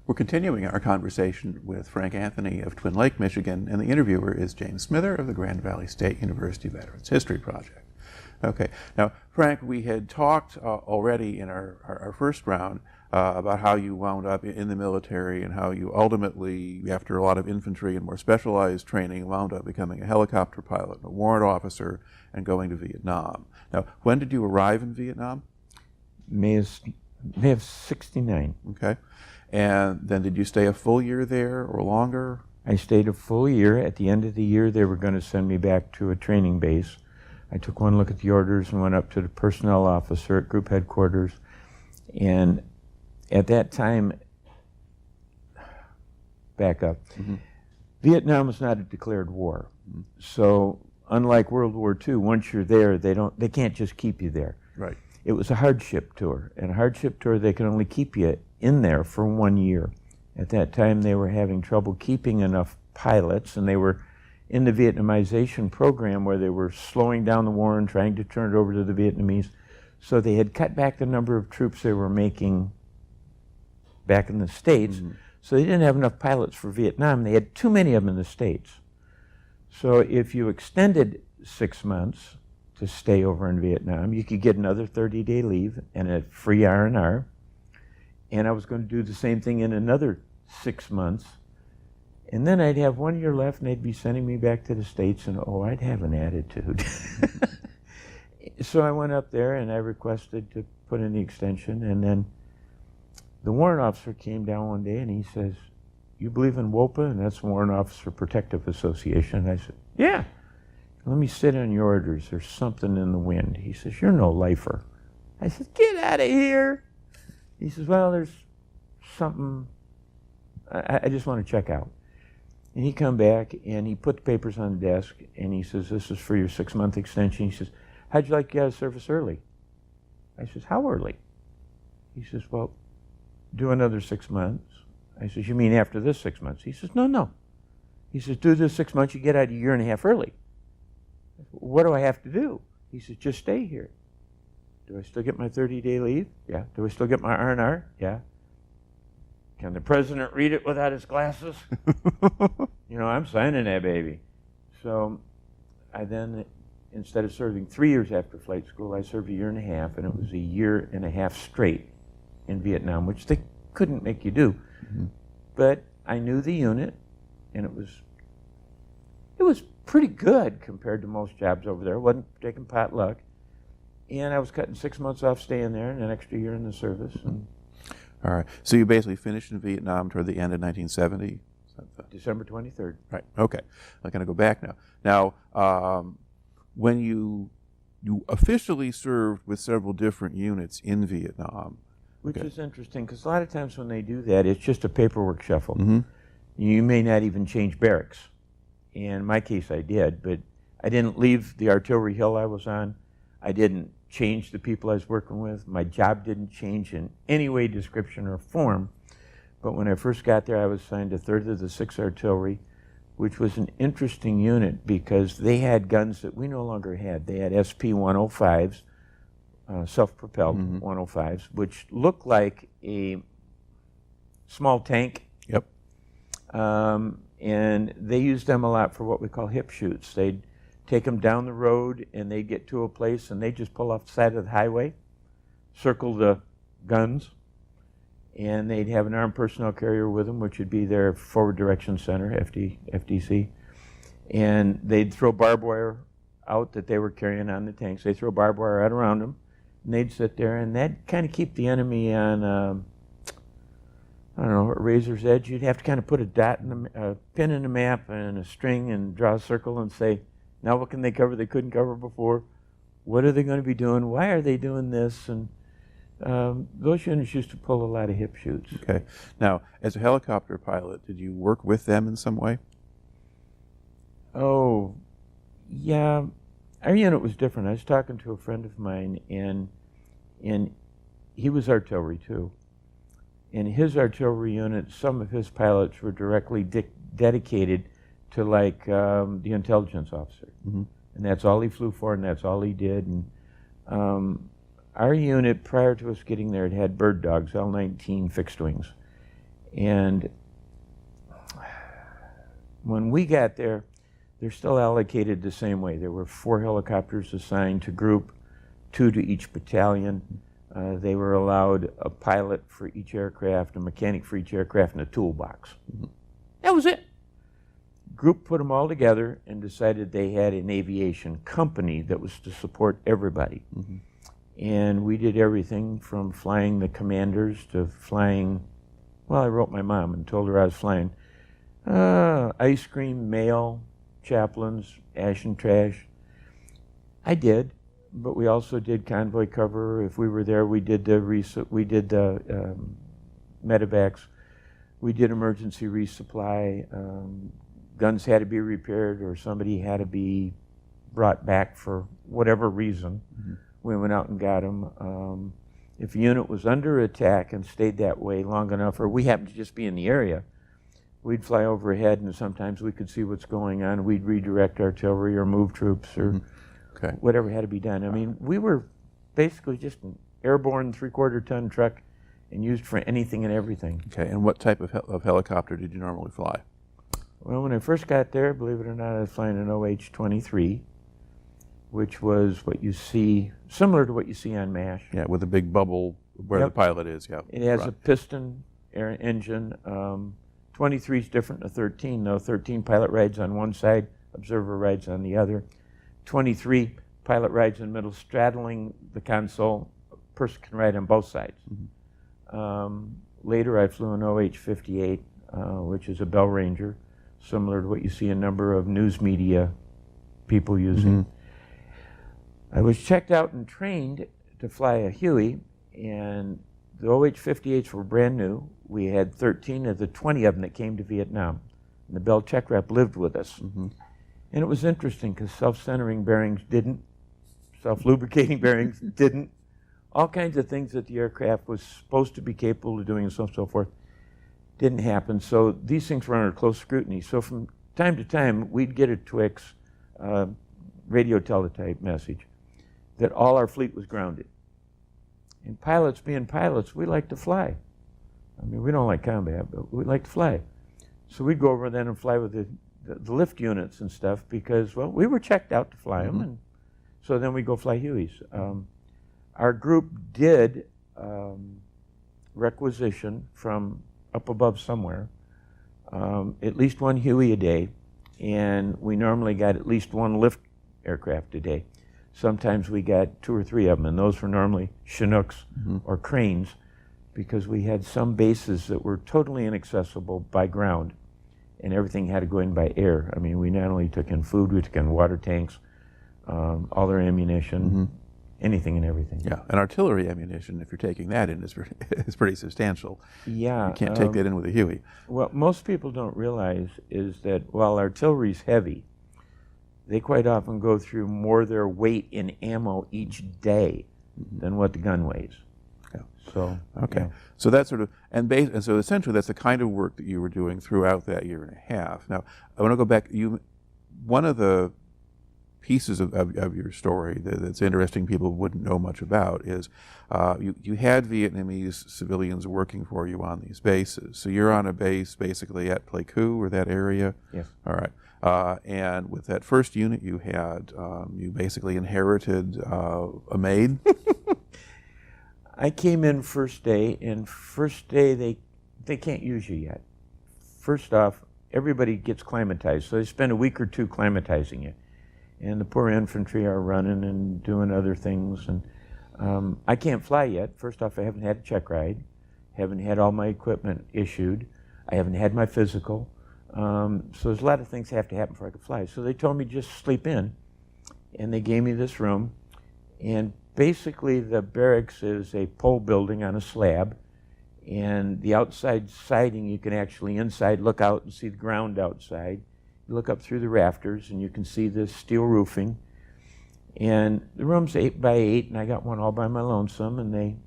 We're continuing our conversation with Frank Anthony of Twin Lake, Michigan, and the interviewer is James Smither of the Grand Valley State University Veterans History Project. Okay, now Frank, we had talked already in our first round about how you wound up in the military and how you ultimately, after a lot of infantry and more specialized training, wound up becoming a helicopter pilot and a warrant officer and going to Vietnam. Now, when did you arrive in Vietnam? May of '69. Okay. And then did you stay a full year there or longer? I stayed a full year. At the end of the year, they were going to send me back to a training base. I took one look at the orders and went up to the personnel officer at group headquarters. And at that time, back up, Vietnam was not a declared war. So unlike World War II, once you're there, they can't just keep you there. Right. It was a hardship tour. And a hardship tour, they can only keep you in there for 1 year. At that time, they were having trouble keeping enough pilots, and they were in the Vietnamization program where they were slowing down the war and trying to turn it over to the Vietnamese. So they had cut back the number of troops they were making back in the States. So they didn't have enough pilots for Vietnam. They had too many of them in the States. So if you extended 6 months to stay over in Vietnam, you could get another 30-day leave and a free R&R. And I was going to do the same thing in another 6 months. And then I'd have 1 year left, and they'd be sending me back to the States, and oh, I'd have an attitude. So I went up there, and I requested to put in the extension, and then the warrant officer came down one day, and he says, "You believe in WOPA?" And that's Warrant Officer Protective Association. And I said, "Yeah." "Let me sit on your orders. There's something in the wind." He says, "You're no lifer." I said, "Get out of here." He says, "Well, there's something, I just want to check out." And he come back, and he put the papers on the desk, and he says, "This is for your 6-month extension." He says, "How'd you like to get out of service early?" I says, "How early?" He says, "Well, do another 6 months." I says, "You mean after this 6 months?" He says, "No." He says, "Do this 6 months, you get out a year and a half early." I said, "What do I have to do?" He says, "Just stay here." "Do I still get my 30-day leave?" "Yeah." "Do I still get my R&R?" "Yeah." "Can the president read it without his glasses?" You know, I'm signing that baby. So I then, instead of serving 3 years after flight school, I served a year and a half, and it was a year and a half straight in Vietnam, which they couldn't make you do. But I knew the unit, and it was pretty good compared to most jobs over there. It wasn't taking potluck. And I was cutting 6 months off staying there and an extra year in the service. And all right. So you basically finished in Vietnam toward the end of 1970? December 23rd. Right. Okay. I'm going to go back now. Now, when you officially served with several different units in Vietnam. Which is interesting, because a lot of times when they do that, it's just a paperwork shuffle. You may not even change barracks. In my case, I did, but I didn't leave the artillery hill I was on. I didn't change the people I was working with. My job didn't change in any way, description, or form. But when I first got there, I was assigned to 3rd of the 6th Artillery, which was an interesting unit because they had guns that we no longer had. They had SP-105s, self-propelled 105s, which looked like a small tank. Yep. And they used them a lot for what we call hip shoots. They'd take them down the road, and they'd get to a place, and they'd just pull off the side of the highway, circle the guns, and they'd have an armed personnel carrier with them, which would be their forward direction center, FDC, and they'd throw barbed wire out that they were carrying on the tanks. They'd throw barbed wire out around them, and they'd sit there, and that'd kind of keep the enemy on, I don't know, a razor's edge. You'd have to kind of put a dot in a pin in the map and a string and draw a circle and say, now what can they cover they couldn't cover before? What are they going to be doing? Why are they doing this? And those units used to pull a lot of hip shoots. Okay. Now, as a helicopter pilot, did you work with them in some way? Oh, yeah. Our unit was different. I was talking to a friend of mine, and he was artillery too. In his artillery unit, some of his pilots were directly dedicated to like the intelligence officer. And that's all he flew for, and that's all he did. And our unit, prior to us getting there, it had bird dogs, L-19 fixed wings. And when we got there, they're still allocated the same way. There were 4 helicopters assigned to group, 2 to each battalion. They were allowed a pilot for each aircraft, a mechanic for each aircraft, and a toolbox. Mm-hmm. That was it. Group put them all together and decided they had an aviation company that was to support everybody. Mm-hmm. And we did everything from flying the commanders to flying, well, I wrote my mom and told her I was flying ice cream, mail, chaplains, ash and trash. I did, but we also did convoy cover. If we were there, we did the medevacs. We did emergency resupply. Guns had to be repaired or somebody had to be brought back for whatever reason. Mm-hmm. We went out and got them. If a unit was under attack and stayed that way long enough, or we happened to just be in the area, we'd fly overhead and sometimes we could see what's going on. We'd redirect artillery or move troops or whatever had to be done. I mean, we were basically just an airborne 3/4-ton truck and used for anything and everything. Okay, and what type of helicopter did you normally fly? Well, when I first got there, believe it or not, I was flying an OH-23, which was what you see, similar to what you see on MASH. Yeah, with a big bubble where the pilot is, yeah. It has a piston engine. 23 is different than 13, though. 13 pilot rides on one side, observer rides on the other. 23 pilot rides in the middle, straddling the console. A person can ride on both sides. Mm-hmm. Later, I flew an OH-58, which is a Bell Ranger, similar to what you see a number of news media people using. Mm-hmm. I was checked out and trained to fly a Huey, and the OH-58s were brand new. We had 13 of the 20 of them that came to Vietnam. And the Bell check rep lived with us. Mm-hmm. And it was interesting because self-centering bearings didn't, self-lubricating bearings didn't. All kinds of things that the aircraft was supposed to be capable of doing and so on and so forth didn't happen. So these things were under close scrutiny. So from time to time, we'd get a Twix radio teletype message that all our fleet was grounded. And pilots, being pilots, we like to fly. I mean, we don't like combat, but we like to fly. So we'd go over then and fly with the lift units and stuff because, well, we were checked out to fly them. And so then we go fly Hueys. Our group did requisition from up above somewhere at least 1 Huey a day, and we normally got at least 1 lift aircraft a day. Sometimes we got 2 or 3 of them, and those were normally Chinooks or cranes, because we had some bases that were totally inaccessible by ground, and everything had to go in by air. I mean, we not only took in food, we took in water tanks, all their ammunition, anything and everything. Yeah, and artillery ammunition, if you're taking that in, is pretty substantial. Yeah. You can't take that in with a Huey. What most people don't realize is that while artillery's heavy, they quite often go through more of their weight in ammo each day than what the gun weighs. Yeah. So so that's sort of and so essentially that's the kind of work that you were doing throughout that year and a half. Now I want to go back. One of the pieces of your story that's interesting, people wouldn't know much about, is you had Vietnamese civilians working for you on these bases. So you're on a base basically at Pleiku or that area. Yes. All right. And with that first unit you had, you basically inherited a maid. I came in first day, and first day they can't use you yet. First off, everybody gets climatized, so they spend a week or 2 climatizing you. And the poor infantry are running and doing other things. And I can't fly yet. First off, I haven't had a check ride, haven't had all my equipment issued, I haven't had my physical. So there's a lot of things that have to happen before I can fly. So they told me just sleep in, and they gave me this room. And basically the barracks is a pole building on a slab, and the outside siding, you can actually inside look out and see the ground outside. You look up through the rafters and you can see this steel roofing. And the room's 8 by 8, and I got one all by my lonesome, and they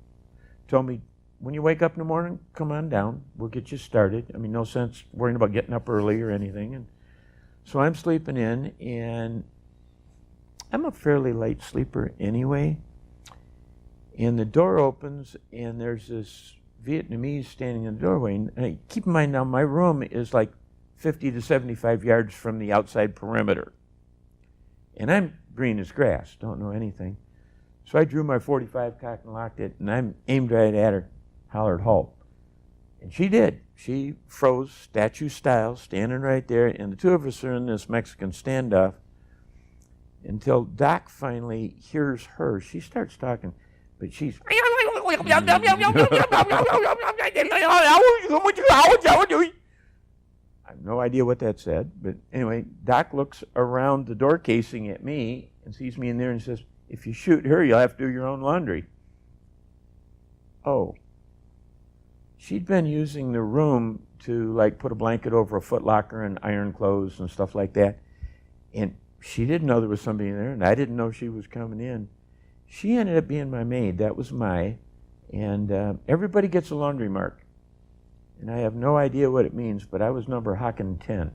told me, when you wake up in the morning, come on down, we'll get you started. I mean, no sense worrying about getting up early or anything. And so I'm sleeping in, and I'm a fairly light sleeper anyway. And the door opens, and there's this Vietnamese standing in the doorway. And keep in mind now, my room is like 50 to 75 yards from the outside perimeter. And I'm green as grass, don't know anything. So I drew my .45, cocked and locked it, and I aimed right at her, hollered, halt. And she did. She froze, statue style, standing right there, and the two of us are in this Mexican standoff until Doc finally hears her. She starts talking, but she's... I have no idea what that said, but anyway, Doc looks around the door casing at me and sees me in there and says, if you shoot her, you'll have to do your own laundry. Oh. She'd been using the room to like put a blanket over a footlocker and iron clothes and stuff like that. And she didn't know there was somebody in there, and I didn't know she was coming in. She ended up being my maid. That was and everybody gets a laundry mark. And I have no idea what it means, but I was number Hocken 10.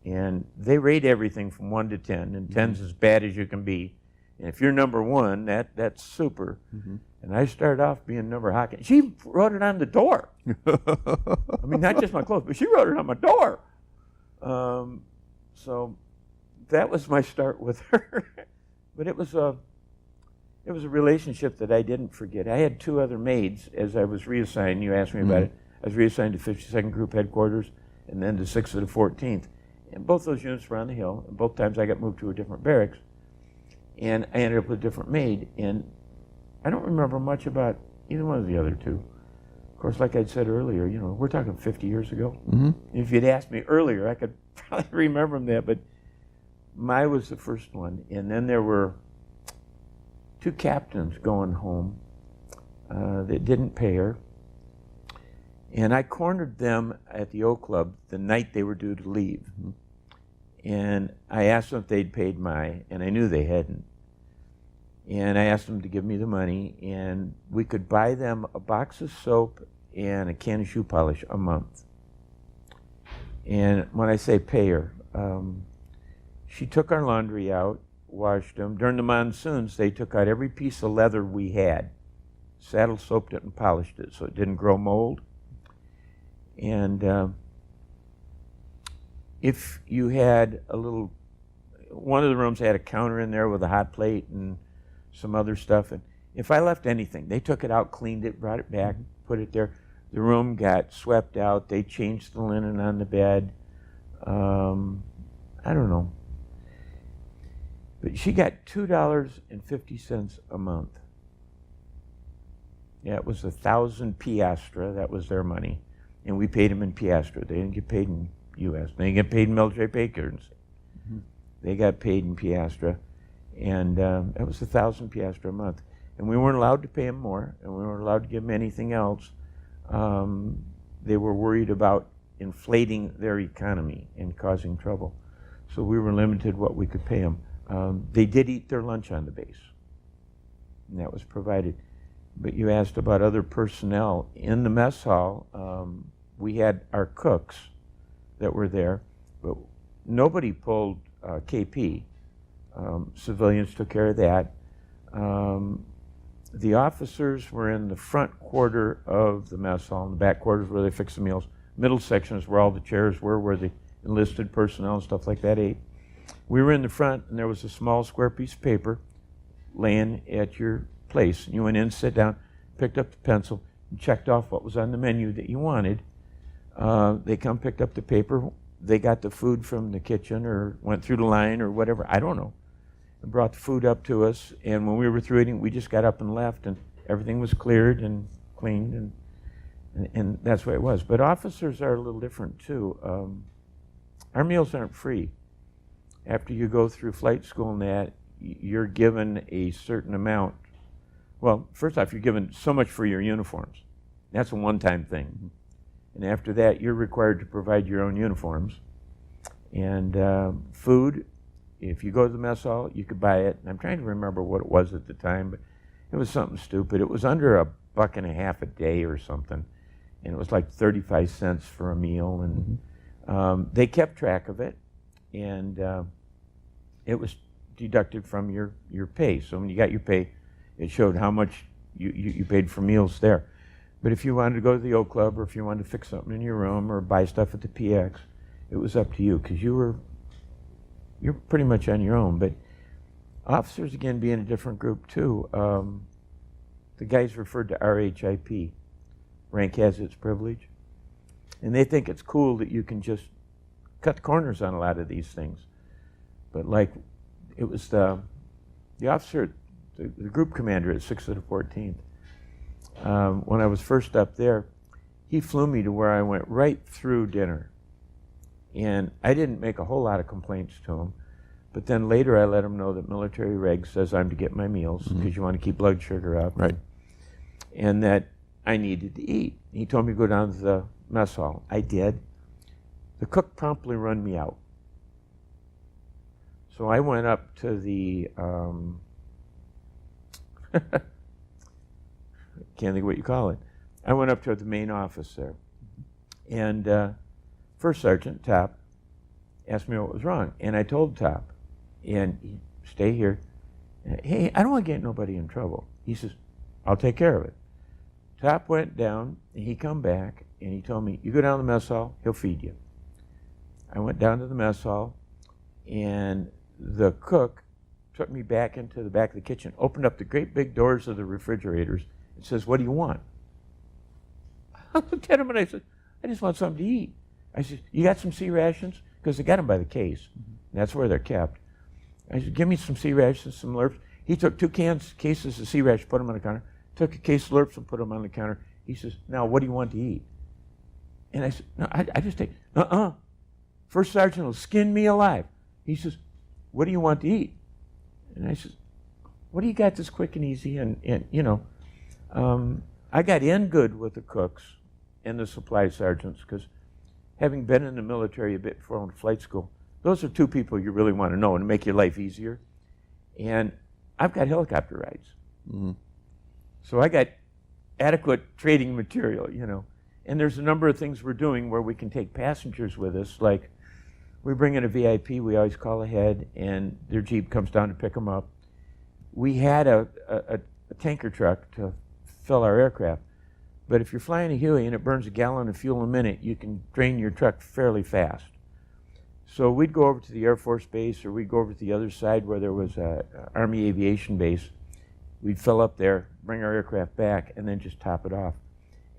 And they rate everything from 1 to 10, and 10's as bad as you can be. And if you're number 1, that's super. And I started off being number Hocken. She wrote it on the door. I mean, not just my clothes, but she wrote it on my door. So that was my start with her. But it was a relationship that I didn't forget. I had 2 other maids as I was reassigned. You asked me about it. I was reassigned to 52nd Group Headquarters and then to 6th of the 14th. And both those units were on the Hill. And both times I got moved to a different barracks. And I ended up with a different maid. And I don't remember much about either one of the other 2. Of course, like I'd said earlier, you know, we're talking 50 years ago. If you'd asked me earlier, I could probably remember that. But Mai was the first one. And then there were 2 captains going home that didn't pay her. And I cornered them at the O Club the night they were due to leave. And I asked them if they'd paid Mai, and I knew they hadn't. And I asked them to give me the money, and we could buy them a box of soap and a can of shoe polish a month. And when I say pay her, she took our laundry out, washed them. During the monsoons, they took out every piece of leather we had, saddle soaped it and polished it so it didn't grow mold. And if you had one of the rooms had a counter in there with a hot plate and some other stuff, and if I left anything, they took it out, cleaned it, brought it back, put it there. The room got swept out. They changed the linen on the bed. I don't know. But she got $2.50 a month. Yeah, it was 1,000 piastra. That was their money. And we paid them in piastra. They didn't get paid in U.S. They didn't get paid in military pay currency. They got paid in piastra. And that was 1,000 piastra a month. And we weren't allowed to pay them more, and we weren't allowed to give them anything else. They were worried about inflating their economy and causing trouble. So we were limited what we could pay them. They did eat their lunch on the base, and that was provided. But you asked about other personnel. In the mess hall, we had our cooks that were there, but nobody pulled KP. Civilians took care of that. The officers were in the front quarter of the mess hall, in the back quarters where they fixed the meals. Middle section is where all the chairs were, where the enlisted personnel and stuff like that ate. We were in the front, and there was a small square piece of paper laying at your place. You went in, sit down, picked up the pencil, and checked off what was on the menu that you wanted. They picked up the paper. They got the food from the kitchen or went through the line or whatever. I don't know. And brought the food up to us. And when we were through eating, we just got up and left, and everything was cleared and cleaned, and that's the way it was. But officers are a little different, too. Our meals aren't free. After you go through flight school and that, you're given a certain amount. Well, first off, you're given so much for your uniforms. That's a one-time thing. And after that, you're required to provide your own uniforms. And food, if you go to the mess hall, you could buy it. And I'm trying to remember what it was at the time, but it was something stupid. It was under $1.50 a day or something. And it was like 35 cents for a meal. And they kept track of it. And it was deducted from your pay. So when you got your pay, it showed how much you paid for meals there. But if you wanted to go to the Oak Club, or if you wanted to fix something in your room, or buy stuff at the PX, it was up to you, because you're pretty much on your own. But officers, again, being a different group too. The guys referred to RHIP, rank has its privilege, and they think it's cool that you can just cut the corners on a lot of these things. But like, it was the officer, the group commander at 6th of the 14th. When I was first up there, he flew me to where I went right through dinner. And I didn't make a whole lot of complaints to him. But then later I let him know that military reg says I'm to get my meals, because you want to keep blood sugar up. Right. And that I needed to eat. He told me to go down to the mess hall. I did. The cook promptly run me out. So I went up to the, can't think of what you call it. I went up to the main office there. And First Sergeant Top asked me what was wrong. And I told Top, and he, stay here. Hey, I don't want to get nobody in trouble. He says, I'll take care of it. Top went down, and he come back, and he told me, you go down to the mess hall, he'll feed you. I went down to the mess hall, and the cook took me back into the back of the kitchen, opened up the great big doors of the refrigerators, and says, what do you want? I looked at him, and I said, I just want something to eat. I said, you got some C rations? Because they got them by the case. And that's where they're kept. I said, give me some C rations, some Lurps. He took 2 cases of C rations, put them on the counter, took a case of Lurps and put them on the counter. He says, now what do you want to eat? And I said, no, I just take, First Sergeant will skin me alive. He says, what do you want to eat? And I said, what do you got that's quick and easy? And you know, I got in good with the cooks and the supply sergeants, because having been in the military a bit before I went to flight school, those are 2 people you really want to know and make your life easier. And I've got helicopter rides. Mm-hmm. So I got adequate trading material, you know. And there's a number of things we're doing where we can take passengers with us. Like, we bring in a VIP, we always call ahead, and their Jeep comes down to pick them up. We had a tanker truck to fill our aircraft. But if you're flying a Huey and it burns a gallon of fuel a minute, you can drain your truck fairly fast. So we'd go over to the Air Force base, or we'd go over to the other side where there was an Army aviation base. We'd fill up there, bring our aircraft back, and then just top it off.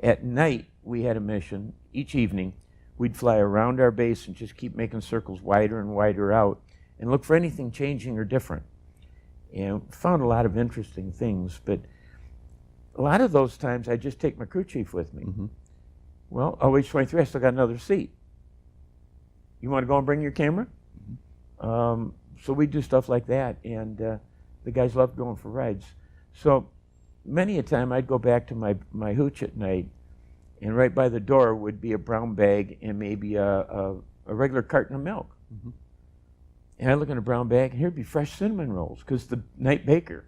At night, we had a mission. Each evening, we'd fly around our base and just keep making circles wider and wider out and look for anything changing or different. And found a lot of interesting things, but a lot of those times I just take my crew chief with me. Mm-hmm. Well, OH-23, I still got another seat. You want to go and bring your camera? Mm-hmm. So we do stuff like that, and the guys love going for rides. So many a time I'd go back to my hooch at night, and right by the door would be a brown bag and maybe a regular carton of milk. Mm-hmm. And I'd look in a brown bag, and here'd be fresh cinnamon rolls, because the night baker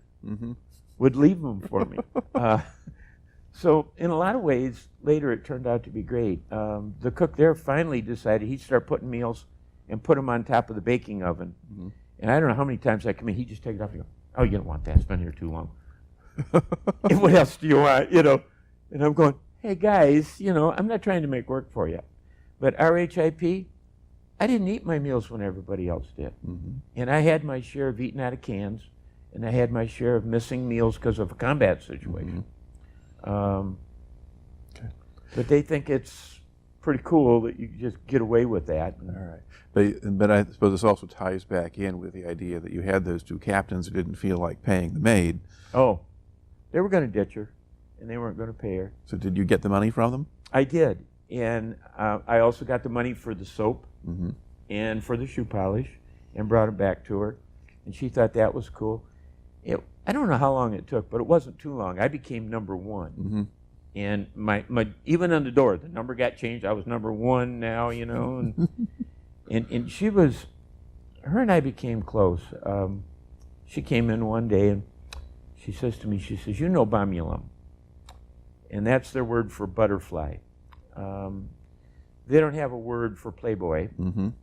would leave them for me. So in a lot of ways, later it turned out to be great. The cook there finally decided he'd start putting meals and put them on top of the baking oven. Mm-hmm. And I don't know how many times I come in, he'd just take it off and go, oh, you don't want that, it's been here too long. And what else do you want, you know? And I'm going, hey guys, you know, I'm not trying to make work for you. But RHIP, I didn't eat my meals when everybody else did. Mm-hmm. And I had my share of eating out of cans, and I had my share of missing meals because of a combat situation. Mm-hmm. Okay. But they think it's pretty cool that you just get away with that. All right. But I suppose this also ties back in with the idea that you had those 2 captains who didn't feel like paying the maid. Oh, they were going to ditch her, and they weren't going to pay her. So did you get the money from them? I did. And I also got the money for the soap and for the shoe polish, and brought it back to her. And she thought that was cool. I don't know how long it took, but it wasn't too long. I became number 1. Mm-hmm. And my even on the door, the number got changed. I was number 1 now, you know. And she was, her and I became close. She came in one day and she says to me, she says, you know bomulum. And that's their word for butterfly. They don't have a word for playboy,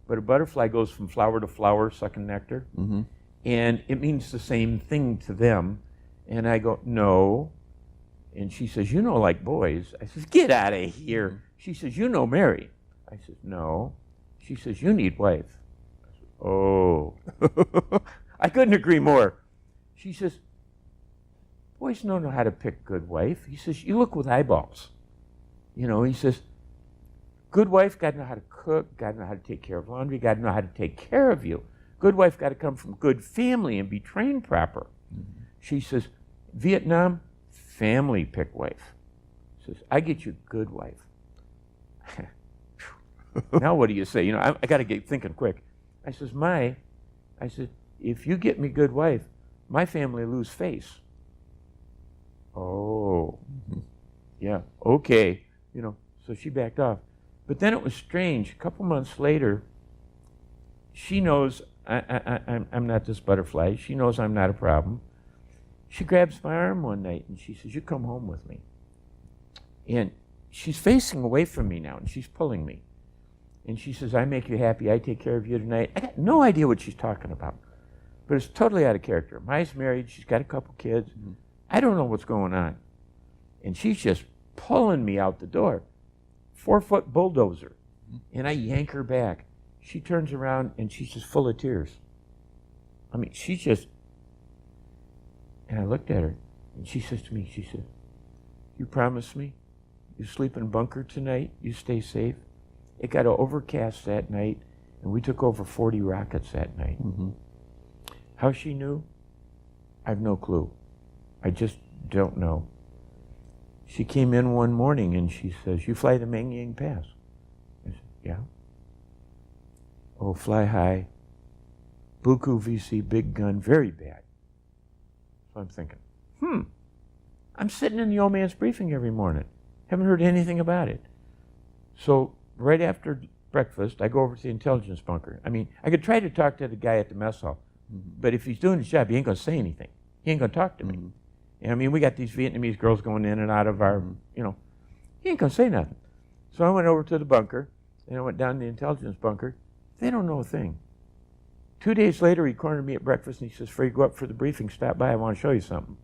but a butterfly goes from flower to flower, sucking nectar. Mm-hmm. And it means the same thing to them. And I go, no. And she says, you know, like boys. I says, get out of here. She says, you know Mary. I says, no. She says, you need wife. I said, oh. I couldn't agree more. She says, boys don't know how to pick good wife. He says, you look with eyeballs. You know, he says, good wife got to know how to cook, got to know how to take care of laundry, got to know how to take care of you. Good wife got to come from good family and be trained proper. Mm-hmm. She says, Vietnam, family pick wife. Says, I get you good wife. Now what do you say? You know, I got to get thinking quick. I said, if you get me good wife, my family lose face. Oh, yeah, okay. You know, so she backed off. But then it was strange. A couple months later, she knows I'm not this butterfly. She knows I'm not a problem. She grabs my arm one night and she says, you come home with me. And she's facing away from me now and she's pulling me. And she says, I make you happy. I take care of you tonight. I got no idea what she's talking about. But it's totally out of character. Maya's married. She's got a couple kids. Mm-hmm. I don't know what's going on. And she's just pulling me out the door. 4-foot bulldozer. And I yank her back. She turns around and she's just full of tears. I mean, she's just... And I looked at her and she says to me, she said, you promise me? You sleep in bunker tonight? You stay safe? It got overcast that night and we took over 40 rockets that night. Mm-hmm. How she knew? I have no clue. I just don't know. She came in one morning and she says, you fly the Mengyang Pass? I said, yeah. Oh, fly high. Buku VC, big gun, very bad. So I'm thinking, I'm sitting in the old man's briefing every morning. Haven't heard anything about it. So right after breakfast, I go over to the intelligence bunker. I mean, I could try to talk to the guy at the mess hall, but if he's doing his job, he ain't going to say anything. He ain't going to talk to me. And I mean, we got these Vietnamese girls going in and out of our, you know, he ain't going to say nothing. So I went over to the bunker, and I went down to the intelligence bunker. They don't know a thing. 2 days later, he cornered me at breakfast, and he says, before you go up for the briefing, stop by, I want to show you something.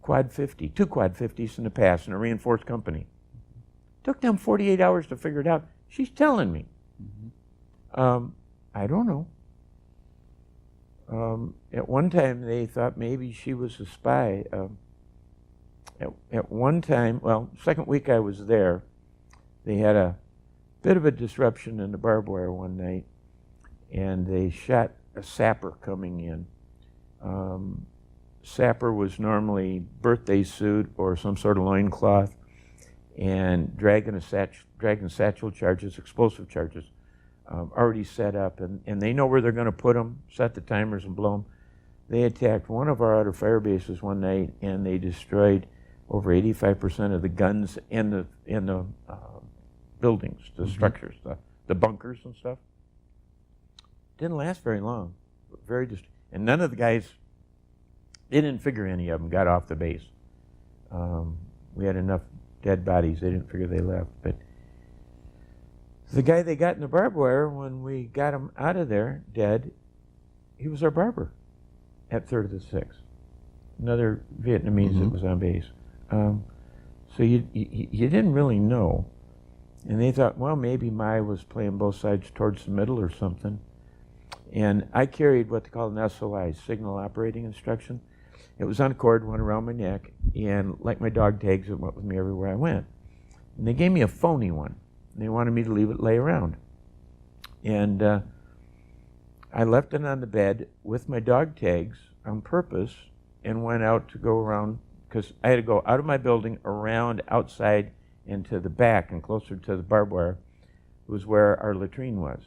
Quad 50, 2 Quad 50s in the past in a reinforced company. Took them 48 hours to figure it out. She's telling me. I don't know. At one time, they thought maybe she was a spy. At one time, well, second week I was there, they had a bit of a disruption in the barbed wire one night, and they shot a sapper coming in. Sapper was normally birthday suit or some sort of loincloth, and dragging satchel charges, explosive charges, already set up, and they know where they're going to put them, set the timers and blow them. They attacked one of our outer fire bases one night, and they destroyed over 85% of the guns in the buildings, the structures, the bunkers and stuff. Didn't last very long. And none of the guys, they didn't figure any of them got off the base. We had enough dead bodies, they didn't figure they left. But the guy they got in the barbed wire, when we got him out of there dead, he was our barber at 3rd of the 6th. Another Vietnamese that was on base. So you didn't really know. And they thought, well, maybe Mai was playing both sides towards the middle or something. And I carried what they call an SOI, Signal Operating Instruction. It was on a cord, went around my neck, and like my dog tags, it went with me everywhere I went. And they gave me a phony one. They wanted me to leave it lay around. And I left it on the bed with my dog tags on purpose and went out to go around, because I had to go out of my building, around, outside, and to the back and closer to the barbed wire was where our latrine was.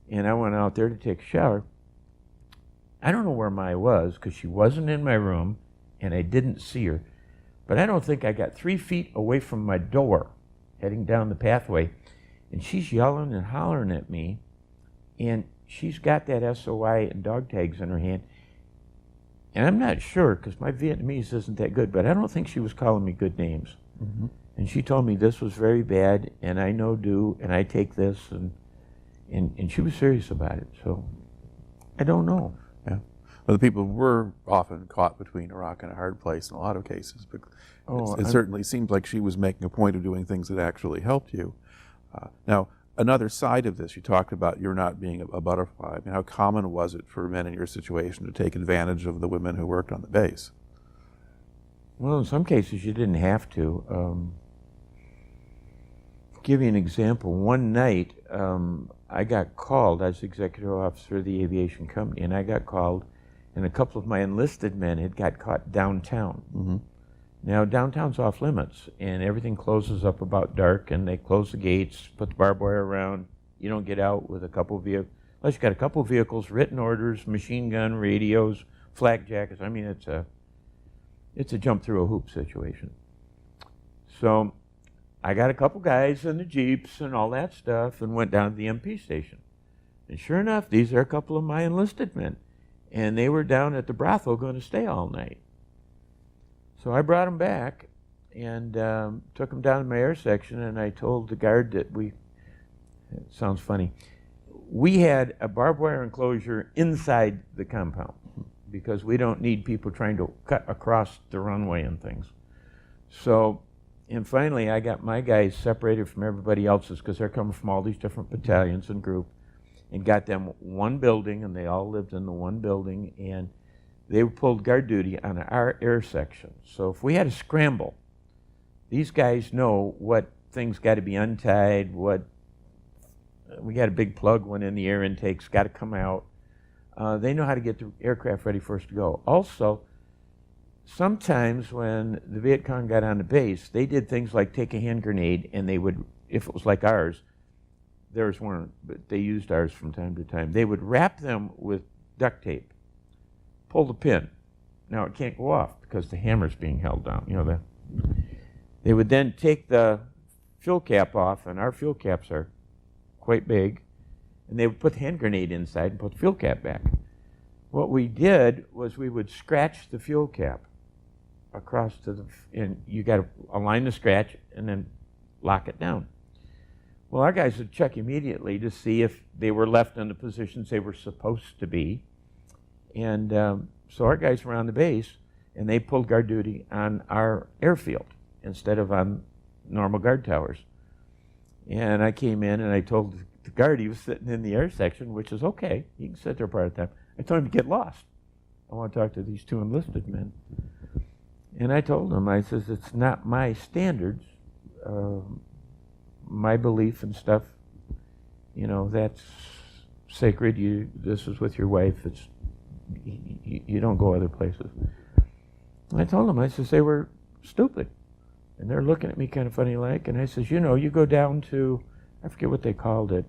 And I went out there to take a shower. I don't know where Mai was, because she wasn't in my room, and I didn't see her. But I don't think I got 3 feet away from my door, heading down the pathway, and she's yelling and hollering at me, and she's got that SOI and dog tags in her hand. And I'm not sure, because my Vietnamese isn't that good, but I don't think she was calling me good names. And she told me this was very bad, and I know do, and I take this, and she was serious about it. So I don't know. Yeah. Well, the people were often caught between a rock and a hard place in a lot of cases, but it certainly seemed like she was making a point of doing things that actually helped you. Now, another side of this, you talked about your not being a butterfly. I mean, how common was it for men in your situation to take advantage of the women who worked on the base? Well, in some cases you didn't have to. Give you an example. One night, I got called. I was the executive officer of the aviation company, and I got called, and a couple of my enlisted men had got caught downtown. Mm-hmm. Now, downtown's off limits, and everything closes up about dark, and they close the gates, put the barbed wire around. You don't get out with a couple of vehicles. Unless you got a couple of vehicles, written orders, machine gun, radios, flak jackets. I mean, it's a jump through a hoop situation. So I got a couple guys in the Jeeps and all that stuff and went down to the MP station. And sure enough, these are a couple of my enlisted men. And they were down at the brothel going to stay all night. So I brought them back and took them down to my air section, and I told the guard that it sounds funny, we had a barbed wire enclosure inside the compound because we don't need people trying to cut across the runway and things. So, and finally I got my guys separated from everybody else's because they're coming from all these different battalions and groups, and got them one building, and they all lived in the one building, and they pulled guard duty on our air section. So if we had a scramble, these guys know what things got to be untied, we got a big plug went in the air intake's got to come out. They know how to get the aircraft ready for us to go. Also, sometimes when the Viet Cong got on the base, they did things like take a hand grenade, and they would, if it was like ours, theirs weren't, but they used ours from time to time, they would wrap them with duct tape, pull the pin. Now it can't go off because the hammer's being held down. You know, they would then take the fuel cap off, and our fuel caps are quite big, and they would put the hand grenade inside and put the fuel cap back. What we did was we would scratch the fuel cap across to and you got to align the scratch and then lock it down. Well, our guys would check immediately to see if they were left in the positions they were supposed to be. And so our guys were on the base, and they pulled guard duty on our airfield instead of on normal guard towers. And I came in, and I told the guard he was sitting in the air section, which is okay. He can sit there part of the time. I told him to get lost. I want to talk to these two enlisted men. And I told him, I says, it's not my standards, my belief and stuff, you know, that's sacred. This is with your wife. You don't go other places. And I told them, I says, they were stupid. And they're looking at me kind of funny like, and I says, you know, you go down to, I forget what they called it.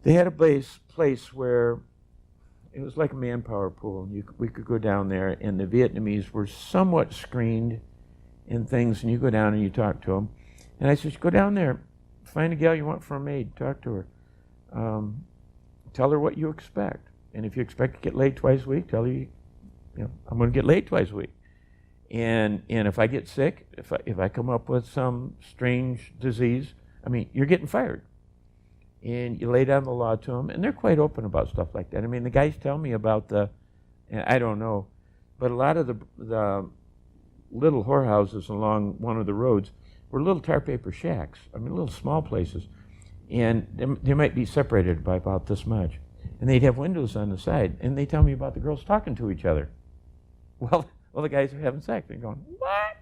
They had a place where it was like a manpower pool, and we could go down there, and the Vietnamese were somewhat screened in things, and you go down and you talk to them. And I says, go down there, find a gal you want for a maid, talk to her. Tell her what you expect. And if you expect to get laid twice a week, tell her, I'm going to get laid twice a week. And if I get sick, if I come up with some strange disease, I mean, you're getting fired. And you lay down the law to them, and they're quite open about stuff like that. I mean, the guys tell me about and I don't know, but a lot of the little whorehouses along one of the roads were little tar paper shacks. I mean, little small places. And they might be separated by about this much. And they'd have windows on the side, and they tell me about the girls talking to each other. Well, the guys are having sex. They're going, what?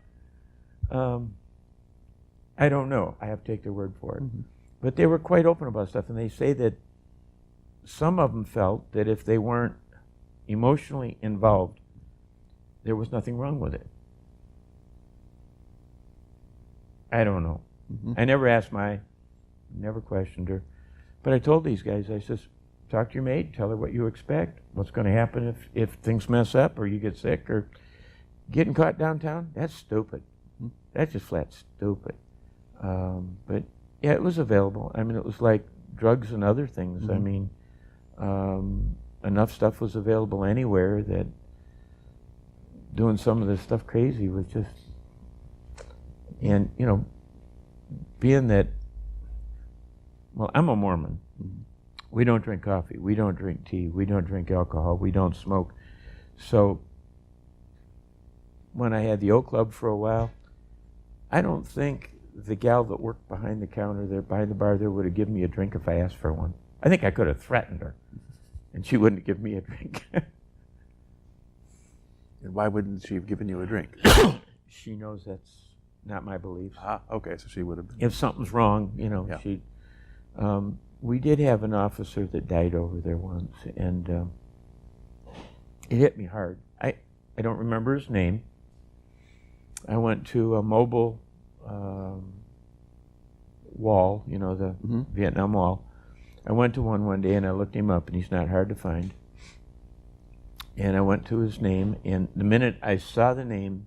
I don't know. I have to take their word for it. Mm-hmm. But they were quite open about stuff, and they say that some of them felt that if they weren't emotionally involved, there was nothing wrong with it. I don't know. Mm-hmm. I never questioned her. But I told these guys, I says, talk to your maid, tell her what you expect, what's going to happen if things mess up or you get sick or getting caught downtown. That's stupid. Mm-hmm. That's just flat stupid. But yeah, it was available. I mean, it was like drugs and other things. Mm-hmm. I mean, enough stuff was available anywhere that doing some of this stuff crazy was just, and, you know, being that, well, I'm a Mormon. Mm-hmm. We don't drink coffee. We don't drink tea. We don't drink alcohol. We don't smoke. So when I had the O Club for a while, I don't think the gal that worked behind the counter there, behind the bar there, would have given me a drink if I asked for one. I think I could have threatened her, and she wouldn't give me a drink. And why wouldn't she have given you a drink? She knows that's not my beliefs. Ah, okay, so she would have been. If something's wrong, you know, Yeah. she. We did have an officer that died over there once, and it hit me hard. I don't remember his name. I went to a mobile wall, you know, the Vietnam Wall. I went to one day, and I looked him up, and he's not hard to find. And I went to his name, and the minute I saw the name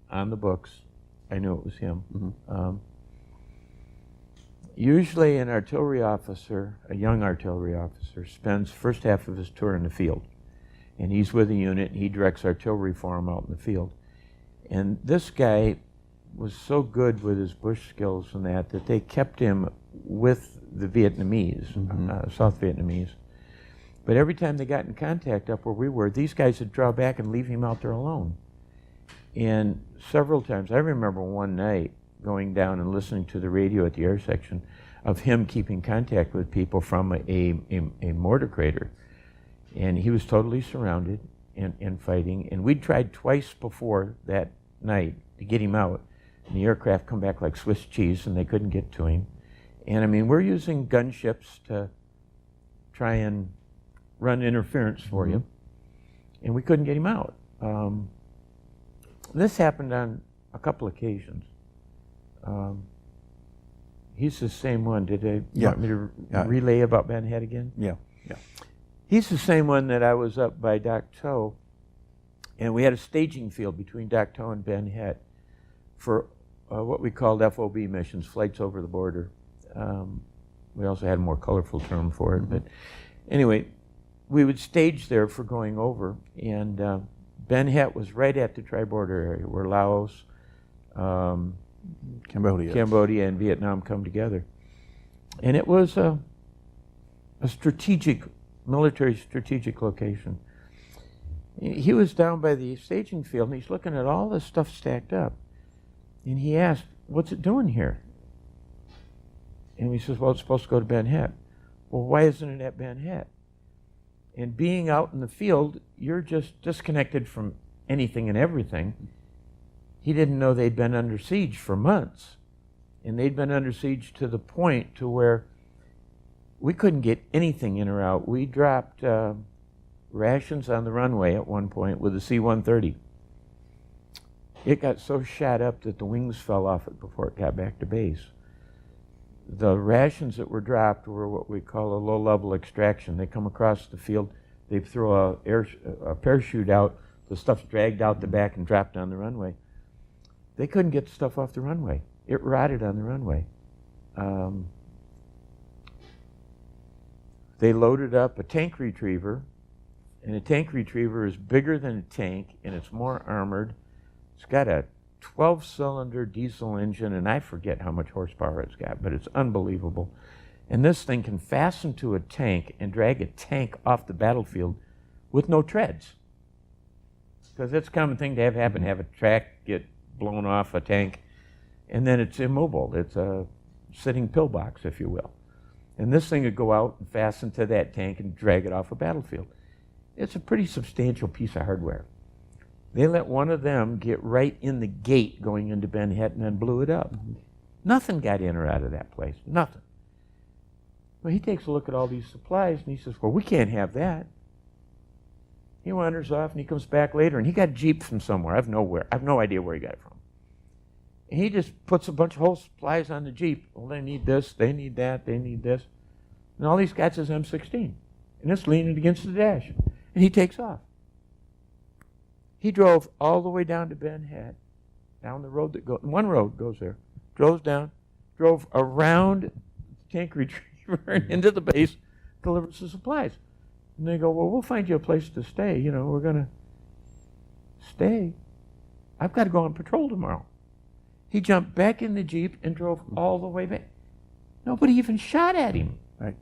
on the books, I knew it was him. Usually an artillery officer, a young artillery officer, spends first half of his tour in the field. And he's with a unit, and he directs artillery for him out in the field. And this guy was so good with his bush skills and that they kept him with the Vietnamese, South Vietnamese. But every time they got in contact up where we were, these guys would draw back and leave him out there alone. And several times, I remember one night going down and listening to the radio at the air section of him keeping contact with people from a mortar crater. And he was totally surrounded and fighting. And we'd tried twice before that night to get him out. And the aircraft come back like Swiss cheese, and they couldn't get to him. And I mean, we're using gunships to try and run interference for you. And we couldn't get him out. This happened on a couple occasions. He's the same one. Did they want me to relay about Ben Head again? Yeah. He's the same one that I was up by Dak To, and we had a staging field between Dak To and Ben Head for what we called FOB missions, flights over the border. We also had a more colorful term for it, but anyway, we would stage there for going over, and Ben Het was right at the tri-border area where Laos, Cambodia and Vietnam come together. And it was a strategic, military strategic location. He was down by the staging field, and he's looking at all this stuff stacked up. And he asked, "What's it doing here?" And he says, "Well, it's supposed to go to Ben Het." "Well, why isn't it at Ben Het?" And being out in the field, you're just disconnected from anything and everything. He didn't know they'd been under siege for months. And they'd been under siege to the point to where we couldn't get anything in or out. We dropped rations on the runway at one point with a C-130. It got so shot up that the wings fell off it before it got back to base. The rations that were dropped were what we call a low-level extraction. They come across the field, they throw a parachute out, the stuff's dragged out the back and dropped on the runway. They couldn't get the stuff off the runway. It rotted on the runway. They loaded up a tank retriever, and a tank retriever is bigger than a tank, and it's more armored. It's got a 12-cylinder diesel engine, and I forget how much horsepower it's got, but it's unbelievable. And this thing can fasten to a tank and drag a tank off the battlefield with no treads. Because it's a common thing to have happen, have a track get blown off a tank, and then it's immobile. It's a sitting pillbox, if you will. And this thing would go out and fasten to that tank and drag it off a battlefield. It's a pretty substantial piece of hardware. They let one of them get right in the gate going into Ben Het and then blew it up. Nothing got in or out of that place, nothing. Well, he takes a look at all these supplies and he says, "Well, we can't have that." He wanders off and he comes back later and he got a Jeep from somewhere. I have no idea where he got it from. And he just puts a bunch of whole supplies on the Jeep. Well, they need this, they need that, they need this. And all he's got is M16. And it's leaning against the dash. And he takes off. He drove all the way down to Ben Het, down the road that goes, one road goes there, drove around the tank retriever and into the base, delivers the supplies. And they go, "Well, we'll find you a place to stay. You know, we're going to stay. I've got to go on patrol tomorrow." He jumped back in the Jeep and drove all the way back. Nobody even shot at him. Right.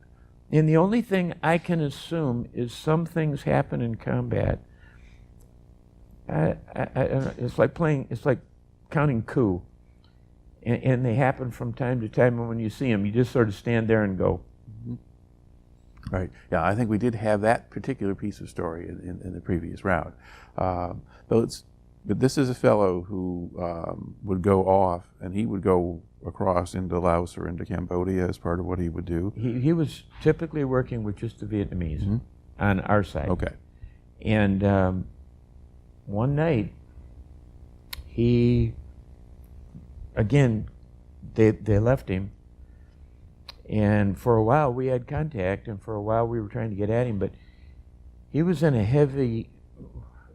And the only thing I can assume is some things happen in combat It's like it's like counting coup. And they happen from time to time, and when you see them, you just sort of stand there and go. Right. Yeah, I think we did have that particular piece of story in the previous round. But this is a fellow who would go off, and he would go across into Laos or into Cambodia as part of what he would do. He was typically working with just the Vietnamese on our side. Okay. And one night, again, they left him. And for a while we had contact, and for a while we were trying to get at him, but he was in a heavy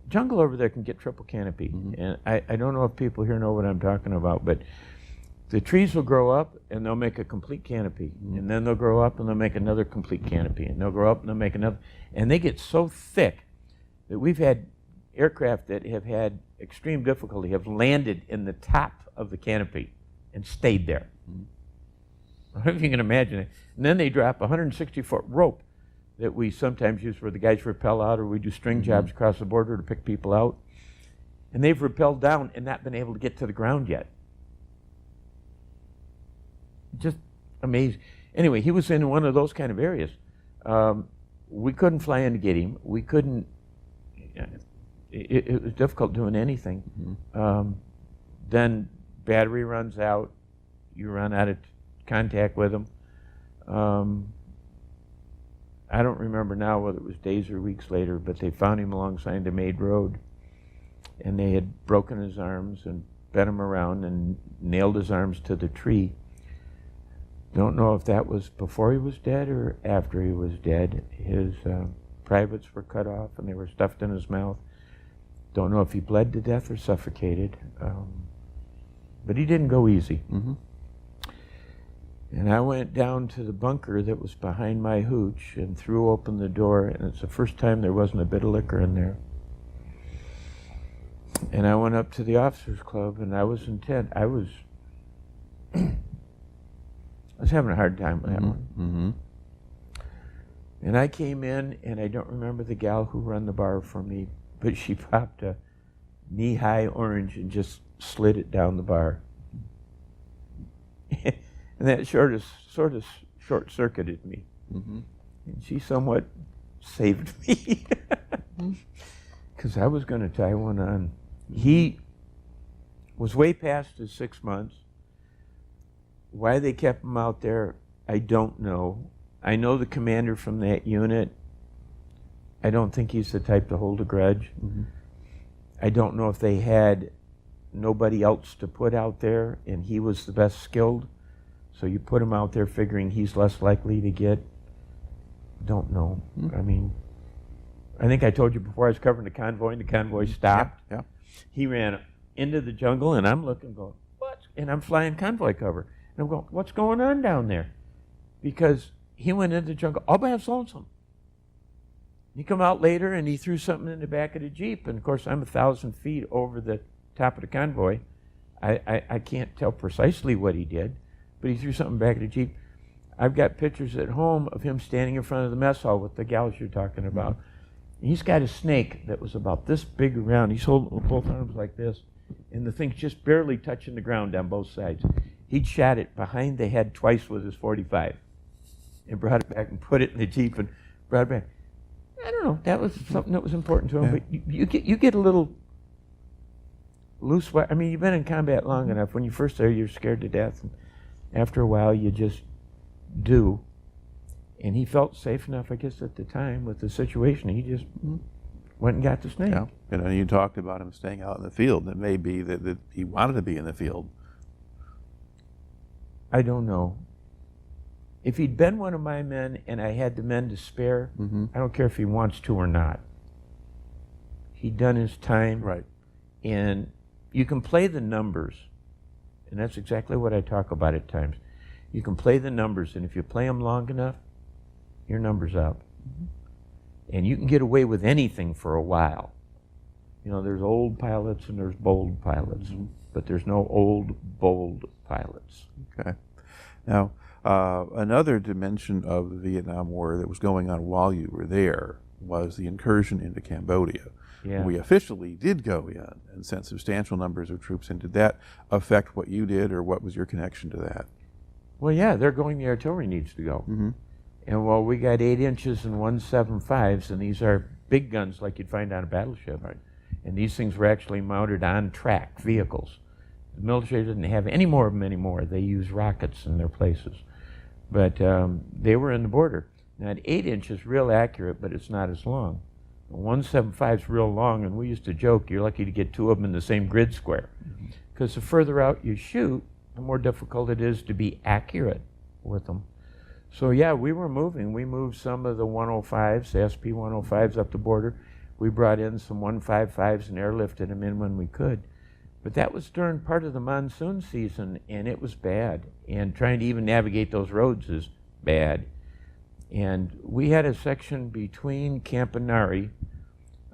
jungle over there. Can get triple canopy. And I don't know if people here know what I'm talking about, but the trees will grow up and they'll make a complete canopy, and then they'll grow up and they'll make another complete canopy, and they'll grow up and they'll make another, and they get so thick that we've had aircraft that have had extreme difficulty have landed in the top of the canopy and stayed there. I don't know if you can imagine it. And then they drop a 160-foot rope that we sometimes use where the guys rappel out, or we do string jobs across the border to pick people out. And they've rappelled down and not been able to get to the ground yet. Just amazing. Anyway, he was in one of those kind of areas. We couldn't fly in to get him. We couldn't. It was difficult doing anything. Then battery runs out. You run out of contact with him. I don't remember now whether it was days or weeks later, but they found him alongside the Maid Road, and they had broken his arms and bent him around and nailed his arms to the tree. Don't know if that was before he was dead or after he was dead. His privates were cut off and they were stuffed in his mouth. Don't know if he bled to death or suffocated, but he didn't go easy. And I went down to the bunker that was behind my hooch and threw open the door, and it's the first time there wasn't a bit of liquor in there. And I went up to the officers club, and I was intent. I was having a hard time with that one. And I came in, and I don't remember the gal who run the bar for me, but she popped a knee-high orange and just slid it down the bar. And that sort of short-circuited me. And she somewhat saved me, because I was going to tie one on. He was way past his 6 months. Why they kept him out there, I don't know. I know the commander from that unit. I don't think he's the type to hold a grudge. I don't know if they had nobody else to put out there, and he was the best skilled. So you put him out there figuring he's less likely to get, don't know. I mean, I think I told you before I was covering the convoy, and the convoy stopped. He ran into the jungle, and I'm looking, going, what? And I'm flying convoy cover. And I'm going, what's going on down there? Because he went into the jungle all by himself. He come out later, and he threw something in the back of the Jeep. And, of course, I'm 1,000 feet over the top of the convoy. I can't tell precisely what he did, but he threw something back of the Jeep. I've got pictures at home of him standing in front of the mess hall with the gals you're talking about. And he's got a snake that was about this big around. He's holding with both arms like this, and the thing's just barely touching the ground on both sides. He'd shot it behind the head twice with his .45 and brought it back and put it in the Jeep and brought it back. I don't know. That was something that was important to him. But you get a little loose. I mean, you've been in combat long enough. When you first there, you're scared to death. And after a while, you just do. And he felt safe enough, I guess, at the time with the situation. He just went and got the snake. Yeah. And you talked about him staying out in the field. It may be that he wanted to be in the field. I don't know. If he'd been one of my men and I had the men to spare, I don't care if he wants to or not. He'd done his time. Right. And you can play the numbers. And that's exactly what I talk about at times. You can play the numbers, and if you play them long enough, your number's up. And you can get away with anything for a while. You know, there's old pilots and there's bold pilots, but there's no old, bold pilots. Okay. Now, another dimension of the Vietnam War that was going on while you were there was the incursion into Cambodia. Yeah. We officially did go in and sent substantial numbers of troops in. Did that affect what you did, or what was your connection to that? Well, yeah, they're going the artillery needs to go. Mm-hmm. And well, we got 8 inches and 175s, and these are big guns like you'd find on a battleship. Right. And these things were actually mounted on track vehicles. The military didn't have any more of them anymore. They use rockets in their places. But they were in the border. Now, an 8-inch is real accurate, but it's not as long. A 175 is real long, and we used to joke, you're lucky to get 2 of them in the same grid square. Because the further out you shoot, the more difficult it is to be accurate with them. So yeah, we were moving. We moved some of the 105s, the SP 105s up the border. We brought in some 155s and airlifted them in when we could. But that was during part of the monsoon season, and it was bad. And trying to even navigate those roads is bad. And we had a section between Campanari,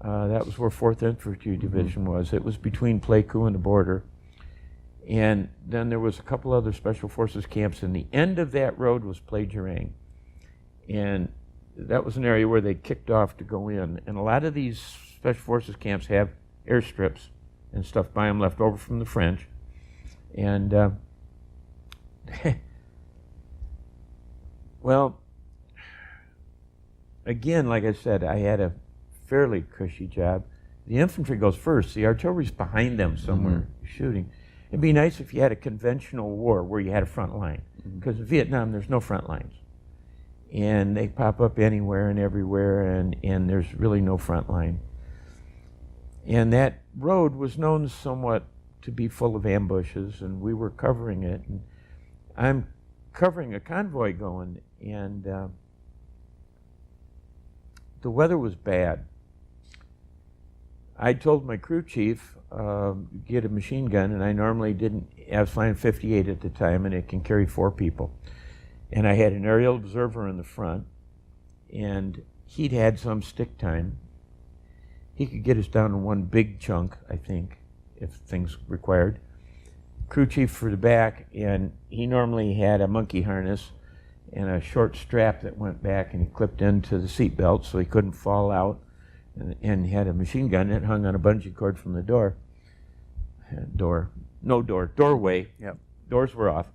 that was where 4th Infantry Division was. It was between Pleiku and the border. And then there was a couple other Special Forces camps, and the end of that road was Pleiku. And that was an area where they kicked off to go in. And a lot of these Special Forces camps have airstrips and stuff by them left over from the French. And, well, again, like I said, I had a fairly cushy job. The infantry goes first. The artillery's behind them somewhere shooting. It'd be nice if you had a conventional war where you had a front line. Because in Vietnam, there's no front lines. And they pop up anywhere and everywhere, and there's really no front line. And that road was known somewhat to be full of ambushes, and we were covering it. And I'm covering a convoy going, and the weather was bad. I told my crew chief, get a machine gun, and I normally didn't. I was flying 58 at the time, and it can carry 4 people. And I had an aerial observer in the front, and he'd had some stick time. He could get us down in one big chunk, I think, if things required. Crew chief for the back, and he normally had a monkey harness and a short strap that went back, and he clipped into the seat belt so he couldn't fall out, and he had a machine gun that hung on a bungee cord from the doorway. Yep. Doors were off.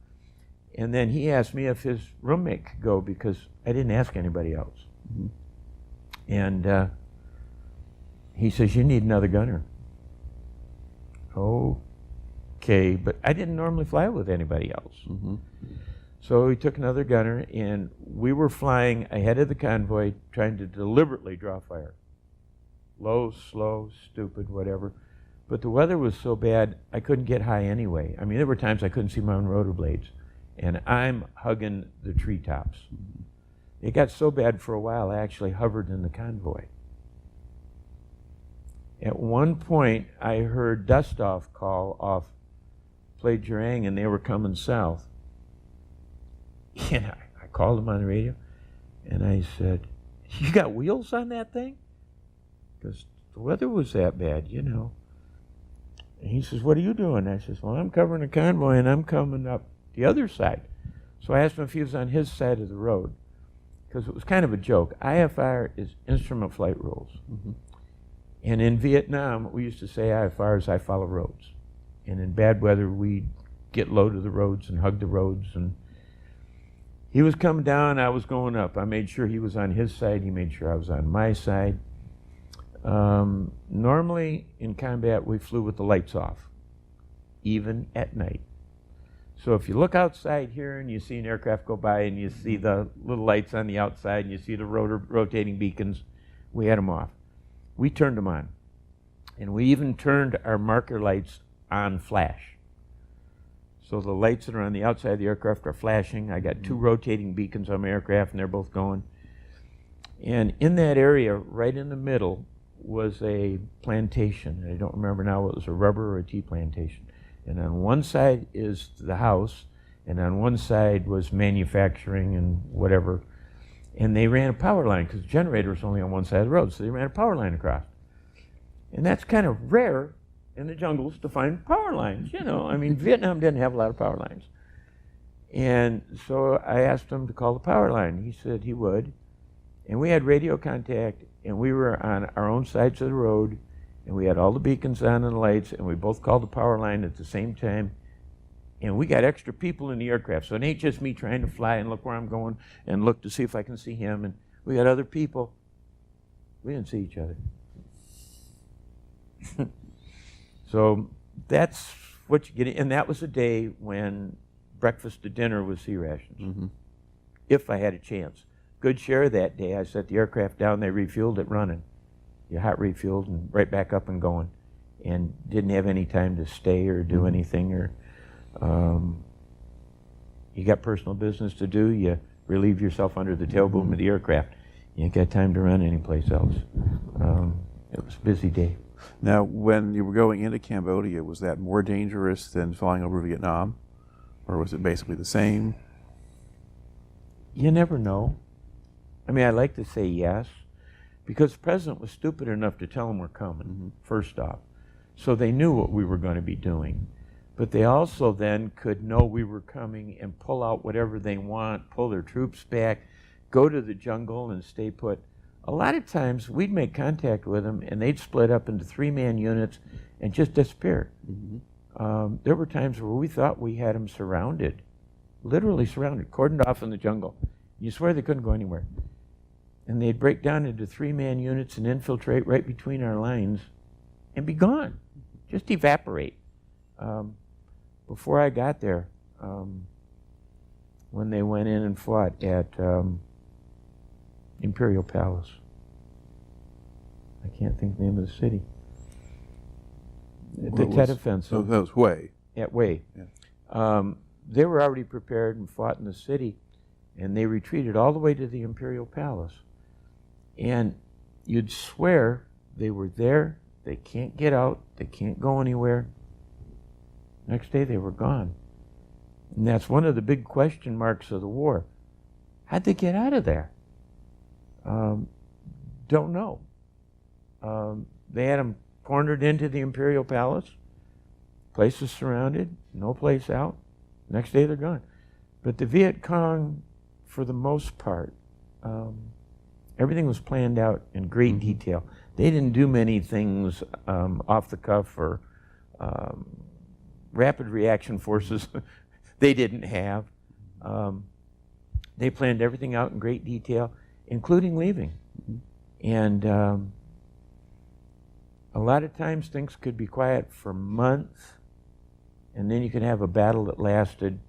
And then he asked me if his roommate could go, because I didn't ask anybody else. And he says, you need another gunner. Okay, but I didn't normally fly with anybody else. So he took another gunner, and we were flying ahead of the convoy, trying to deliberately draw fire. Low, slow, stupid, whatever. But the weather was so bad, I couldn't get high anyway. I mean, there were times I couldn't see my own rotor blades. And I'm hugging the treetops. It got so bad for a while, I actually hovered in the convoy. At one point, I heard dust-off call off Pleiku, and they were coming south. And I called them on the radio, and I said, you got wheels on that thing? Because the weather was that bad, you know. And he says, what are you doing? I says, well, I'm covering a convoy, and I'm coming up the other side. So I asked him if he was on his side of the road, because it was kind of a joke. IFR is instrument flight rules. And in Vietnam, we used to say IFR is I follow roads. And in bad weather, we'd get low to the roads and hug the roads. And he was coming down, I was going up. I made sure he was on his side, he made sure I was on my side. Normally in combat, we flew with the lights off, even at night. So if you look outside here and you see an aircraft go by and you see the little lights on the outside and you see the rotating beacons, we had them off. We turned them on. And we even turned our marker lights on flash. So the lights that are on the outside of the aircraft are flashing. I got 2 rotating beacons on my aircraft, and they're both going. And in that area, right in the middle, was a plantation. I don't remember now, it was a rubber or a tea plantation. And on one side is the house, and on one side was manufacturing and whatever. And they ran a power line, because the generator was only on one side of the road, so they ran a power line across. And that's kind of rare in the jungles to find power lines, you know. I mean, Vietnam didn't have a lot of power lines. And so I asked him to call the power line. He said he would. And we had radio contact, and we were on our own sides of the road, and we had all the beacons on and the lights, and we both called the power line at the same time. And we got extra people in the aircraft, so it ain't just me trying to fly and look where I'm going and look to see if I can see him. And we got other people. We didn't see each other. So that's what you get. And that was a day when breakfast to dinner was sea rations, Mm-hmm. if I had a chance. Good share of that day, I set the aircraft down, they refueled it running. You hot refueled and right back up and going. And didn't have any time to stay or do anything. Or you got personal business to do, you relieve yourself under the tailboom of the aircraft. You ain't got time to run anyplace else. It was a busy day. Now, when you were going into Cambodia, was that more dangerous than flying over Vietnam? Or was it basically the same? You never know. I mean, I like to say yes, because the president was stupid enough to tell them we're coming, first off. So they knew what we were going to be doing. But they also then could know we were coming and pull out whatever they want, pull their troops back, go to the jungle and stay put. A lot of times we'd make contact with them and they'd split up into 3-man units and just disappear. Mm-hmm. There were times where we thought we had them surrounded, literally surrounded, cordoned off in the jungle. You swear they couldn't go anywhere. And they'd break down into 3-man units and infiltrate right between our lines and be gone, just evaporate. Before I got there, when they went in and fought at Imperial Palace. I can't think the name of the city. The Tet Offensive. So that was Hue. At Hue. Yeah. They were already prepared and fought in the city, and they retreated all the way to the Imperial Palace. And you'd swear they were there, they can't get out, they can't go anywhere. Next day they were gone. And that's one of the big question marks of the war. How'd they get out of there? Don't know. They had them cornered into the Imperial Palace. Place was surrounded, no place out. Next day they're gone. But the Viet Cong, for the most part, everything was planned out in great detail. They didn't do many things off the cuff or rapid reaction forces they didn't have. They planned everything out in great detail, including leaving. And a lot of times things could be quiet for months, and then you could have a battle that lasted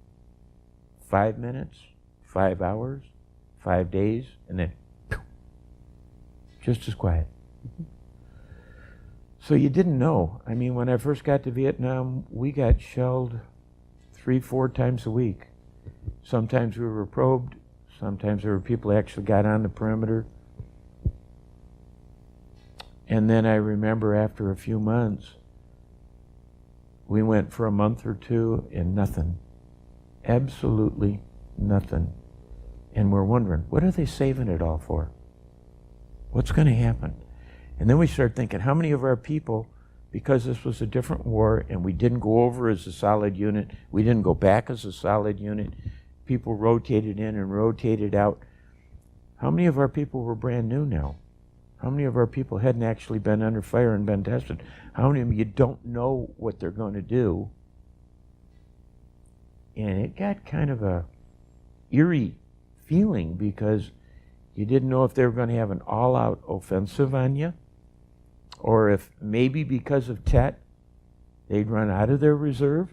5 minutes, 5 hours, 5 days, and then just as quiet. So you didn't know. I mean, when I first got to Vietnam, we got shelled 3-4 times a week. Sometimes we were probed. Sometimes there were people who actually got on the perimeter. And then I remember after a few months, we went for a month or two and nothing. Absolutely nothing. And we're wondering, what are they saving it all for? What's going to happen? And then we started thinking, how many of our people, because this was a different war and we didn't go over as a solid unit, we didn't go back as a solid unit, people rotated in and rotated out, how many of our people were brand new now? How many of our people hadn't actually been under fire and been tested? How many of them you don't know what they're going to do? And it got kind of a eerie feeling because you didn't know if they were going to have an all-out offensive on you, or if maybe because of Tet, they'd run out of their reserve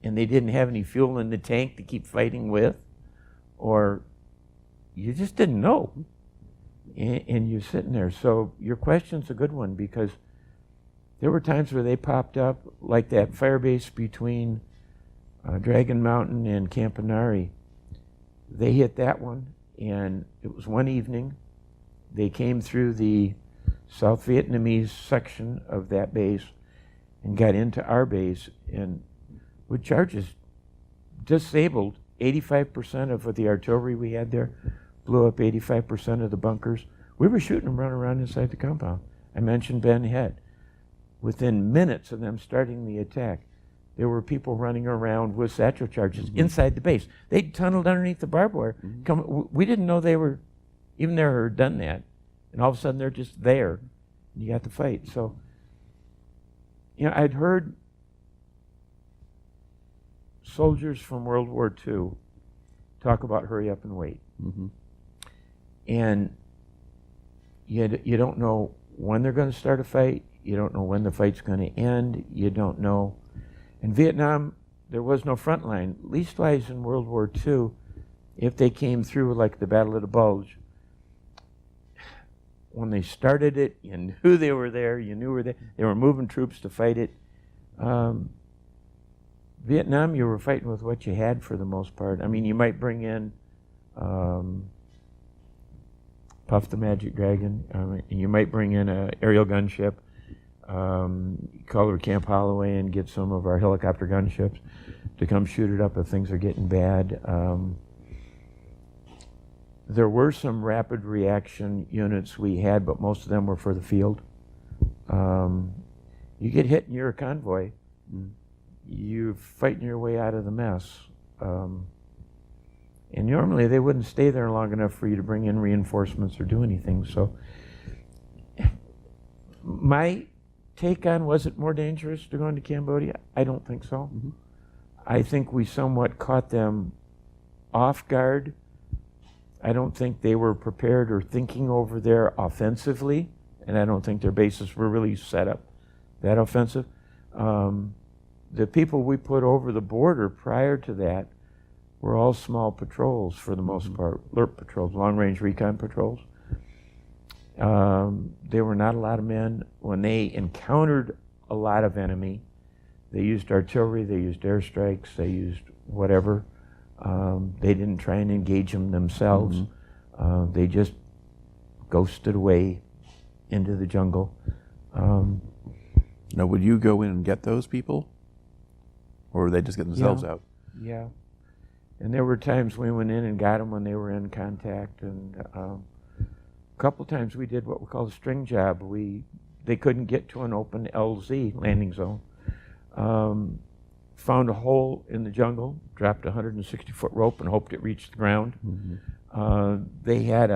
and they didn't have any fuel in the tank to keep fighting with, or you just didn't know. And you're sitting there. So your question's a good one, because there were times where they popped up, like that fire base between Dragon Mountain and Campanari. They hit that one, and it was one evening. They came through the South Vietnamese section of that base and got into our base, and with charges, disabled 85% of the artillery we had there, blew up 85% of the bunkers. We were shooting them running around inside the compound. I mentioned Ben Head. Within minutes of them starting the attack, there were people running around with satchel charges inside the base. They'd tunneled underneath the barbed wire. We didn't know they were even there or done that. And all of a sudden they're just there. And you got to fight. So I'd heard soldiers from World War II talk about hurry up and wait. Mm-hmm. And you don't know when they're going to start a fight. You don't know when the fight's going to end. You don't know. In Vietnam, there was no front line. Leastwise in World War II, if they came through like the Battle of the Bulge, when they started it, you knew they were there. You knew they were moving troops to fight it. Vietnam, you were fighting with what you had for the most part. I mean, you might bring in Puff the Magic Dragon, and you might bring in an aerial gunship, call her Camp Holloway, and get some of our helicopter gunships to come shoot it up if things are getting bad. There were some rapid reaction units we had, but most of them were for the field. You get hit and you're a convoy. You're fighting your way out of the mess. And normally they wouldn't stay there long enough for you to bring in reinforcements or do anything. So my take on, was it more dangerous to go into Cambodia? I don't think so. Mm-hmm. I think we somewhat caught them off guard. I don't think they were prepared or thinking over there offensively, and I don't think their bases were really set up that offensive. The people we put over the border prior to that were all small patrols for the most part, LRP patrols, long-range recon patrols. There were not a lot of men. When they encountered a lot of enemy, they used artillery, they used airstrikes, they used whatever. They didn't try and engage them themselves. They just ghosted away into the jungle. Now, would you go in and get those people? Or would they just get themselves out? Yeah. And there were times we went in and got them when they were in contact. And a couple times we did what we call a string job. They couldn't get to an open LZ, landing zone. Found a hole in the jungle, dropped a 160-foot rope and hoped it reached the ground. They had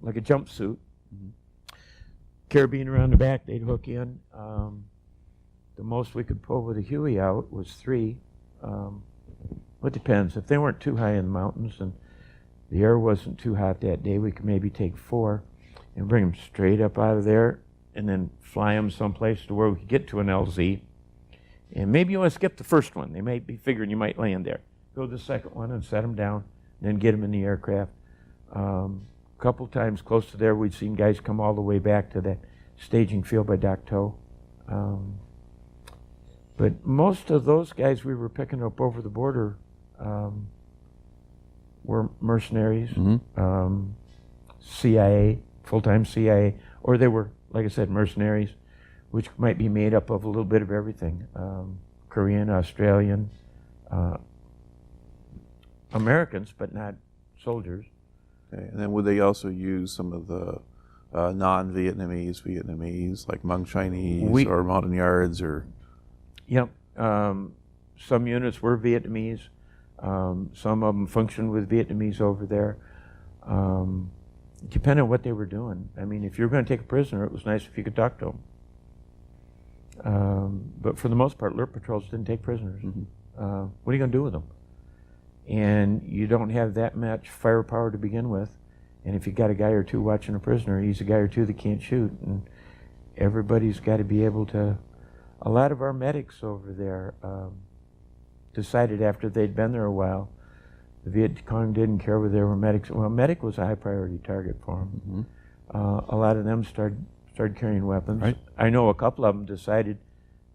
like a jumpsuit, carabine around the back, they'd hook in. The most we could pull with a Huey out was 3. It depends. If they weren't too high in the mountains and the air wasn't too hot that day, we could maybe take 4 and bring them straight up out of there and then fly them someplace to where we could get to an LZ. And maybe you want to skip the first one. They might be figuring you might land there. Go to the second one and set them down, and then get them in the aircraft. A couple times close to there, we'd seen guys come all the way back to that staging field by Dak To. But most of those guys we were picking up over the border were mercenaries, CIA, full-time CIA, or they were, like I said, mercenaries, which might be made up of a little bit of everything. Korean, Australian, Americans, but not soldiers. Okay. And then would they also use some of the non-Vietnamese Vietnamese, like Hmong Chinese or Montagnards or? Yep. Some units were Vietnamese. Some of them functioned with Vietnamese over there. Depending on what they were doing. I mean, if you were going to take a prisoner, it was nice if you could talk to them. But for the most part, LRP patrols didn't take prisoners. What are you going to do with them? And you don't have that much firepower to begin with. And if you got a guy or two watching a prisoner, he's a guy or two that can't shoot. And everybody's got to be able to. A lot of our medics over there decided after they'd been there a while, the Viet Cong didn't care whether they were medics. Well, medic was a high priority target for them. A lot of them started carrying weapons. Right. I know a couple of them decided,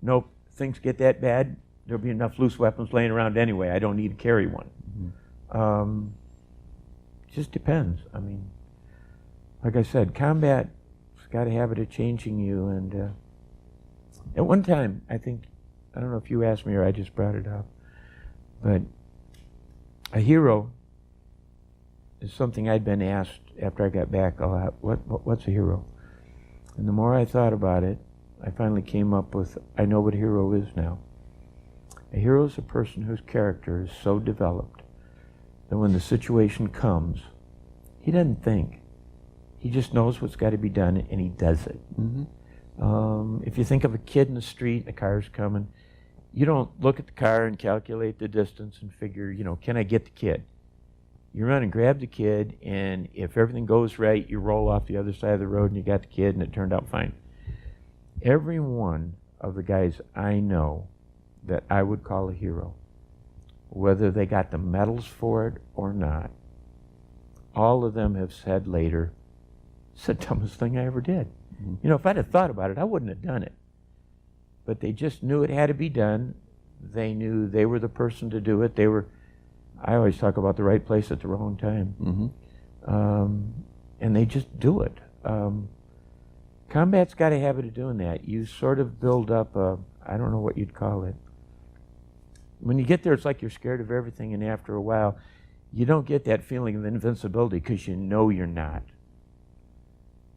nope, things get that bad, there'll be enough loose weapons laying around anyway. I don't need to carry one. Just depends. I mean, like I said, combat's got a habit of changing you. And at one time, I don't know if you asked me or I just brought it up, but a hero is something I'd been asked after I got back a lot. What's a hero? And the more I thought about it, I finally came up with, I know what a hero is now. A hero is a person whose character is so developed that when the situation comes, he doesn't think. He just knows what's got to be done and he does it. If you think of a kid in the street and a car's coming, you don't look at the car and calculate the distance and figure, can I get the kid? You run and grab the kid, and if everything goes right, you roll off the other side of the road and you got the kid and it turned out fine. Every one of the guys I know that I would call a hero, whether they got the medals for it or not, all of them have said later, it's the dumbest thing I ever did. Mm-hmm. If I'd have thought about it, I wouldn't have done it. But they just knew it had to be done. They knew they were the person to do it. I always talk about the right place at the wrong time. Mm-hmm. And they just do it. Combat's got a habit of doing that. You sort of build up I don't know what you'd call it. When you get there, it's like you're scared of everything, and after a while, you don't get that feeling of invincibility because you know you're not.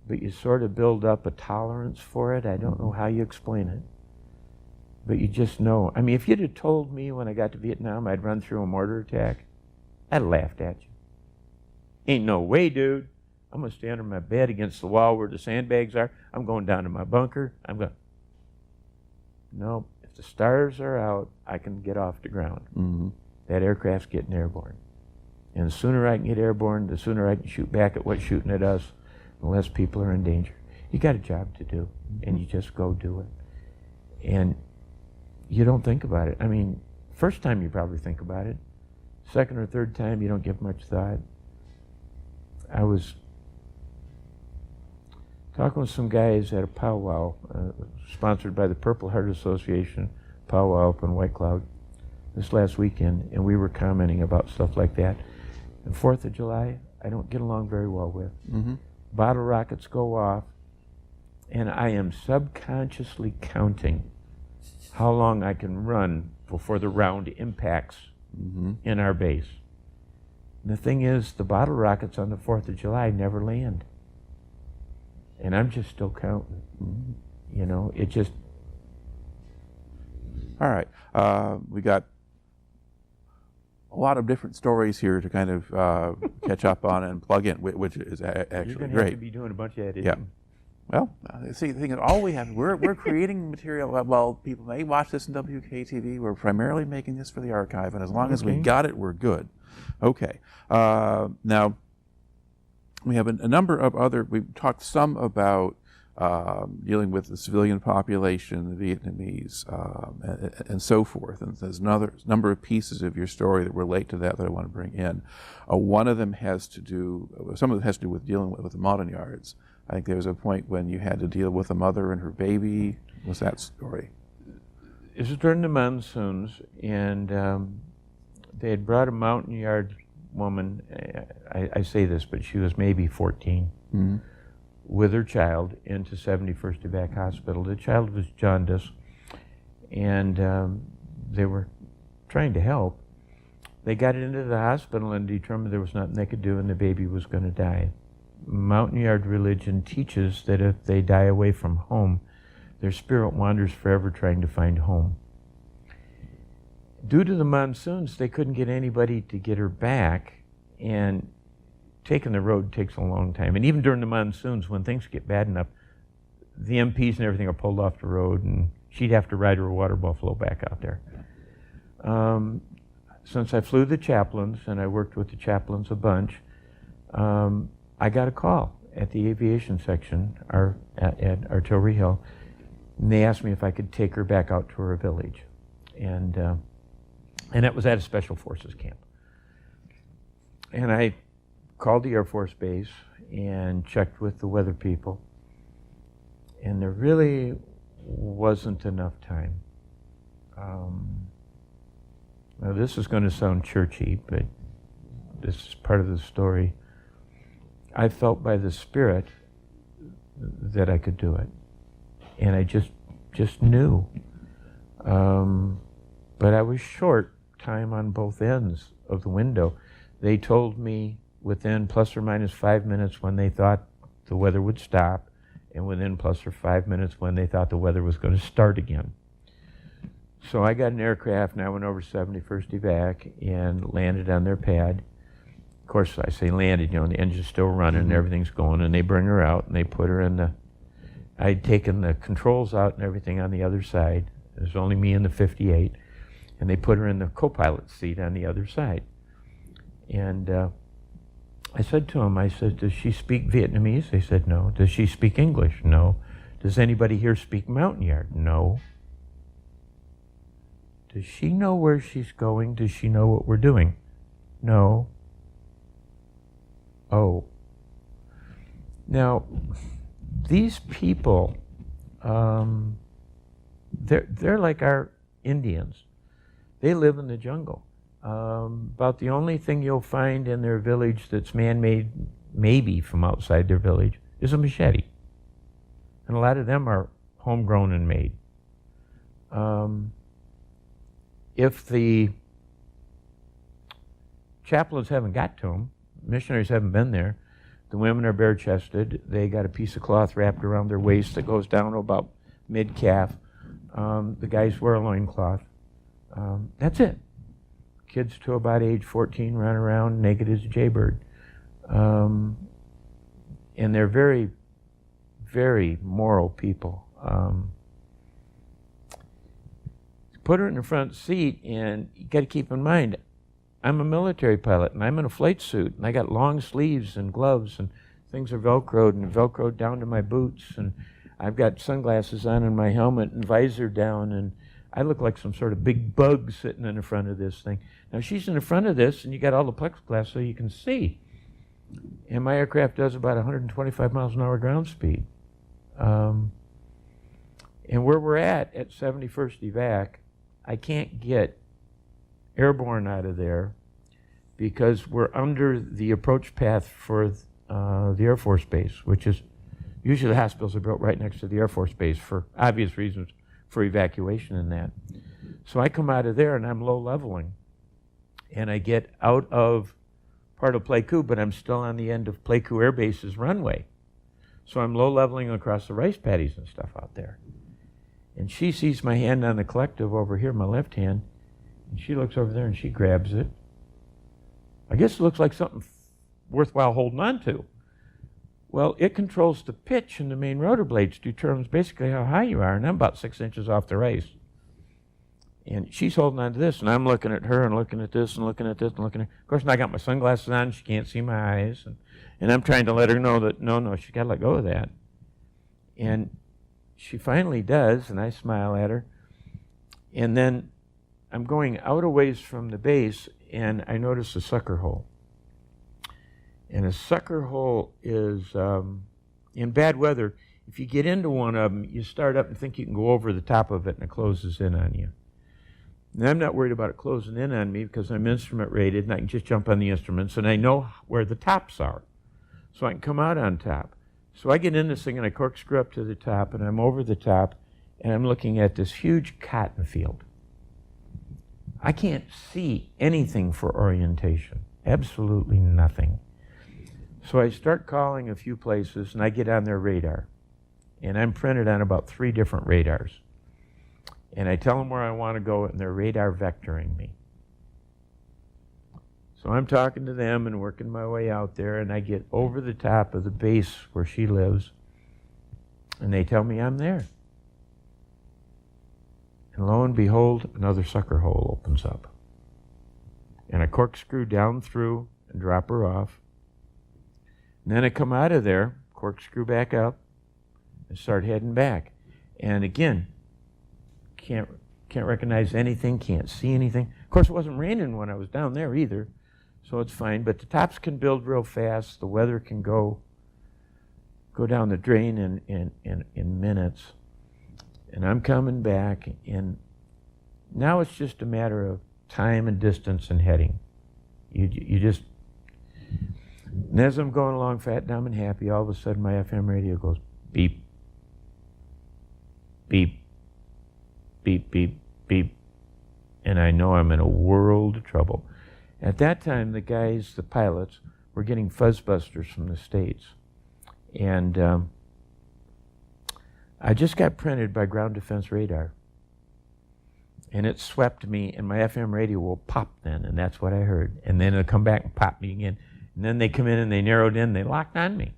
But you sort of build up a tolerance for it. I don't know how you explain it. But you just know. I mean, if you'd have told me when I got to Vietnam I'd run through a mortar attack, I'd have laughed at you. Ain't no way, dude. I'm going to stay under my bed against the wall where the sandbags are. I'm going down to my bunker. No, if the stars are out, I can get off the ground. Mm-hmm. That aircraft's getting airborne. And the sooner I can get airborne, the sooner I can shoot back at what's shooting at us, the less people are in danger. You got a job to do, and you just go do it. And you don't think about it. I mean, first time you probably think about it. Second or third time, you don't give much thought. I was talking with some guys at a powwow, sponsored by the Purple Heart Association, powwow up in White Cloud this last weekend, and we were commenting about stuff like that. And 4th of July, I don't get along very well with. Mm-hmm. Bottle rockets go off, and I am subconsciously counting how long I can run before the round impacts in our base. And the thing is, the bottle rockets on the 4th of July never land. And I'm just still counting. Mm-hmm. It just... All right. We got a lot of different stories here to kind of catch up on and plug in, which is actually great. You're going to have to be doing a bunch of editing. Yeah. Well, see, the thing is, all we have, we're creating material. Well, people may watch this in WKTV. We're primarily making this for the archive, and as long as we got it, we're good. Okay. Now, we have a number of other, we've talked some about dealing with the civilian population, the Vietnamese, and so forth. And there's another number of pieces of your story that relate to that I want to bring in. One of them has to do, some of it has to do with dealing with the Montagnards. I think there was a point when you had to deal with a mother and her baby. What's that story? It was during the monsoons, and they had brought a Montagnard woman, I say this, but she was maybe 14, mm-hmm. with her child into 71st Evac Hospital. The child was jaundice, and they were trying to help. They got it into the hospital and determined there was nothing they could do, and the baby was going to die. Montagnard religion teaches that if they die away from home, their spirit wanders forever trying to find home. Due to the monsoons, they couldn't get anybody to get her back, and taking the road takes a long time. And even during the monsoons, when things get bad enough, the MPs and everything are pulled off the road, and she'd have to ride her water buffalo back out there. Since I flew the chaplains, and I worked with the chaplains a bunch, I got a call at the aviation section at Artillery Hill, and they asked me if I could take her back out to her village. And that was at a Special Forces camp. And I called the Air Force Base and checked with the weather people, and there really wasn't enough time. Now this is going to sound churchy, but this is part of the story. I felt by the Spirit that I could do it, and I just knew. But I was short time on both ends of the window. They told me within plus or minus 5 minutes when they thought the weather would stop, and within plus or 5 minutes when they thought the weather was going to start again. So I got an aircraft, and I went over 71st Evac and landed on their pad. Of course, I say landed, the engine's still running, and everything's going, and they bring her out, and they put her in the I'd taken the controls out and everything on the other side. It was only me and the 58. And they put her in the co-pilot seat on the other side. And I said to them, I said, does she speak Vietnamese? They said, no. Does she speak English? No. Does anybody here speak Montagnard? No. Does she know where she's going? Does she know what we're doing? No. Oh. Now, these people, they're like our Indians. They live in the jungle. About the only thing you'll find in their village that's man-made, maybe from outside their village, is a machete. And a lot of them are homegrown and made. If the chaplains haven't got to them, missionaries haven't been there, the women are bare-chested. They got a piece of cloth wrapped around their waist that goes down to about mid-calf. The guys wear a loincloth. That's it. Kids to about age 14 run around naked as a jaybird. And they're very, very moral people. Put her in the front seat, and you got to keep in mind, I'm a military pilot, and I'm in a flight suit, and I got long sleeves and gloves, and things are velcroed down to my boots, and I've got sunglasses on and my helmet and visor down, and I look like some sort of big bug sitting in the front of this thing. Now, she's in the front of this, and you got all the plexiglass so you can see. And my aircraft does about 125 miles an hour ground speed. And where we're at 71st Evac, I can't get airborne out of there because we're under the approach path for the Air Force Base, which is usually the hospitals are built right next to the Air Force Base for obvious reasons for evacuation and that. So I come out of there and I'm low leveling. And I get out of part of Pleiku, but I'm still on the end of Pleiku Air Base's runway. So I'm low leveling across the rice paddies and stuff out there. And she sees my hand on the collective over here, my left hand, and she looks over there and she grabs it. I guess it looks like something worthwhile holding on to. Well, it controls the pitch in the main rotor blades, determines basically how high you are, and I'm about 6 inches off the rice. And she's holding on to this, and I'm looking at her and looking at this and looking at this and looking at. Of course, I got my sunglasses on, she can't see my eyes, and I'm trying to let her know that no, she's got to let go of that. And she finally does, and I smile at her. And then I'm going out a ways from the base, and I notice a sucker hole. And a sucker hole is, in bad weather, if you get into one of them, you start up and think you can go over the top of it, and it closes in on you. And I'm not worried about it closing in on me because I'm instrument rated, and I can just jump on the instruments, and I know where the tops are. So I can come out on top. So I get in this thing, and I corkscrew up to the top, and I'm over the top, and I'm looking at this huge cotton field. I can't see anything for orientation, absolutely nothing. So I start calling a few places, and I get on their radar. And I'm printed on about 3 different radars. And I tell them where I want to go, and they're radar vectoring me. So I'm talking to them and working my way out there, and I get over the top of the base where she lives, and they tell me I'm there. And lo and behold, another sucker hole opens up. And I corkscrew down through and drop her off. And then I come out of there, corkscrew back up, and start heading back. And again, can't recognize anything, can't see anything. Of course, it wasn't raining when I was down there either, so it's fine. But the tops can build real fast. The weather can go down the drain in minutes. And I'm coming back, and now it's just a matter of time and distance and heading. You just... And as I'm going along fat, dumb, and happy, all of a sudden my FM radio goes beep, beep, beep, beep, beep. And I know I'm in a world of trouble. At that time, the guys, the pilots, were getting fuzzbusters from the States. And I just got printed by Ground Defense Radar. And it swept me, and my FM radio will pop then, and that's what I heard. And then it'll come back and pop me again. And then they come in and they narrowed in, they locked on me.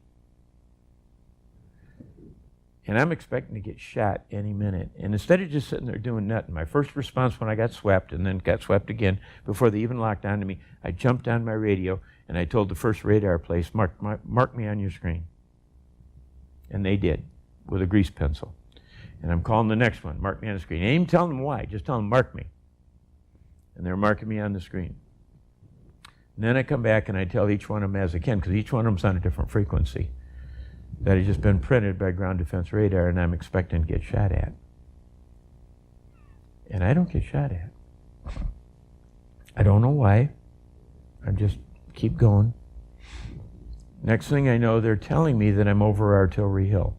And I'm expecting to get shot any minute. And instead of just sitting there doing nothing, my first response when I got swept and then got swept again before they even locked onto me, I jumped on my radio and I told the first radar place, mark me on your screen. And they did, with a grease pencil. And I'm calling the next one, mark me on the screen. I ain't even telling them why, just tell them mark me. And they're marking me on the screen. And then I come back and I tell each one of them as I can, because each one of them's on a different frequency, that has just been printed by ground defense radar and I'm expecting to get shot at. And I don't get shot at. I don't know why. I just keep going. Next thing I know, they're telling me that I'm over Artillery Hill.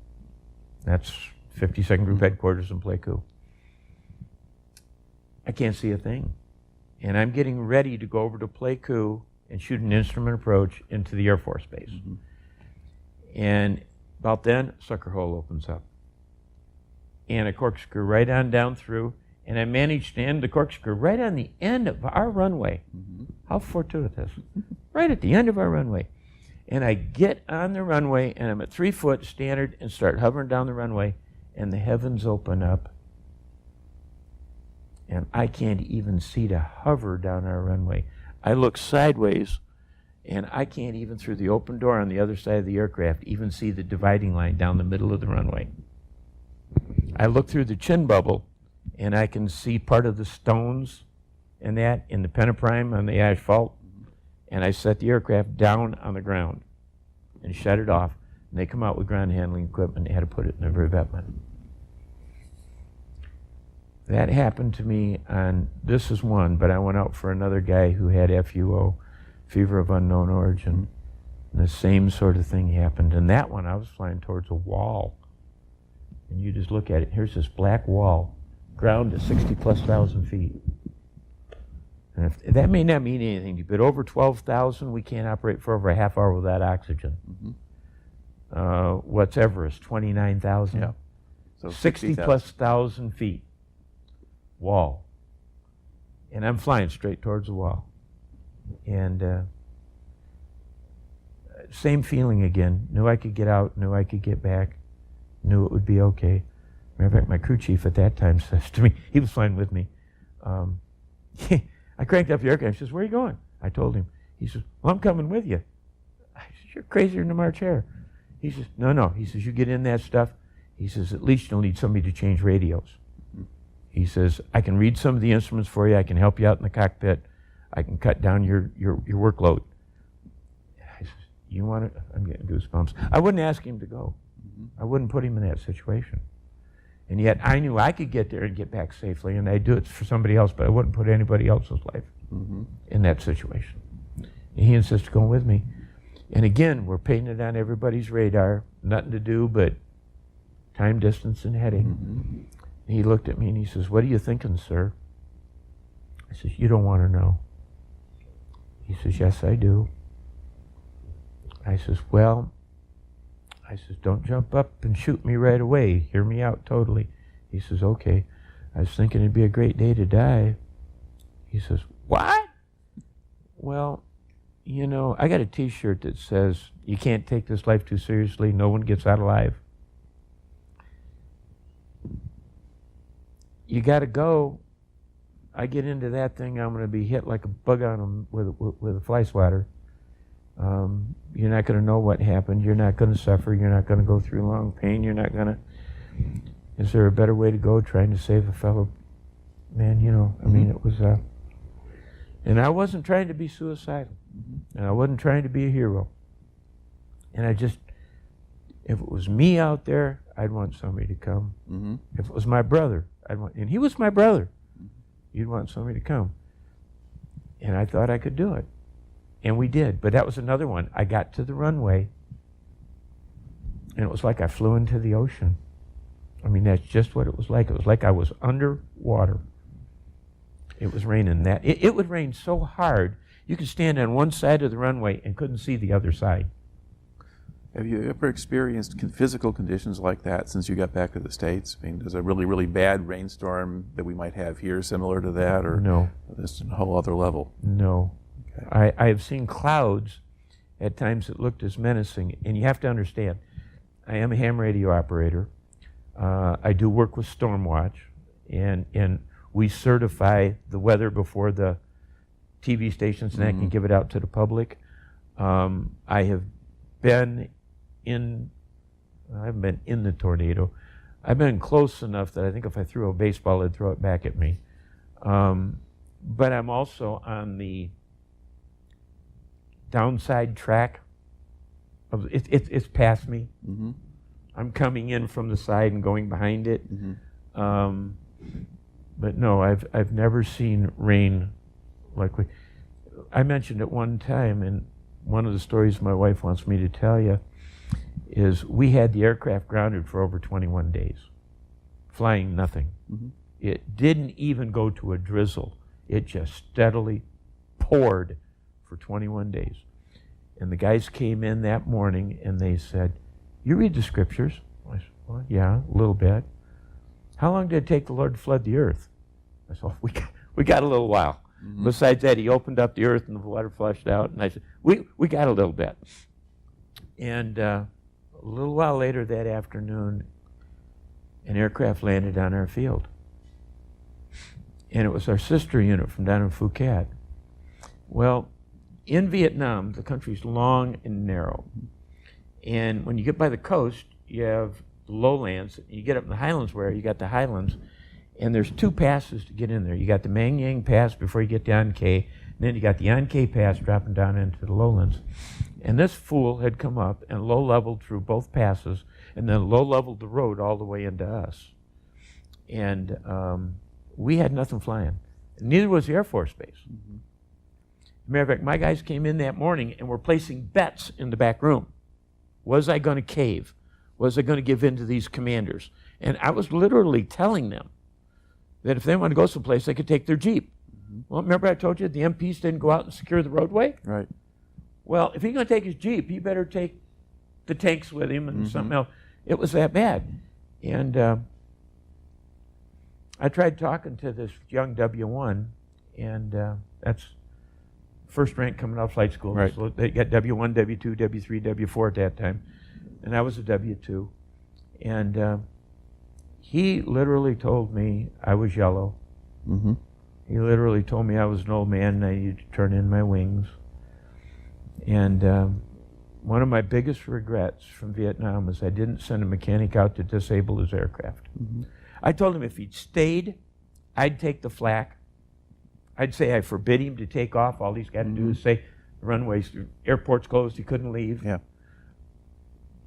That's 52nd Group Headquarters in Pleiku. I can't see a thing. And I'm getting ready to go over to Pleiku and shoot an instrument approach into the Air Force Base. Mm-hmm. And about then, sucker hole opens up. And a corkscrew right on down through, and I managed to end the corkscrew right on the end of our runway. Mm-hmm. How fortuitous. Right at the end of our runway. And I get on the runway, and I'm at 3 foot standard and start hovering down the runway, and the heavens open up. And I can't even see to hover down our runway. I look sideways, and I can't even, through the open door on the other side of the aircraft, even see the dividing line down the middle of the runway. I look through the chin bubble, and I can see part of the stones and that in the pentaprime on the asphalt, and I set the aircraft down on the ground and shut it off, and they come out with ground handling equipment. They had to put it in the revetment. That happened to me on, this is one, but I went out for another guy who had FUO, fever of unknown origin. And the same sort of thing happened. And that one, I was flying towards a wall. And you just look at it, here's this black wall, ground to 60,000+ feet. And if, that may not mean anything to you, but over 12,000, we can't operate for over a half hour without oxygen. Mm-hmm. What's Everest, 29,000? Yeah. So 60,000+ feet. Wall. And I'm flying straight towards the wall. And same feeling again. Knew I could get out, knew I could get back, knew it would be okay. Matter of fact, my crew chief at that time says to me, he was flying with me, I cranked up the aircraft. He says, where are you going? I told him. He says, well, I'm coming with you. I said, you're crazier than a March hare. He says, no. He says, you get in that stuff. He says, at least you'll need somebody to change radios. He says, I can read some of the instruments for you. I can help you out in the cockpit. I can cut down your workload. I says, you want to? I'm getting goosebumps. I wouldn't ask him to go. Mm-hmm. I wouldn't put him in that situation. And yet I knew I could get there and get back safely, and I'd do it for somebody else, but I wouldn't put anybody else's life in that situation. And he insisted going with me. And again, we're painted on everybody's radar. Nothing to do but time, distance, and heading. Mm-hmm. He looked at me and he says, what are you thinking, sir? I says, you don't want to know. He says, yes, I do. I says, well, don't jump up and shoot me right away. Hear me out totally. He says, okay. I was thinking it'd be a great day to die. He says, what? Well, you know, I got a T-shirt that says, you can't take this life too seriously. No one gets out alive. You got to go. I get into that thing, I'm going to be hit like a bug on them with a fly swatter. You're not going to know what happened. You're not going to suffer. You're not going to go through long pain. You're not going to... Is there a better way to go trying to save a fellow man? You know, I mean, it was... And I wasn't trying to be suicidal. And I wasn't trying to be a hero. And I just... If it was me out there, I'd want somebody to come. Mm-hmm. If it was my brother, I'd want... And he was my brother. You'd want somebody to come. And I thought I could do it. And we did. But that was another one. I got to the runway, and it was like I flew into the ocean. I mean, that's just what it was like. It was like I was underwater. It was raining that. It would rain so hard, you could stand on one side of the runway and couldn't see the other side. Have you ever experienced physical conditions like that since you got back to the States? I mean, is a really, really bad rainstorm that we might have here similar to that? Or no. This is a whole other level? No. Okay. I have seen clouds at times that looked as menacing. And you have to understand, I am a ham radio operator. I do work with Stormwatch, and we certify the weather before the TV stations, and I can give it out to the public. I have been in, I haven't been in the tornado. I've been close enough that I think if I threw a baseball, it'd throw it back at me. But I'm also on the downside track. It's past me. Mm-hmm. I'm coming in from the side and going behind it. Mm-hmm. But no, I've never seen rain like I mentioned at one time, and one of the stories my wife wants me to tell you is we had the aircraft grounded for over 21 days, flying nothing. Mm-hmm. It didn't even go to a drizzle. It just steadily poured for 21 days. And the guys came in that morning and they said, "You read the scriptures?" I said, "Well, yeah, a little bit." "How long did it take the Lord to flood the earth?" I said, "Oh, we got a little while." Mm-hmm. Besides that, he opened up the earth and the water flushed out. And I said, we got a little bit. And a little while later that afternoon, an aircraft landed on our field. And it was our sister unit from down in Phuket. Well, in Vietnam, the country's long and narrow. And when you get by the coast, you have the lowlands. You get up in the highlands where you got the highlands. And there's two passes to get in there. You got the Mang Yang Pass before you get to An Khe, and then you got the An Khe Pass dropping down into the lowlands. And this fool had come up and low-leveled through both passes, and then low-leveled the road all the way into us. And we had nothing flying. Neither was the Air Force Base. Mm-hmm. Matter of fact, my guys came in that morning and were placing bets in the back room. Was I going to cave? Was I going to give in to these commanders? And I was literally telling them that if they want to go someplace, they could take their Jeep. Mm-hmm. Well, remember I told you the MPs didn't go out and secure the roadway? Right. Well, if he's going to take his Jeep, he better take the tanks with him and something else. It was that bad. And I tried talking to this young W1, and that's first rank coming out of flight school. Right. So they got W1, W2, W3, W4 at that time. And I was a W2. And he literally told me I was yellow. Mm-hmm. He literally told me I was an old man and I needed to turn in my wings. And one of my biggest regrets from Vietnam was I didn't send a mechanic out to disable his aircraft. Mm-hmm. I told him if he'd stayed, I'd take the flak. I'd say I forbid him to take off. All he's got to do is say, the runways, the airport's closed, he couldn't leave. Yeah.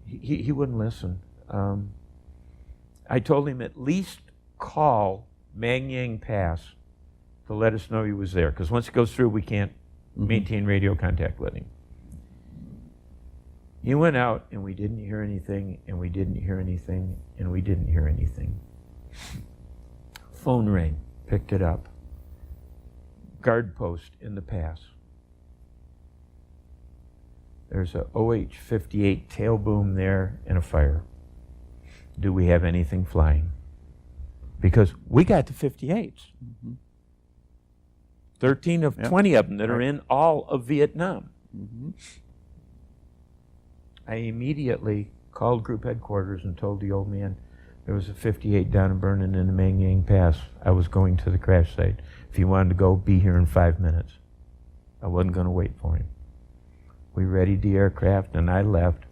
He wouldn't listen. I told him at least call Mang Yang Pass to let us know he was there, because once he goes through, we can't maintain radio contact with him. He went out, and we didn't hear anything, and we didn't hear anything, and we didn't hear anything. Phone rang, picked it up. Guard post in the pass. There's a OH-58 tail boom there and a fire. Do we have anything flying? Because we got the 58s. Mm-hmm. 13 of 20 of them that are in all of Vietnam. Mm-hmm. I immediately called group headquarters and told the old man there was a 58 down and burning in the Mang Yang Pass. I was going to the crash site. If he wanted to go, be here in 5 minutes. I wasn't going to wait for him. We readied the aircraft and I left.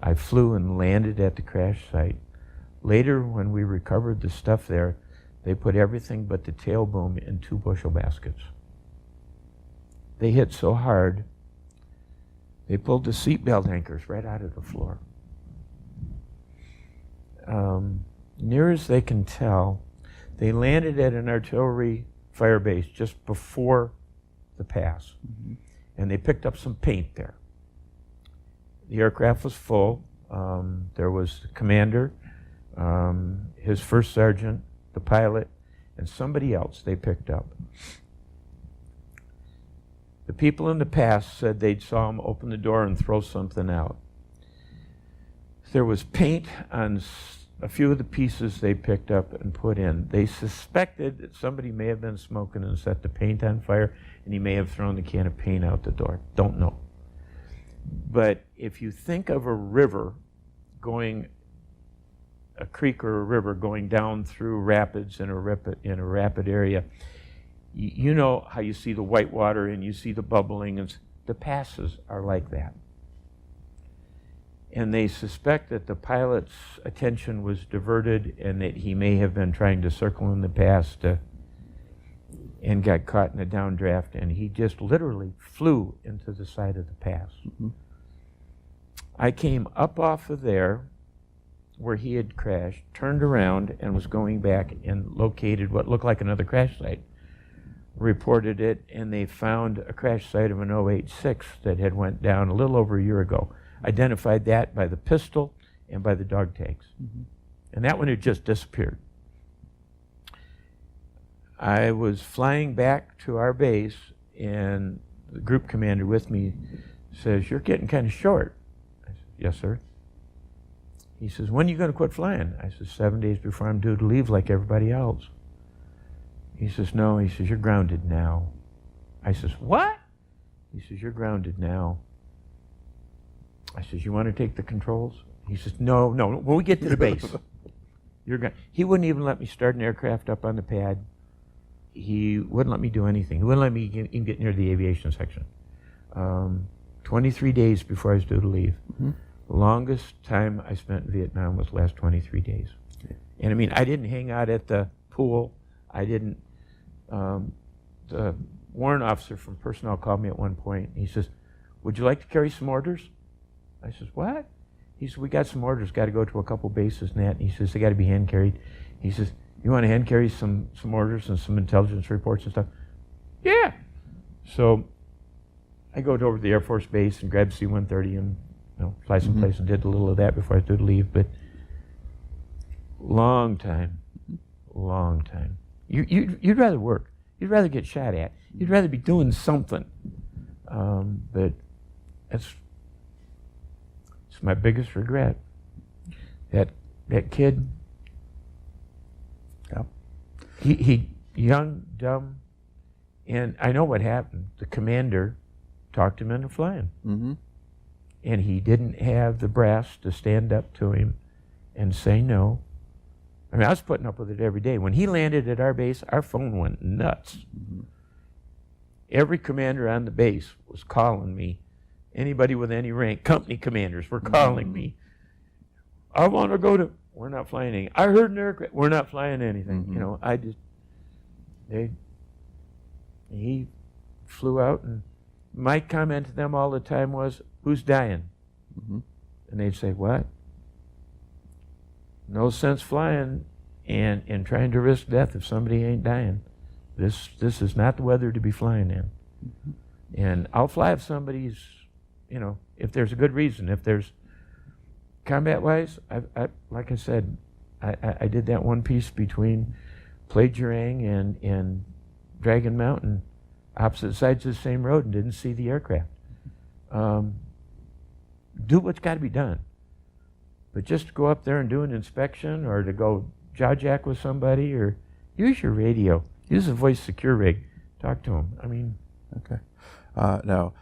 I flew and landed at the crash site. Later, when we recovered the stuff there, they put everything but the tail boom in 2 bushel baskets. They hit so hard, they pulled the seatbelt anchors right out of the floor. Near as they can tell, they landed at an artillery fire base just before the pass. Mm-hmm. And they picked up some paint there. The aircraft was full. There was the commander, his first sergeant, the pilot, and somebody else they picked up. The people in the pass said they'd saw him open the door and throw something out. There was paint on a few of the pieces they picked up and put in. They suspected that somebody may have been smoking and set the paint on fire, and he may have thrown the can of paint out the door. Don't know. But if you think of a river going a creek or a river going down through rapids in a rapid area, you know how you see the white water and you see the bubbling, and the passes are like that. And they suspect that the pilot's attention was diverted and that he may have been trying to circle in the pass and got caught in a downdraft, and he just literally flew into the side of the pass. Mm-hmm. I came up off of there where he had crashed, turned around, and was going back and located what looked like another crash site. Reported it, and they found a crash site of an 086 that had went down a little over a year ago. Identified that by the pistol and by the dog tags. Mm-hmm. And that one had just disappeared. I was flying back to our base, and the group commander with me says, "You're getting kind of short." I said, "Yes, sir." He says, "When are you going to quit flying?" I said, 7 days before I'm due to leave like everybody else. He says, "No." He says, "You're grounded now." I says, "What?" He says, "You're grounded now." I says, "You want to take the controls?" He says, No, when we get to the base, you're grounded." He wouldn't even let me start an aircraft up on the pad. He wouldn't let me do anything. He wouldn't let me even get near the aviation section. 23 days before I was due to leave. Mm-hmm. The longest time I spent in Vietnam was the last 23 days. Okay. And I mean, I didn't hang out at the pool. I didn't. The warrant officer from personnel called me at one point. He says, "Would you like to carry some orders?" I says, "What?" He says, "We got some orders, got to go to a couple bases and that." And he says, "They got to be hand carried." He says, "You want to hand carry some orders and some intelligence reports and stuff?" "Yeah." So I go over to the Air Force Base and grab C-130 and fly someplace, and did a little of that before I was due to leave. But long time. You'd rather work. You'd rather get shot at. You'd rather be doing something. But it's my biggest regret. That kid. Yeah. He young, dumb, and I know what happened. The commander talked him into flying. Mm-hmm. And he didn't have the brass to stand up to him and say no. I mean, I was putting up with it every day. When he landed at our base, our phone went nuts. Mm-hmm. Every commander on the base was calling me. Anybody with any rank, company commanders were calling me. "I want to go to..." "We're not flying anything." "I heard an aircraft." "We're not flying anything." Mm-hmm. He flew out, and my comment to them all the time was, "Who's dying?" Mm-hmm. And they'd say, "What?" "No sense flying and trying to risk death if somebody ain't dying. This is not the weather to be flying in." Mm-hmm. And I'll fly if somebody's, if there's a good reason. If there's combat-wise, I like I said, I did that one piece between Pleiku and Dragon Mountain, opposite sides of the same road, and didn't see the aircraft. Do what's got to be done. But just to go up there and do an inspection, or to go jaw-jack with somebody, or use your radio. Use a voice secure rig. Talk to them. I mean... Okay. Now,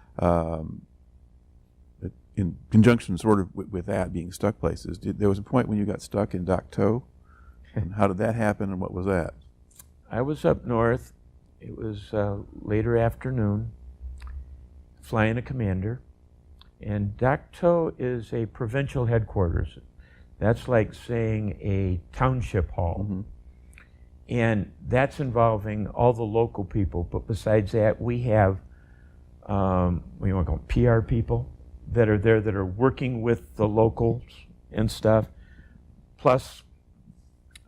in conjunction sort of with that, being stuck places, there was a point when you got stuck in Dak To, and how did that happen, and what was that? I was up north. It was later afternoon, flying a commander, and Dak To is a provincial headquarters. That's like saying a township hall. Mm-hmm. And that's involving all the local people. But besides that, we have, what do you want to call them, PR people that are there that are working with the locals and stuff. Plus,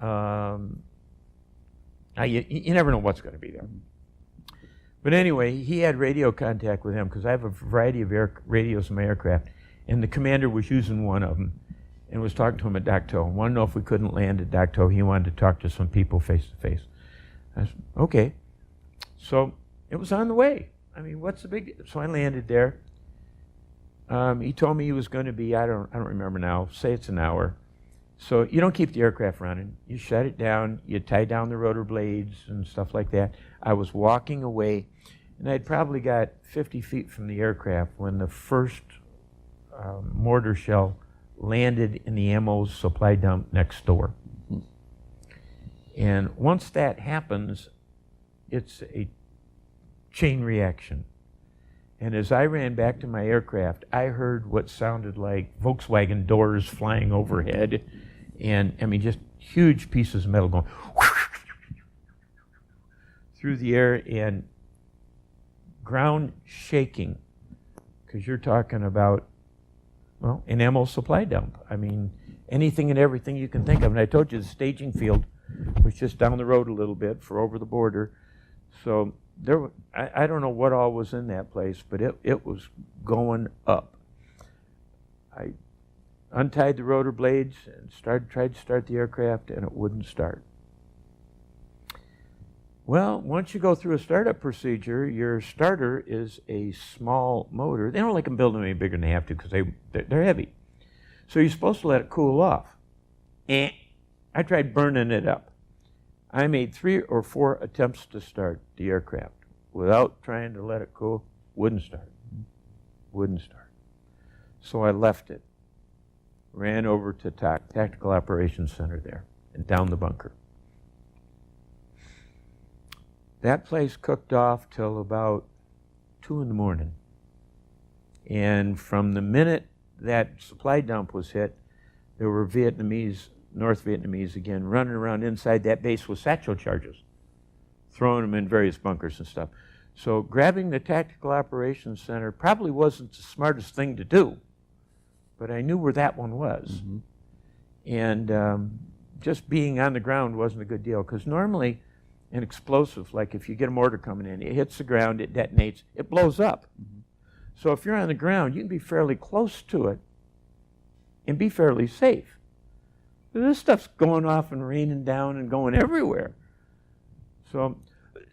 you never know what's going to be there. But anyway, he had radio contact with him, because I have a variety of radios in my aircraft, and the commander was using one of them and was talking to him at Dak To. Wanted to know if we couldn't land at Dak To. He wanted to talk to some people face to face. I said, okay. So it was on the way. I mean, what's the big deal? So I landed there. He told me he was going to be, I don't remember now, say it's an hour. So you don't keep the aircraft running. You shut it down. You tie down the rotor blades and stuff like that. I was walking away, and I'd probably got 50 feet from the aircraft when the first mortar shell landed in the ammo supply dump next door. And once that happens, it's a chain reaction. And as I ran back to my aircraft, I heard what sounded like Volkswagen doors flying overhead, and I mean just huge pieces of metal going through the air, and ground shaking, because you're talking about, well, an ammo supply dump. I mean, anything and everything you can think of. And I told you the staging field was just down the road a little bit for over the border. So there, I don't know what all was in that place, but it was going up. I untied the rotor blades and tried to start the aircraft, and it wouldn't start. Well, once you go through a startup procedure, your starter is a small motor. They don't like them build them any bigger than they have to because they're heavy. So you're supposed to let it cool off. And I tried burning it up. I made 3 or 4 attempts to start the aircraft without trying to let it cool. Wouldn't start. Wouldn't start. So I left it. Ran over to Tactical Operations Center there and down the bunker. That place cooked off till about 2 in the morning. And from the minute that supply dump was hit, there were Vietnamese, North Vietnamese again, running around inside that base with satchel charges, throwing them in various bunkers and stuff. So grabbing the Tactical Operations Center probably wasn't the smartest thing to do, but I knew where that one was. Mm-hmm. And just being on the ground wasn't a good deal, because normally an explosive, like if you get a mortar coming in, it hits the ground, it detonates, it blows up. Mm-hmm. So if you're on the ground, you can be fairly close to it and be fairly safe. This stuff's going off and raining down and going everywhere. So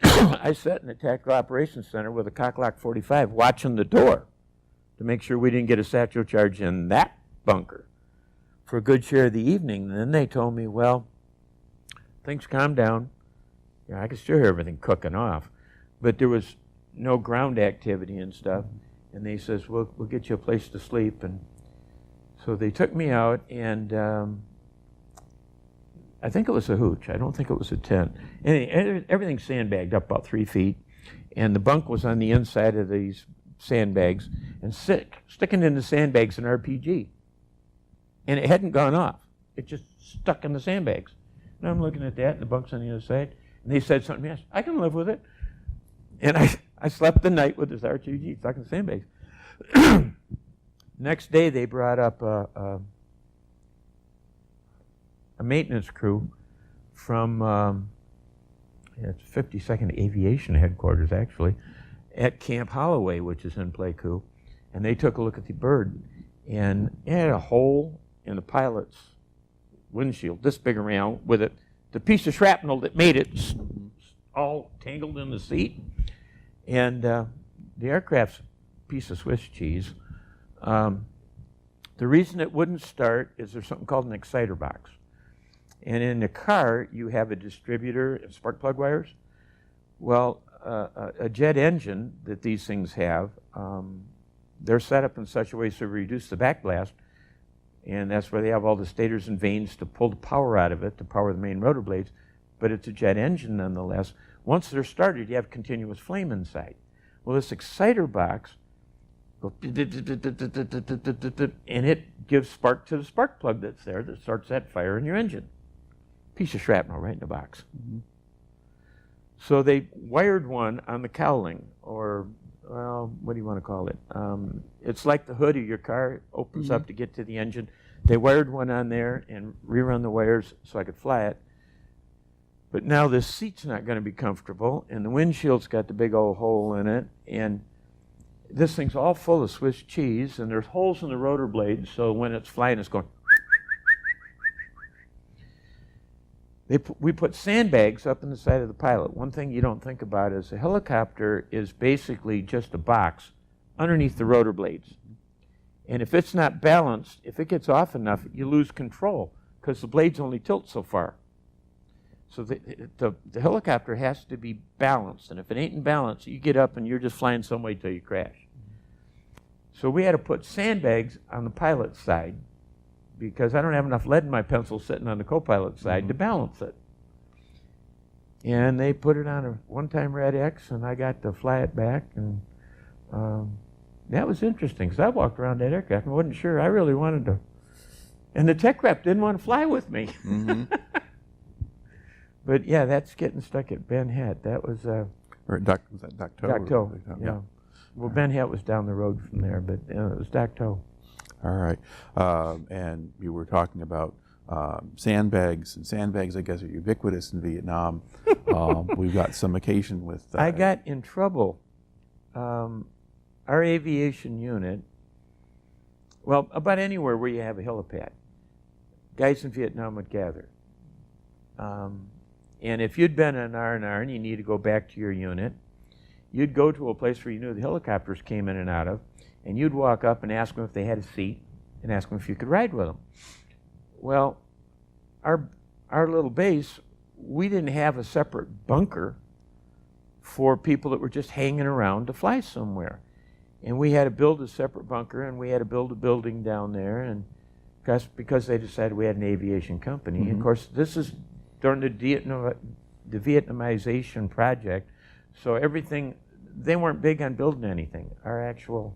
I sat in the Tactical Operations Center with a Cocklock 45 watching the door to make sure we didn't get a satchel charge in that bunker for a good share of the evening. And then they told me, well, things calmed down. Yeah, I could still hear everything cooking off, but there was no ground activity and stuff. And they says, we'll get you a place to sleep. And so they took me out, and I think it was a hooch. I don't think it was a tent. And everything's sandbagged up about 3 feet, and the bunk was on the inside of these sandbags, and sticking in the sandbags an RPG. And it hadn't gone off. It just stuck in the sandbags. And I'm looking at that, and the bunk's on the other side. And they said something, yes, I can live with it. And I slept the night with this RPG stuck in the sandbags. Next day, they brought up a maintenance crew from it's 52nd Aviation Headquarters, actually, at Camp Holloway, which is in Pleiku. And they took a look at the bird, and it had a hole in the pilot's windshield, this big around, with it. The piece of shrapnel that made it all tangled in the seat. And the aircraft's a piece of Swiss cheese. The reason it wouldn't start is there's something called an exciter box. And in the car, you have a distributor and spark plug wires. Well, a jet engine that these things have, they're set up in such a way to reduce the backblast. And that's why they have all the stators and vanes to pull the power out of it, to power the main rotor blades. But it's a jet engine nonetheless. Once they're started, you have continuous flame inside. Well, this exciter box goes, and it gives spark to the spark plug that's there that starts that fire in your engine. Piece of shrapnel right in the box. Mm-hmm. So they wired one on the cowling, or, well, what do you want to call it? It's like the hood of your car opens up to get to the engine. They wired one on there and rerun the wires so I could fly it. But now this seat's not going to be comfortable, and the windshield's got the big old hole in it, and this thing's all full of Swiss cheese, and there's holes in the rotor blades, so when it's flying, it's going. We put sandbags up in the side of the pilot. One thing you don't think about is a helicopter is basically just a box underneath the rotor blades. And if it's not balanced, if it gets off enough, you lose control because the blades only tilt so far. So the helicopter has to be balanced. And if it ain't in balance, you get up and you're just flying some way till you crash. So we had to put sandbags on the pilot's side because I don't have enough lead in my pencil sitting on the co-pilot side to balance it. And they put it on a one-time red X, and I got to fly it back, and that was interesting, because I walked around that aircraft and wasn't sure. I really wanted to. And the tech rep didn't want to fly with me. But yeah, that's getting stuck at Ben Het. That was or was that Dak To? Dak To, yeah. Well, Ben Het was down the road from there, but it was Dak To. All right. And you were talking about sandbags, and sandbags, I guess, are ubiquitous in Vietnam. We've got some occasion with... I got in trouble. Our aviation unit, well, about anywhere where you have a helipad, guys in Vietnam would gather. And if you'd been an R&R and you need to go back to your unit, you'd go to a place where you knew the helicopters came in and out of, and you'd walk up and ask them if they had a seat and ask them if you could ride with them. Well, our little base, we didn't have a separate bunker for people that were just hanging around to fly somewhere. And we had to build a separate bunker, and we had to build a building down there, and because they decided we had an aviation company. And of course, this is during the Vietnamization project, so everything, they weren't big on building anything. Our actual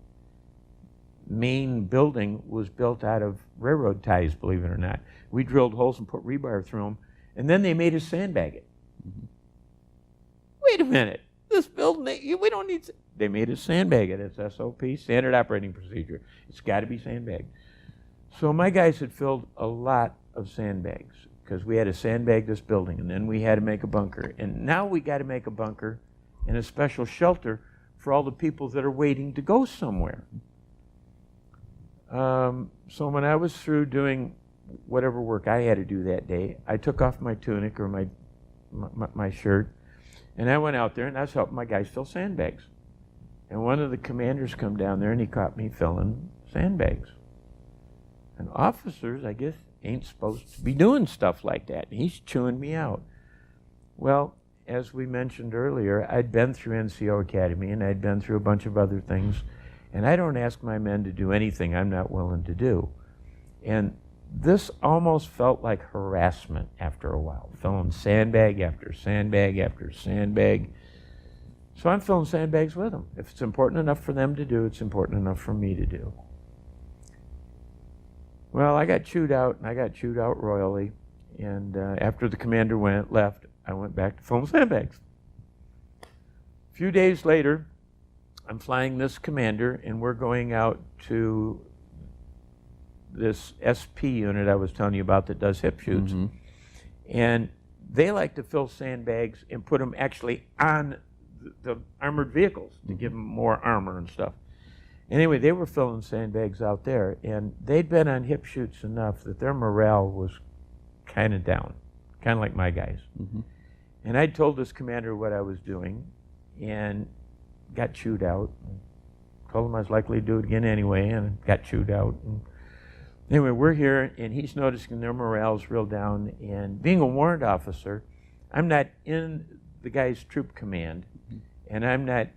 main building was built out of railroad ties, believe it or not. We drilled holes and put rebar through them, and then they made us sandbag it. Wait a minute, this building, we don't need... They made us sandbag it. It's SOP, standard operating procedure. It's got to be sandbagged. So my guys had filled a lot of sandbags, because we had to sandbag this building, and then we had to make a bunker. And now we got to make a bunker and a special shelter for all the people that are waiting to go somewhere. So when I was through doing whatever work I had to do that day, I took off my tunic or my shirt, and I went out there, and I was helping my guys fill sandbags. And one of the commanders come down there, and he caught me filling sandbags. And officers, I guess, ain't supposed to be doing stuff like that. And he's chewing me out. Well, as we mentioned earlier, I'd been through NCO Academy, and I'd been through a bunch of other things. And I don't ask my men to do anything I'm not willing to do. And this almost felt like harassment after a while, filling sandbag after sandbag after sandbag. So I'm filling sandbags with them. If it's important enough for them to do, it's important enough for me to do. Well, I got chewed out, and I got chewed out royally. And after the commander left, I went back to filling sandbags. A few days later, I'm flying this commander, and we're going out to this SP unit I was telling you about that does hip shoots. And they like to fill sandbags and put them actually on the armored vehicles to give them more armor and stuff. Anyway, they were filling sandbags out there, and they'd been on hip shoots enough that their morale was kind of down, kind of like my guys. And I told this commander what I was doing, and got chewed out. Told him I was likely to do it again anyway, and got chewed out. And anyway, we're here, and he's noticing their morale's real down. And being a warrant officer, I'm not in the guy's troop command, and I'm not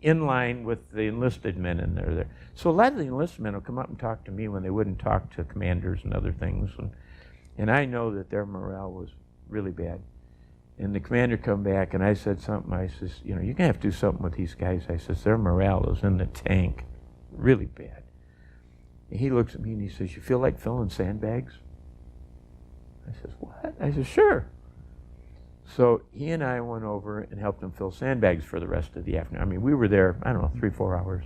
in line with the enlisted men in there. So a lot of the enlisted men will come up and talk to me when they wouldn't talk to commanders and other things. And I know that their morale was really bad. And the commander come back, and I said something. I says, you know, you're going to have to do something with these guys. I says, their morale is in the tank, really bad. And he looks at me, and he says, you feel like filling sandbags? I says, what? I says, sure. So he and I went over and helped them fill sandbags for the rest of the afternoon. I mean, we were there, I don't know, 3-4 hours.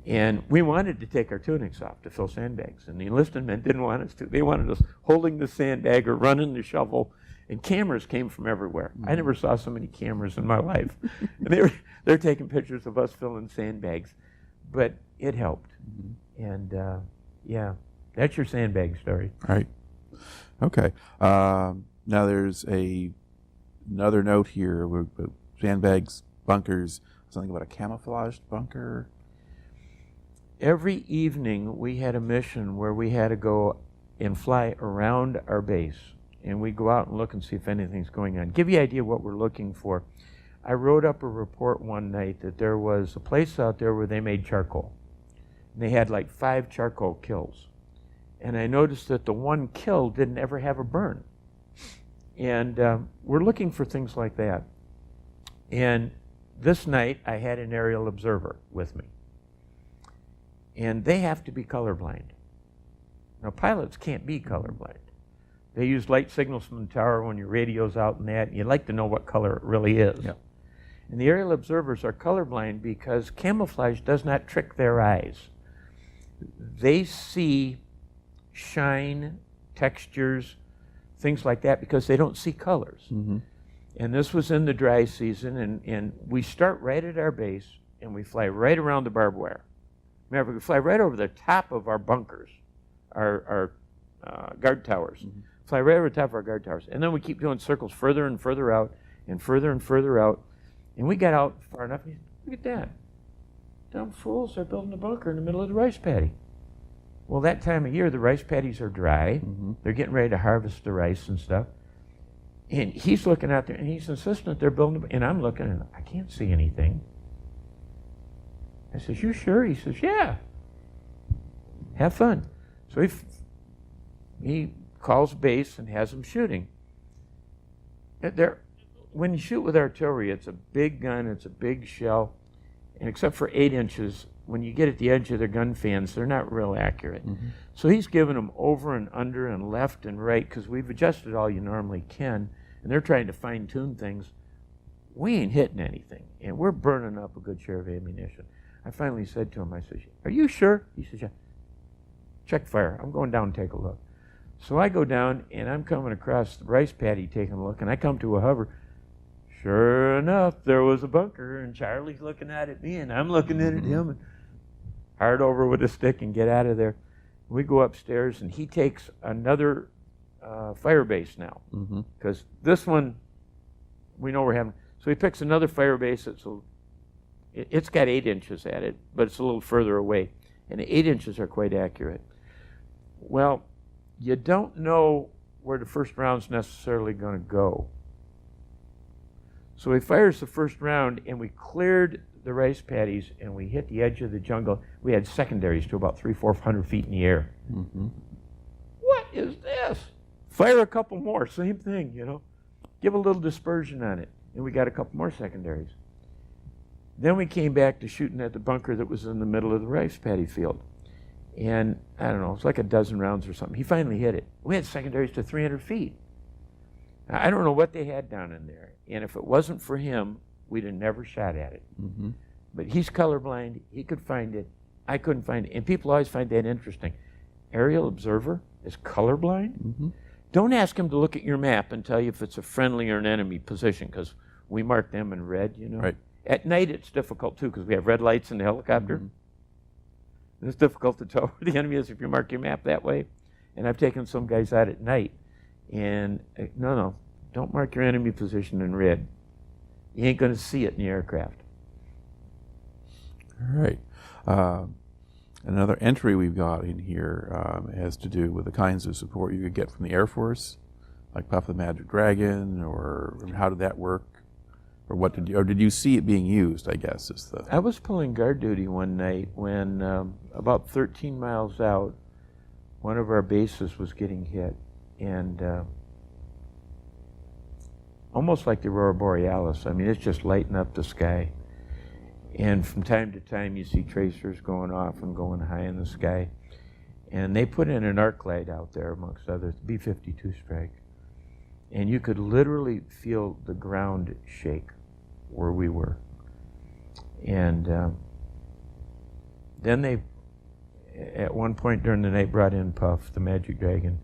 And we wanted to take our tunics off to fill sandbags. And the enlisted men didn't want us to. They wanted us holding the sandbag or running the shovel. And cameras came from everywhere. I never saw so many cameras in my life. And they're taking pictures of us filling sandbags. But it helped. And yeah, that's your sandbag story. Right. Okay. Now there's another note here. Sandbags, bunkers, something about a camouflaged bunker. Every evening we had a mission where we had to go and fly around our base. And we go out and look and see if anything's going on. Give you an idea what we're looking for. I wrote up a report one night that there was a place out there where they made charcoal. And they had like 5 charcoal kilns. and I noticed that the one killed didn't ever have a burn. And we're looking for things like that. And this night, I had an aerial observer with me. And they have to be colorblind. Now, pilots can't be colorblind. They use light signals from the tower when your radio's out and that, and you'd like to know what color it really is. Yeah. And the aerial observers are colorblind because camouflage does not trick their eyes. They see shine, textures, things like that because they don't see colors. Mm-hmm. And this was in the dry season, and we start right at our base, and we fly right around the barbed wire. Remember, we fly right over the top of our bunkers, our guard towers. Mm-hmm. Fly right over the top of our guard towers. And then we keep doing circles further and further out, and further and further out. And we got out far enough, and look at that. Dumb fools, they're building a bunker in the middle of the rice paddy. Well, that time of year, the rice paddies are dry. Mm-hmm. They're getting ready to harvest the rice and stuff. And he's looking out there, and he's insisting that they're building, and I'm looking, and I can't see anything. I says, you sure? He says, yeah. Have fun. So he calls base and has them shooting. When you shoot with artillery, it's a big gun, it's a big shell, and except for 8 inches, when you get at the edge of their gun fans, they're not real accurate. Mm-hmm. So he's giving them over and under and left and right because we've adjusted all you normally can, and they're trying to fine-tune things. We ain't hitting anything, and we're burning up a good share of ammunition. I finally said to him, I said, are you sure? He says, yeah. Check fire. I'm going down and take a look. So I go down, and I'm coming across the rice paddy taking a look, and I come to a hover. Sure enough, there was a bunker, and Charlie's looking at me, and I'm looking at him, and hard over with a stick and get out of there. We go upstairs, and he takes another fire base now, because this one, we know we're having. So he picks another fire base it's got 8 inches at it, but it's a little further away, and the 8 inches are quite accurate. Well, you don't know where the first round's necessarily going to go. So he fires the first round, and we cleared the rice paddies, and we hit the edge of the jungle. We had secondaries to about 300-400 feet in the air. Mm-hmm. What is this? Fire a couple more, same thing, Give a little dispersion on it, and we got a couple more secondaries. Then we came back to shooting at the bunker that was in the middle of the rice paddy field. And, I don't know, it's like a dozen rounds or something. He finally hit it. We had secondaries to 300 feet. Now, I don't know what they had down in there. And if it wasn't for him, we'd have never shot at it. Mm-hmm. But he's colorblind. He could find it. I couldn't find it. And people always find that interesting. Aerial observer is colorblind? Mm-hmm. Don't ask him to look at your map and tell you if it's a friendly or an enemy position, because we mark them in red, Right. At night, it's difficult, too, because we have red lights in the helicopter. Mm-hmm. It's difficult to tell where the enemy is if you mark your map that way. And I've taken some guys out at night. And no, don't mark your enemy position in red. You ain't going to see it in the aircraft. All right. Another entry we've got in here has to do with the kinds of support you could get from the Air Force, like Puff the Magic Dragon, or how did that work? Or did you see it being used, I guess, is the... I was pulling guard duty one night when about 13 miles out, one of our bases was getting hit, and almost like the Aurora Borealis. I mean, it's just lighting up the sky. And from time to time, you see tracers going off and going high in the sky. And they put in an arc light out there, amongst others, B-52 strike. And you could literally feel the ground shake where we were. And then they, at one point during the night, brought in Puff, the Magic Dragon.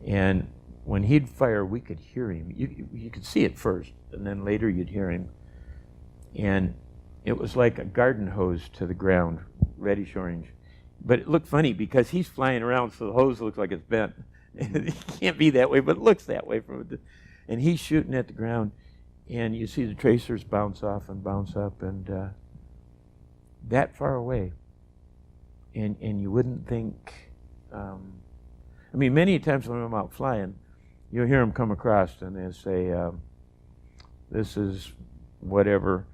And when he'd fire, we could hear him. You could see it first, and then later you'd hear him. And it was like a garden hose to the ground, reddish orange. But it looked funny because he's flying around, so the hose looks like it's bent. It can't be that way, but it looks that way from it. And he's shooting at the ground, and you see the tracers bounce off and bounce up, and that far away. And you wouldn't think... I mean, many times when I'm out flying, you'll hear them come across, and they'll say, this is whatever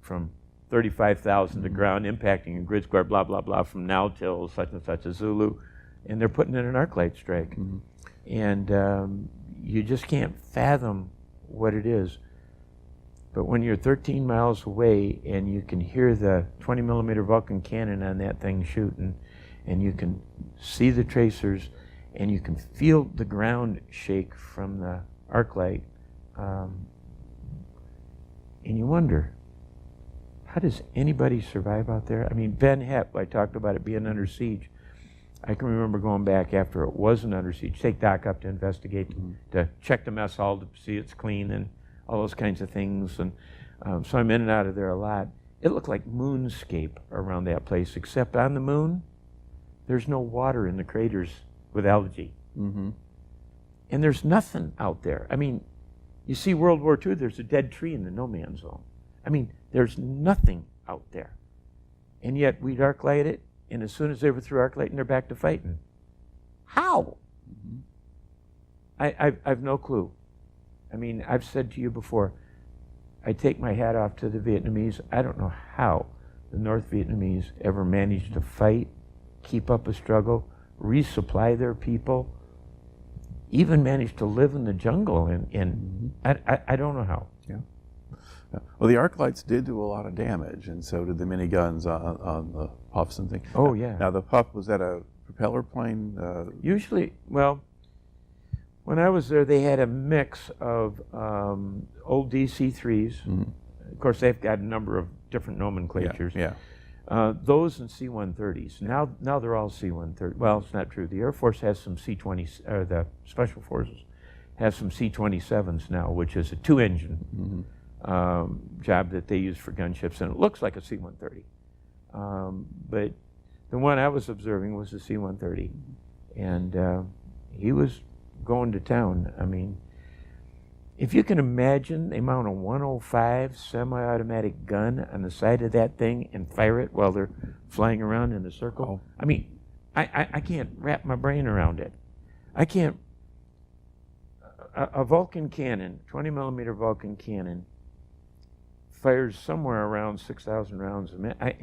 from 35,000 to ground, impacting a grid square, blah, blah, blah, from now till such and such a Zulu. and they're putting in an arc light strike. And you just can't fathom what it is. But when you're 13 miles away and you can hear the 20 millimeter Vulcan cannon on that thing shooting, and you can see the tracers, and you can feel the ground shake from the arc light, and you wonder, how does anybody survive out there? I mean, Ben Hepp, I talked about it being under siege. I can remember going back after it wasn't under siege, take Doc up to investigate, to check the mess hall to see it's clean and all those kinds of things. And so I'm in and out of there a lot. It looked like moonscape around that place, except on the moon, there's no water in the craters with algae. And there's nothing out there. I mean, you see World War II, there's a dead tree in the no man's zone. I mean, there's nothing out there. And yet we'd arc light it, and as soon as they were through arc lighting, they're back to fighting. How? I've no clue. I mean, I've said to you before, I take my hat off to the Vietnamese. I don't know how the North Vietnamese ever managed to fight, keep up a struggle, resupply their people, even managed to live in the jungle. And I don't know how. Yeah. Well, the arc lights did do a lot of damage, and so did the miniguns on the puffs and things. Oh, yeah. Now, the puff, was that a propeller plane? Usually, well, when I was there, they had a mix of old DC-3s. Of course, they've got a number of different nomenclatures. Those and C-130s. Now they're all C-130. Well, it's not true. The Air Force has some C-20s, or the Special Forces has some C-27s now, which is a two-engine job that they use for gunships, and it looks like a C-130. But the one I was observing was a C-130, and he was going to town. I mean, if you can imagine, they mount a 105 semi-automatic gun on the side of that thing and fire it while they're flying around in a circle. I mean, I can't wrap my brain around it. I can't. A Vulcan cannon, 20 millimeter Vulcan cannon, fires somewhere around 6,000 rounds a minute.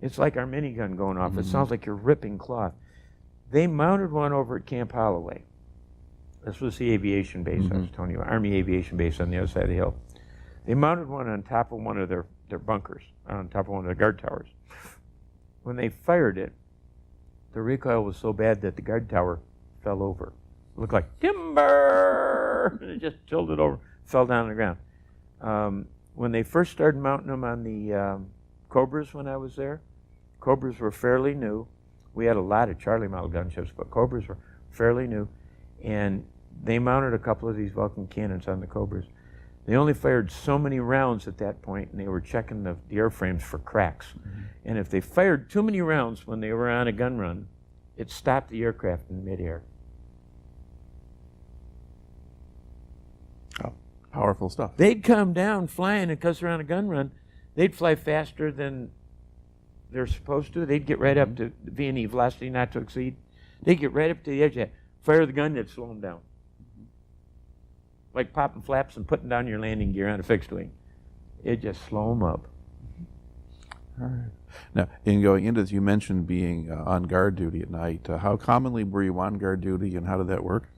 It's like our minigun going off. It sounds like you're ripping cloth. They mounted one over at Camp Holloway. This was the aviation base I was telling you, Army aviation base on the other side of the hill. They mounted one on top of one of their bunkers, on top of one of the guard towers. When they fired it, the recoil was so bad that the guard tower fell over. It looked like timber! And it just tilted over, fell down on the ground. When they first started mounting them on the Cobras when I was there, Cobras were fairly new. We had a lot of Charlie model gunships, but Cobras were fairly new. And they mounted a couple of these Vulcan cannons on the Cobras. They only fired so many rounds at that point, and they were checking the airframes for cracks. And if they fired too many rounds when they were on a gun run, it stopped the aircraft in midair. Oh, powerful stuff. They'd come down flying, and because they're on a gun run, they'd fly faster than they're supposed to. They'd get right up to V&E, velocity not to exceed. They'd get right up to the edge of that. Fire the gun, they'd slow them down. Like popping flaps and putting down your landing gear on a fixed wing. It'd just slow them up. All right. Now, in going into this, you mentioned being on guard duty at night. How commonly were you on guard duty, and how did that work?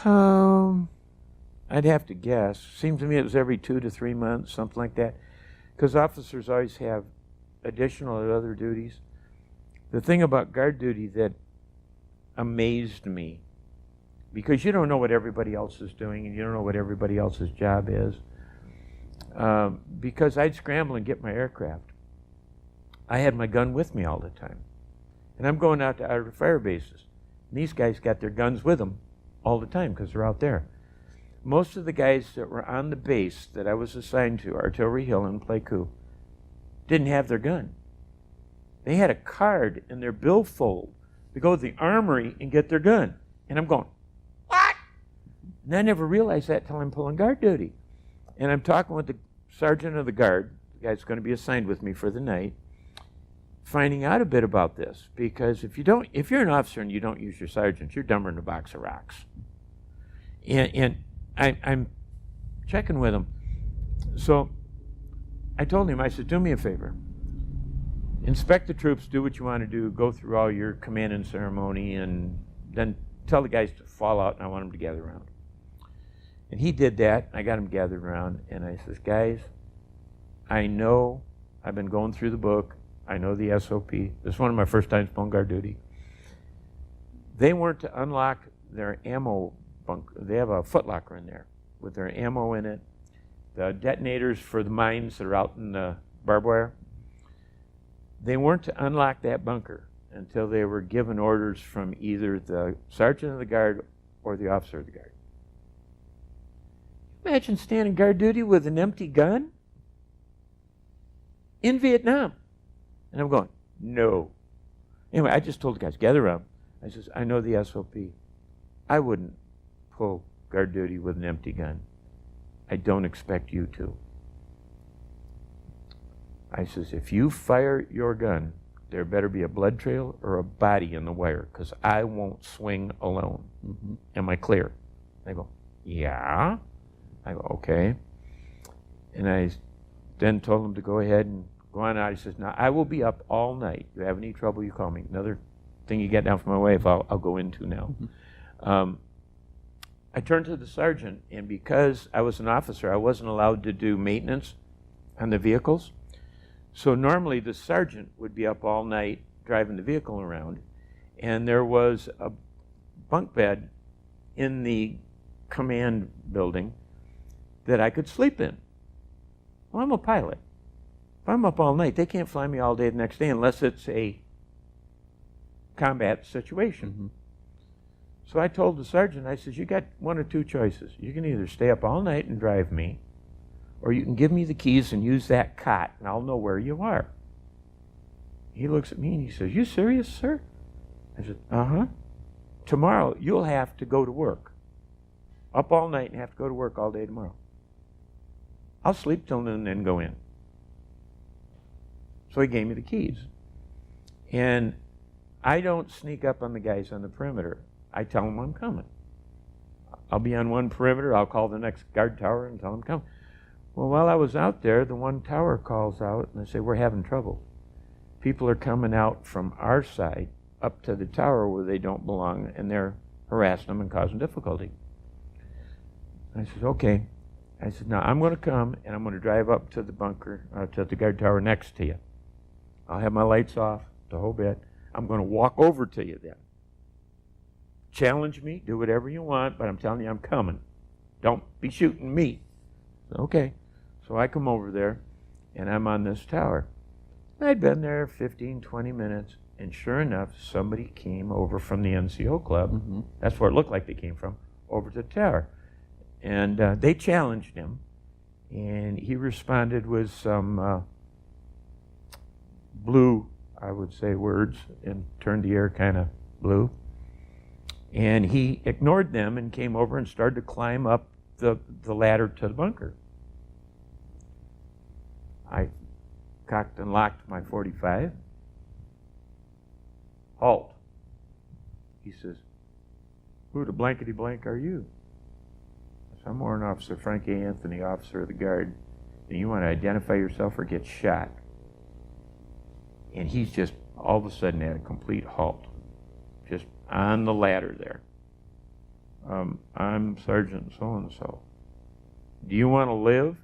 I'd have to guess. Seems to me it was every 2 to 3 months, something like that. Because officers always have additional other duties. The thing about guard duty that amazed me, because you don't know what everybody else is doing, and you don't know what everybody else's job is, because I'd scramble and get my aircraft. I had my gun with me all the time. And I'm going out to outer fire bases. And these guys got their guns with them all the time because they're out there. Most of the guys that were on the base that I was assigned to, Artillery Hill and Pleiku, didn't have their gun. They had a card in their billfold to go to the armory and get their gun. And I'm going, what? And I never realized that until I'm pulling guard duty. And I'm talking with the sergeant of the guard, the guy that's going to be assigned with me for the night, finding out a bit about this. Because if you're an officer and you don't use your sergeant, you're dumber than a box of rocks. And I'm checking with him. So I told him, I said, do me a favor. inspect the troops, do what you want to do, go through all your command and ceremony, and then tell the guys to fall out, and I want them to gather around. And he did that. I got them gathered around, and I says, guys, I know I've been going through the book. I know the SOP. This is one of my first times pulling guard duty. They weren't to unlock their ammo bunker. They have a footlocker in there with their ammo in it, the detonators for the mines that are out in the barbed wire. They weren't to unlock that bunker until they were given orders from either the sergeant of the guard or the officer of the guard. Imagine standing guard duty with an empty gun in Vietnam. And I'm going, no. Anyway, I just told the guys, gather around. I says, I know the SOP. I wouldn't pull guard duty with an empty gun. I don't expect you to. I says, if you fire your gun, there better be a blood trail or a body in the wire, because I won't swing alone. Mm-hmm. Am I clear? They go, yeah. I go, okay. And I then told him to go ahead and go on out. He says, now I will be up all night. If you have any trouble, you call me. Another thing you get down from my wife, I'll go into now. Mm-hmm. I turned to the sergeant, and because I was an officer, I wasn't allowed to do maintenance on the vehicles. So normally the sergeant would be up all night driving the vehicle around, and there was a bunk bed in the command building that I could sleep in. Well, I'm a pilot. If I'm up all night, they can't fly me all day the next day unless it's a combat situation. Mm-hmm. So I told the sergeant, I says, you got one or two choices. You can either stay up all night and drive me, or you can give me the keys and use that cot, and I'll know where you are. He looks at me and he says, you serious, sir? I said, uh-huh. Tomorrow, you'll have to go to work. Up all night and have to go to work all day tomorrow. I'll sleep till noon and then go in. So he gave me the keys. And I don't sneak up on the guys on the perimeter. I tell them I'm coming. I'll be on one perimeter. I'll call the next guard tower and tell them come. Well, while I was out there, the one tower calls out and they say, we're having trouble. People are coming out from our side up to the tower where they don't belong, and they're harassing them and causing difficulty. I said, okay. I said, now I'm going to come and I'm going to drive up to the bunker, to the guard tower next to you. I'll have my lights off, the whole bit. I'm going to walk over to you then. Challenge me, do whatever you want, but I'm telling you I'm coming. Don't be shooting me. Okay. So I come over there, and I'm on this tower. I'd been there 15, 20 minutes, and sure enough, somebody came over from the NCO club. Mm-hmm. That's where it looked like they came from, over to the tower. And they challenged him, and he responded with some blue, I would say, words, and turned the air kind of blue. And he ignored them and came over and started to climb up the ladder to the bunker. I cocked and locked my .45. Halt. He says, who the blankety blank are you? I said, I'm Warrant Officer Frank A. Anthony, officer of the guard. And you want to identify yourself or get shot? And he's just all of a sudden at a complete halt. Just on the ladder there. I'm Sergeant so-and-so. Do you want to live?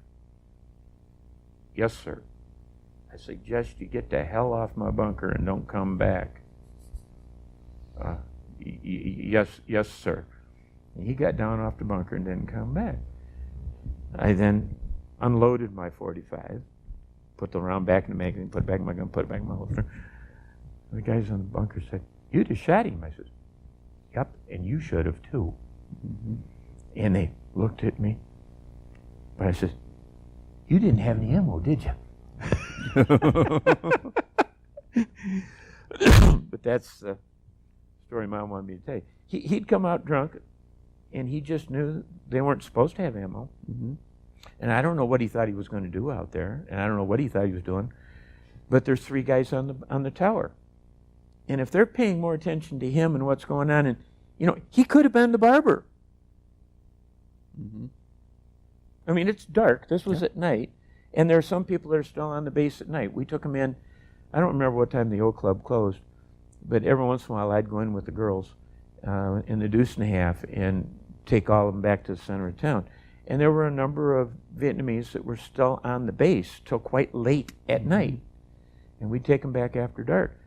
Yes, sir. I suggest you get the hell off my bunker and don't come back. Yes, sir. And he got down off the bunker and didn't come back. I then unloaded my .45, put the round back in the magazine, put it back in my gun, put it back in my holster. The guys on the bunker said, you just shot him. I said, yep, and you should have too. Mm-hmm. And they looked at me. But I said, you didn't have any ammo, did you? But that's the story Mom wanted me to tell you. He'd come out drunk, and he just knew they weren't supposed to have ammo. Mm-hmm. And I don't know what he thought he was going to do out there, and I don't know what he thought he was doing. But there's 3 guys on the tower. And if they're paying more attention to him and what's going on, and he could have been the barber. Mm-hmm. I mean, it's dark. This was at night, and there are some people that are still on the base at night. We took them in I don't remember what time the old club closed, but every once in a while I'd go in with the girls in the deuce and a half and take all of them back to the center of town. And there were a number of Vietnamese that were still on the base till quite late at night. And we'd take them back after dark.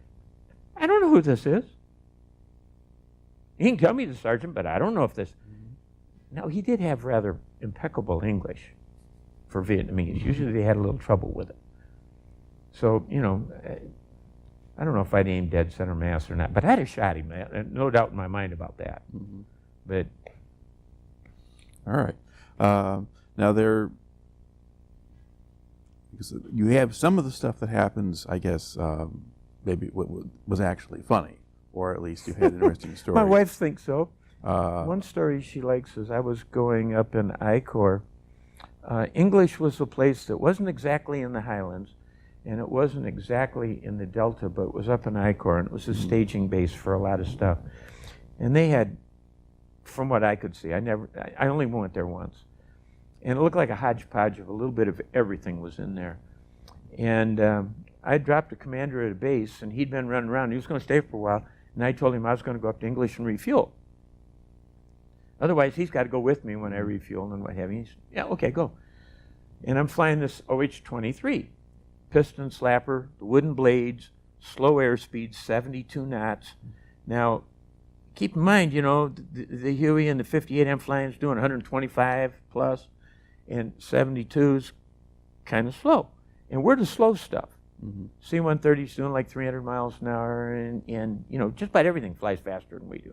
I don't know who this is. He can tell me the sergeant, but I don't know if this... Now, he did have rather impeccable English for Vietnamese. Usually they had a little trouble with it. So, you know, I don't know if I'd aimed dead center mass or not, but I'd have shot him. No doubt in my mind about that. But... All right. Now you have some of the stuff that happens, I guess, maybe was actually funny, or at least you had interesting stories. My wife thinks so. One story she likes is I was going up in I Corps. English was a place that wasn't exactly in the Highlands, and it wasn't exactly in the Delta, but it was up in I Corps, and it was a staging base for a lot of stuff. And they had, from what I could see, I only went there once. And it looked like a hodgepodge of a little bit of everything was in there. And I dropped a commander at a base, and he'd been running around. He was going to stay for a while, and I told him I was going to go up to English and refuel. Otherwise, he's got to go with me when I refuel and what have you. He said, yeah, okay, go. And I'm flying this OH-23, piston slapper, the wooden blades, slow airspeed, 72 knots. Now, keep in mind, you know, the Huey and the 58 I'm flying is doing 125 plus. And 72's kind of slow. And we're the slow stuff. C-130's doing like 300 miles an hour, and you know, just about everything flies faster than we do.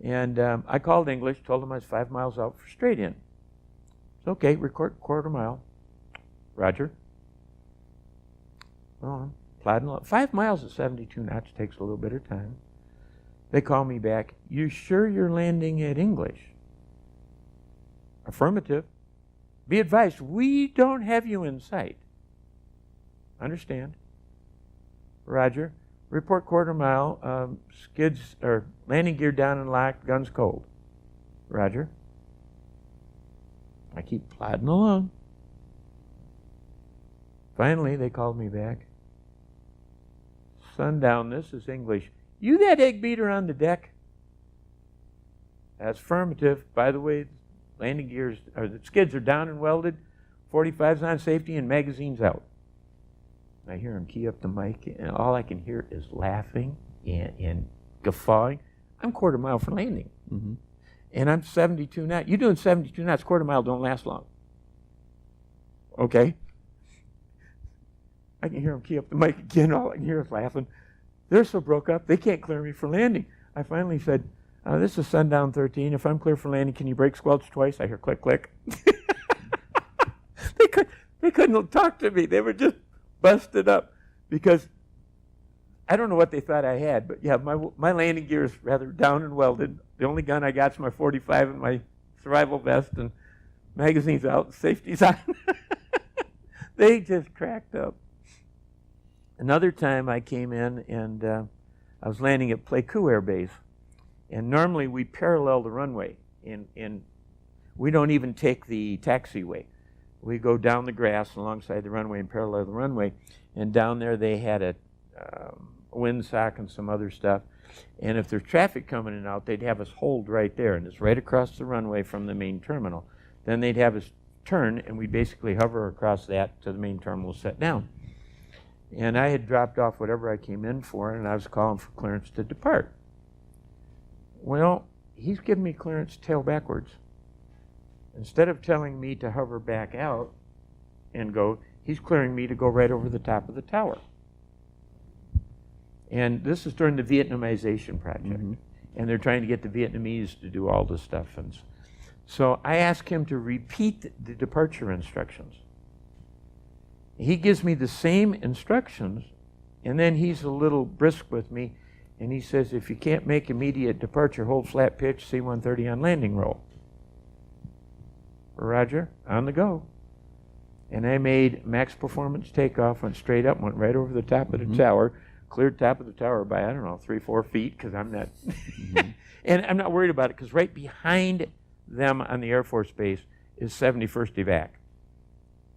And I called English, told them I was 5 miles out for straight in. Okay, record quarter mile. Roger. Well, I'm plodding along. 5 miles at 72 knots takes a little bit of time. They call me back. You sure you're landing at English? Affirmative. Be advised, we don't have you in sight. Understand? Roger. Report quarter mile. Skids or landing gear down and locked. Guns cold. Roger. I keep plodding along. Finally, they called me back. Sundown, this is English. You that egg beater on the deck? That's affirmative. By the way, landing gears, or the skids are down and welded, 45's on safety, and magazine's out. I hear him key up the mic, and all I can hear is laughing and guffawing. I'm quarter mile from landing. And I'm 72 knots. You're doing 72 knots, quarter mile don't last long. Okay. I can hear him key up the mic again, all I can hear is laughing. They're so broke up, they can't clear me for landing. I finally said, this is Sundown 13. If I'm clear for landing, can you brake squelch twice? I hear click, click. They couldn't talk to me. They were just busted up because I don't know what they thought I had, but yeah, my landing gear is rather down and welded. The only gun I got is my 45 and my survival vest, and magazine's out, safety's on. They just cracked up. Another time I came in and I was landing at Pleiku Air Base. And normally we parallel the runway, and we don't even take the taxiway. We go down the grass alongside the runway and parallel the runway. And down there they had a windsock and some other stuff. And if there's traffic coming in and out, they'd have us hold right there. And it's right across the runway from the main terminal. Then they'd have us turn, and we'd basically hover across that to the main terminal, set down. And I had dropped off whatever I came in for, and I was calling for clearance to depart. Well, he's giving me clearance tail backwards. Instead of telling me to hover back out and go, he's clearing me to go right over the top of the tower. And this is during the Vietnamization project. And they're trying to get the Vietnamese to do all this stuff. And so I asked him to repeat the departure instructions. He gives me the same instructions, and then he's a little brisk with me. And he says, if you can't make immediate departure, hold flat pitch, C-130 on landing roll. Roger, on the go. And I made max performance takeoff, went straight up, went right over the top of the tower, cleared top of the tower by, I don't know, 3-4 feet, because I'm not, and I'm not worried about it, because right behind them on the Air Force Base is 71st Evac.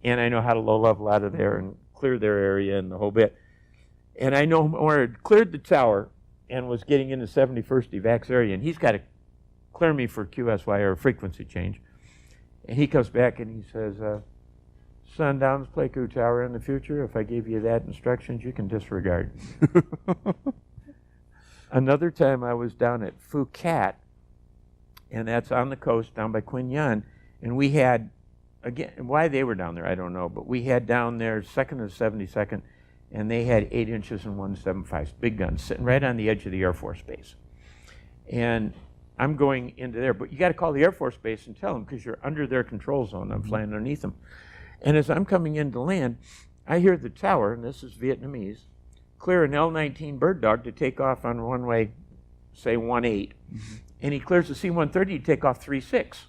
And I know how to low level out of there and clear their area and the whole bit. And I know Moore had cleared the tower and was getting into 71st evacs area, and he's got to clear me for QSY, or frequency change. And he comes back and he says, Sundown's Pleiku Tower in the future, if I give you that instructions, you can disregard. Another time I was down at Phuket, and that's on the coast down by Quy Nhon, and we had, again, why they were down there, I don't know, but we had down there 2nd and 72nd, and they had 8 inches and 175s, big guns, sitting right on the edge of the Air Force Base. And I'm going into there, but you got to call the Air Force Base and tell them, because you're under their control zone. I'm flying underneath them. And as I'm coming into land, I hear the tower, and this is Vietnamese, clear an L-19 Bird Dog to take off on runway, say 18, and he clears the C-130 to take off 36.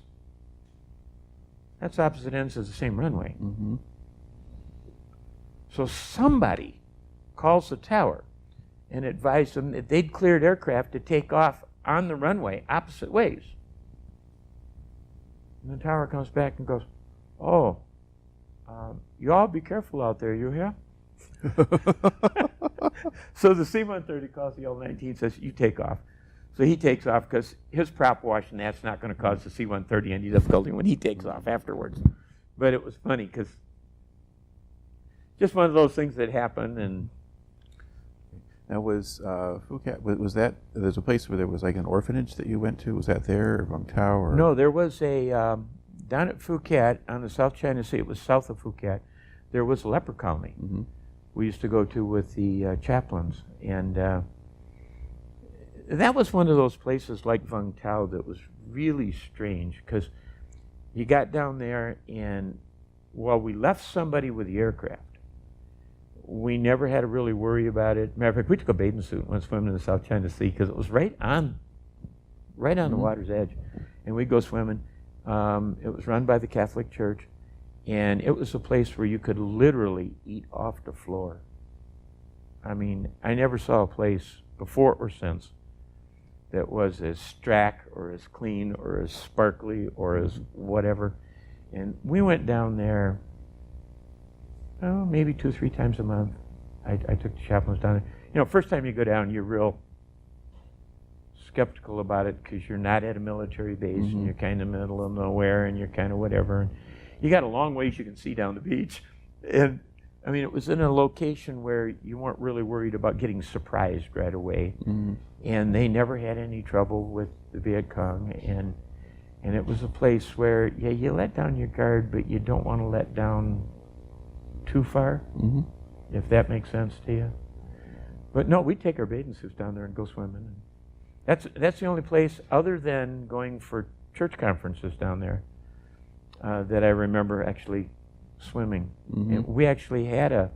That's opposite ends of the same runway. So somebody calls the tower and advised them that they'd cleared aircraft to take off on the runway opposite ways. And the tower comes back and goes, oh, you all be careful out there, you hear? So the C-130 calls the L-19 and says, you take off. So he takes off because his prop wash and that's not going to cause the C-130 any difficulty when he takes off afterwards. But it was funny because just one of those things that happen. And now was Phuket, was that, there's a place where there was like an orphanage that you went to? Was that there, or Vung Tau? Or? No, there was a, down at Phuket on the South China Sea, it was south of Phuket, there was a leper colony we used to go to with the chaplains. And that was one of those places like Vung Tau that was really strange, because you got down there and while we left somebody with the aircraft, we never had to really worry about it. Matter of fact, we took a bathing suit and went swimming in the South China Sea because it was right on the water's edge. And we'd go swimming. It was run by the Catholic Church, and it was a place where you could literally eat off the floor. I mean, I never saw a place before or since that was as strack or as clean or as sparkly or as whatever. And we went down there, maybe 2 or 3 times a month. I took the chaplains down there. You know, first time you go down, you're real skeptical about it because you're not at a military base and you're kind of middle of nowhere and you're kind of whatever. And you got a long ways you can see down the beach. And I mean, it was in a location where you weren't really worried about getting surprised right away. And they never had any trouble with the Viet Cong. And it was a place where, yeah, you let down your guard, but you don't want to let down too far, if that makes sense to you. But no, we take our bathing suits down there and go swimming. And that's the only place, other than going for church conferences down there, that I remember actually swimming. And we actually had a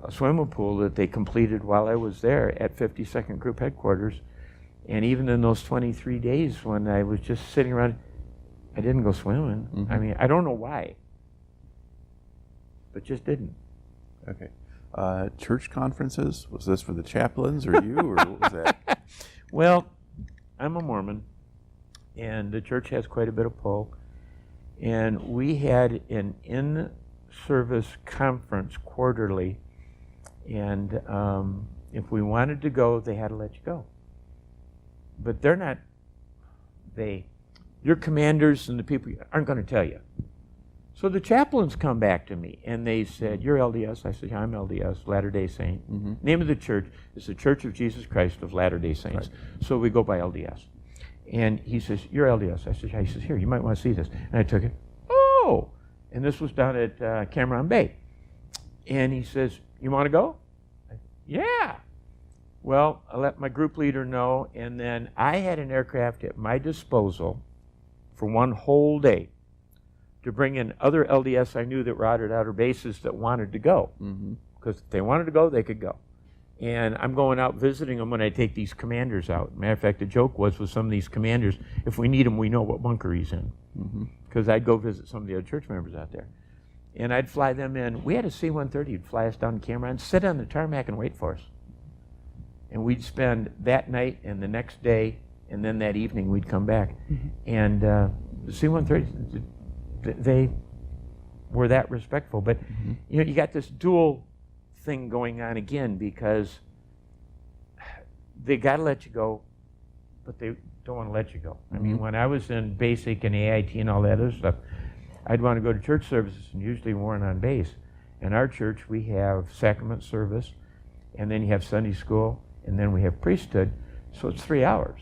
swimming pool that they completed while I was there at 52nd Group Headquarters. And even in those 23 days when I was just sitting around, I didn't go swimming. I mean, I don't know why, but just didn't. Okay. Church conferences, was this for the chaplains or you, or what was that? Well, I'm a Mormon, and the church has quite a bit of pull. And we had an in-service conference quarterly, and if we wanted to go, they had to let you go. But they're not, your commanders and the people aren't going to tell you. So the chaplains come back to me, and they said, you're LDS? I said, yeah, I'm LDS, Latter-day Saint. Name of the church is the Church of Jesus Christ of Latter-day Saints. Right. So we go by LDS. And he says, you're LDS? I said, yeah. He says, here, you might want to see this. And I took it. Oh! And this was down at Cameron Bay. And he says, you want to go? Yeah. Well, I let my group leader know, and then I had an aircraft at my disposal for one whole day to bring in other LDS I knew that were out at outer bases that wanted to go. Because if they wanted to go, they could go. And I'm going out visiting them when I take these commanders out. Matter of fact, the joke was with some of these commanders, if we need him, we know what bunker he's in. Because I'd go visit some of the other church members out there. And I'd fly them in. We had a C-130 who'd fly us down to Cameron, sit on the tarmac and wait for us. And we'd spend that night and the next day, and then that evening we'd come back. And the C-130, they were that respectful. But you know, you got this dual thing going on again, because they got to let you go, but they don't want to let you go. I mean, when I was in basic and AIT and all that other stuff, I'd want to go to church services, and usually weren't on base. In our church, we have sacrament service, and then you have Sunday school, and then we have priesthood, so it's 3 hours.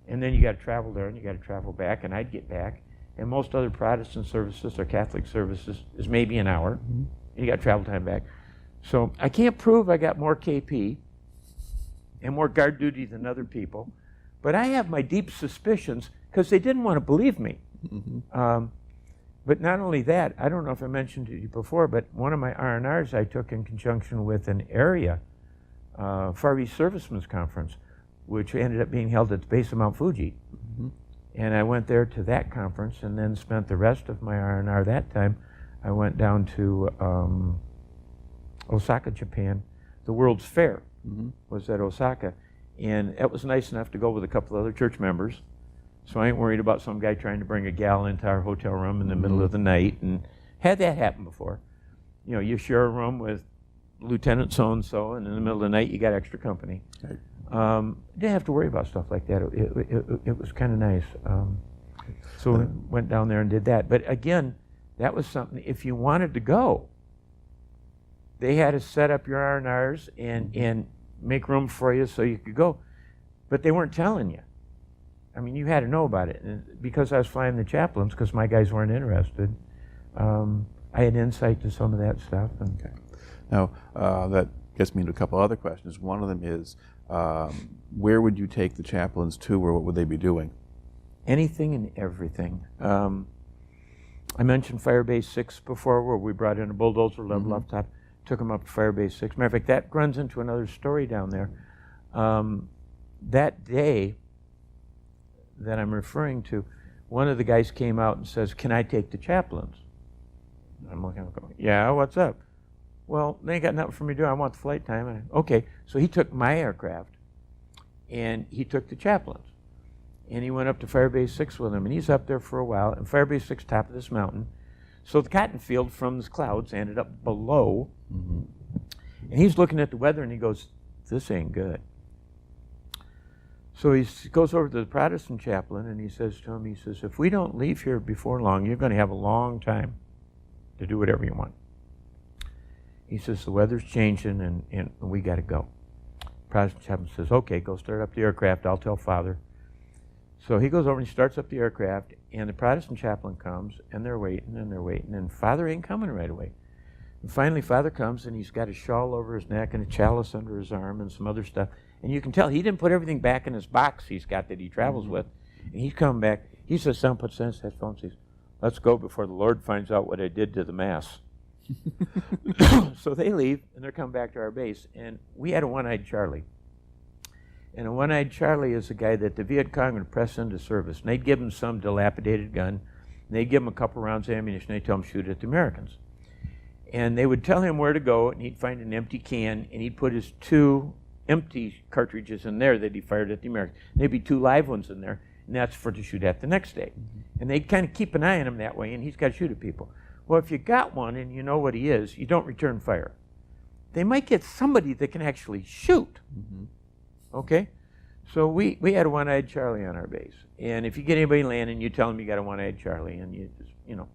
And then you got to travel there, and you got to travel back, and I'd get back. And most other Protestant services or Catholic services is maybe an hour, and you got travel time back. So I can't prove I got more KP and more guard duty than other people, but I have my deep suspicions because they didn't want to believe me. But not only that, I don't know if I mentioned to you before, but one of my R&Rs I took in conjunction with an area Far East Servicemen's Conference, which ended up being held at the base of Mount Fuji. And I went there to that conference, and then spent the rest of my R&R that time. I went down to Osaka, Japan. The World's Fair was at Osaka, and it was nice enough to go with a couple of other church members. So I ain't worried about some guy trying to bring a gal into our hotel room in the middle of the night, and had that happen before. You know, you share a room with Lieutenant so-and-so, and in the middle of the night you got extra company. Didn't have to worry about stuff like that. It was kind of nice. So we went down there and did that. But again, that was something, if you wanted to go, they had to set up your R&Rs and make room for you so you could go. But they weren't telling you. I mean, you had to know about it. And because I was flying the chaplains, because my guys weren't interested, I had insight to some of that stuff. And Now, that gets me into a couple other questions. One of them is, where would you take the chaplains to, or what would they be doing? Anything and everything. I mentioned Fire Base 6 before, where we brought in a bulldozer level up top, took them up to Fire Base 6. Matter of fact, that runs into another story down there. That day that I'm referring to, one of the guys came out and says, "Can I take the chaplains?" I'm looking and going, "Yeah, what's up?" "Well, they ain't got nothing for me to do. I want the flight time." And okay, so he took my aircraft, and he took the chaplains. And he went up to Firebase 6 with him, and he's up there for a while. And Firebase 6, top of this mountain. So the cotton field from the clouds ended up below. And he's looking at the weather, and he goes, "This ain't good." So he goes over to the Protestant chaplain, and he says to him, he says, "If we don't leave here before long, you're going to have a long time to do whatever you want." He says, "The weather's changing, and we got to go." Protestant chaplain says, "Okay, go start up the aircraft. I'll tell Father." So he goes over and he starts up the aircraft, and the Protestant chaplain comes, and they're waiting, and Father ain't coming right away. And finally, Father comes, and he's got a shawl over his neck and a chalice under his arm and some other stuff. And you can tell he didn't put everything back in his box he's got that he travels with. And he's coming back. He says, "Son, put sense headphones." He says, "Let's go before the Lord finds out what I did to the Mass." So they leave, and they're coming back to our base. And we had a one-eyed Charlie. And a one-eyed Charlie is a guy that the Viet Cong would press into service. And they'd give him some dilapidated gun. And they'd give him a couple rounds of ammunition. They'd tell him shoot at the Americans. And they would tell him where to go, and he'd find an empty can, and he'd put his 2 empty cartridges in there that he fired at the Americans. And there'd be 2 live ones in there, and that's for to shoot at the next day. And they'd kind of keep an eye on him that way, and he's got to shoot at people. Well, if you got one and you know what he is, you don't return fire. They might get somebody that can actually shoot. Okay? So we had a one-eyed Charlie on our base. And if you get anybody landing, you tell them you got a one-eyed Charlie, and you just, you know.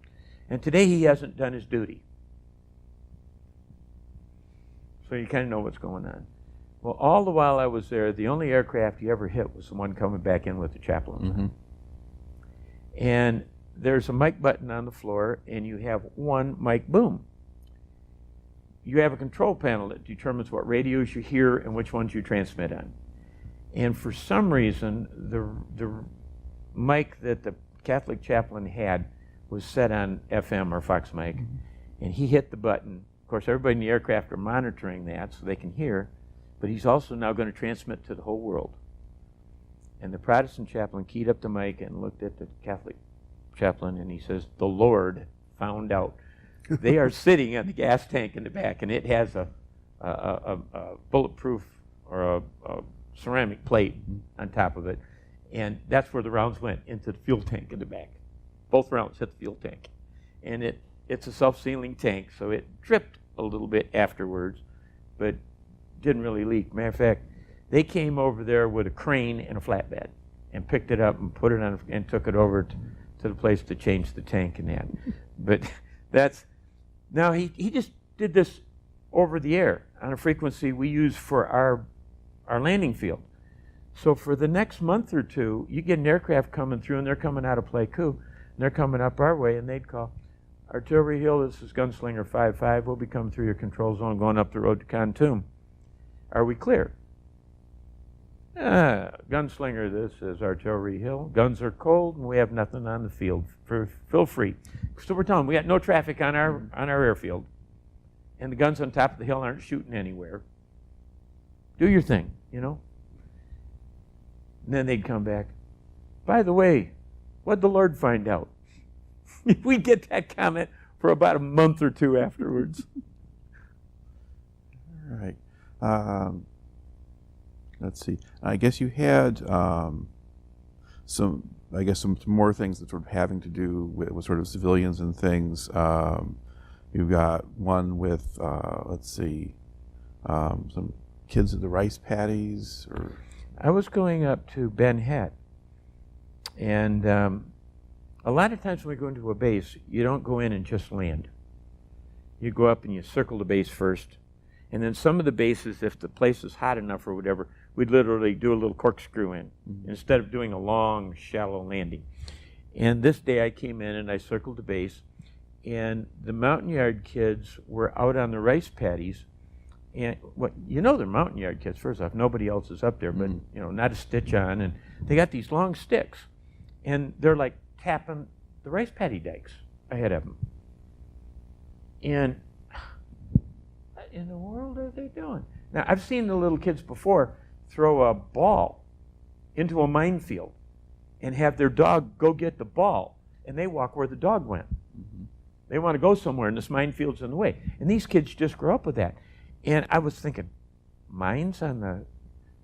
And today he hasn't done his duty. So you kind of know what's going on. Well, all the while I was there, the only aircraft he ever hit was the one coming back in with the chaplain. And there's a mic button on the floor, and you have one mic boom. You have a control panel that determines what radios you hear and which ones you transmit on. And for some reason, the mic that the Catholic chaplain had was set on FM or Fox mic, and he hit the button. Of course, everybody in the aircraft are monitoring that so they can hear, but he's also now going to transmit to the whole world. And the Protestant chaplain keyed up the mic and looked at the Catholic chaplain, and he says, "The Lord found out. They are sitting on the gas tank in the back, and it has a bulletproof or a ceramic plate on top of it, and that's where the rounds went, into the fuel tank in the back. Both rounds hit the fuel tank, and it's a self-sealing tank, so it dripped a little bit afterwards, but didn't really leak. Matter of fact, they came over there with a crane and a flatbed and picked it up and put it on and took it over to the place to change the tank and that. But that's, now he just did this over the air on a frequency we use for our landing field. So for the next month or two, you get an aircraft coming through, and they're coming out of Pleiku, and they're coming up our way, and they'd call, Artillery Hill, this is Gunslinger 5-5, we'll be coming through your control zone going up the road to Khantoum. Are we clear? Gunslinger, this is Artillery Hill. Guns are cold, and we have nothing on the field. Feel free. So we're telling them we got no traffic on our airfield, and the guns on top of the hill aren't shooting anywhere. Do your thing, you know. And then they'd come back. By the way, what'd the Lord find out? We'd get that comment for about a month or two afterwards. All right. Let's see. I guess you had some more things that sort of having to do with sort of civilians and things. You've got one with some kids at the rice paddies. Or I was going up to Ben Het, and a lot of times when we go into a base, you don't go in and just land. You go up and you circle the base first, and then some of the bases, if the place is hot enough or whatever, we'd literally do a little corkscrew in instead of doing a long, shallow landing. And this day I came in and I circled the base, and the Mountain Yard kids were out on the rice paddies. And they're Mountain Yard kids. First off, nobody else is up there, but not a stitch on. And they got these long sticks, and they're like tapping the rice paddy dikes ahead of them. And what in the world are they doing? Now, I've seen the little kids before throw a ball into a minefield and have their dog go get the ball, and they walk where the dog went. They want to go somewhere, and this minefield's in the way. And these kids just grow up with that. And I was thinking, mines on the,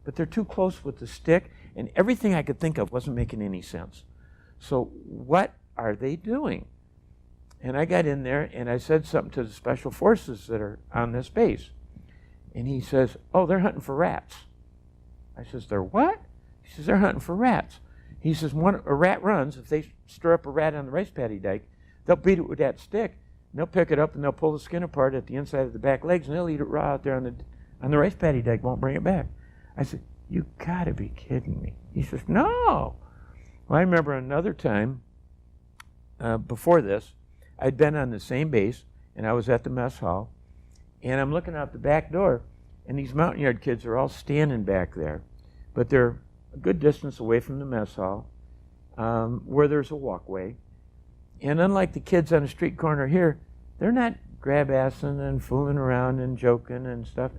but they're too close with the stick, and everything I could think of wasn't making any sense. So what are they doing? And I got in there, and I said something to the special forces that are on this base. And he says, oh, they're hunting for rats. I says, they're what? He says, they're hunting for rats. He says, when a rat runs, if they stir up a rat on the rice paddy dike, they'll beat it with that stick. And they'll pick it up and they'll pull the skin apart at the inside of the back legs, and they'll eat it raw out there on the rice paddy dike, won't bring it back. I said, you gotta be kidding me. He says, no. Well, I remember another time before this, I'd been on the same base, and I was at the mess hall, and I'm looking out the back door, and these Mountain Yard kids are all standing back there, but they're a good distance away from the mess hall, where there's a walkway. And unlike the kids on the street corner here, they're not grab-assing and fooling around and joking and stuff.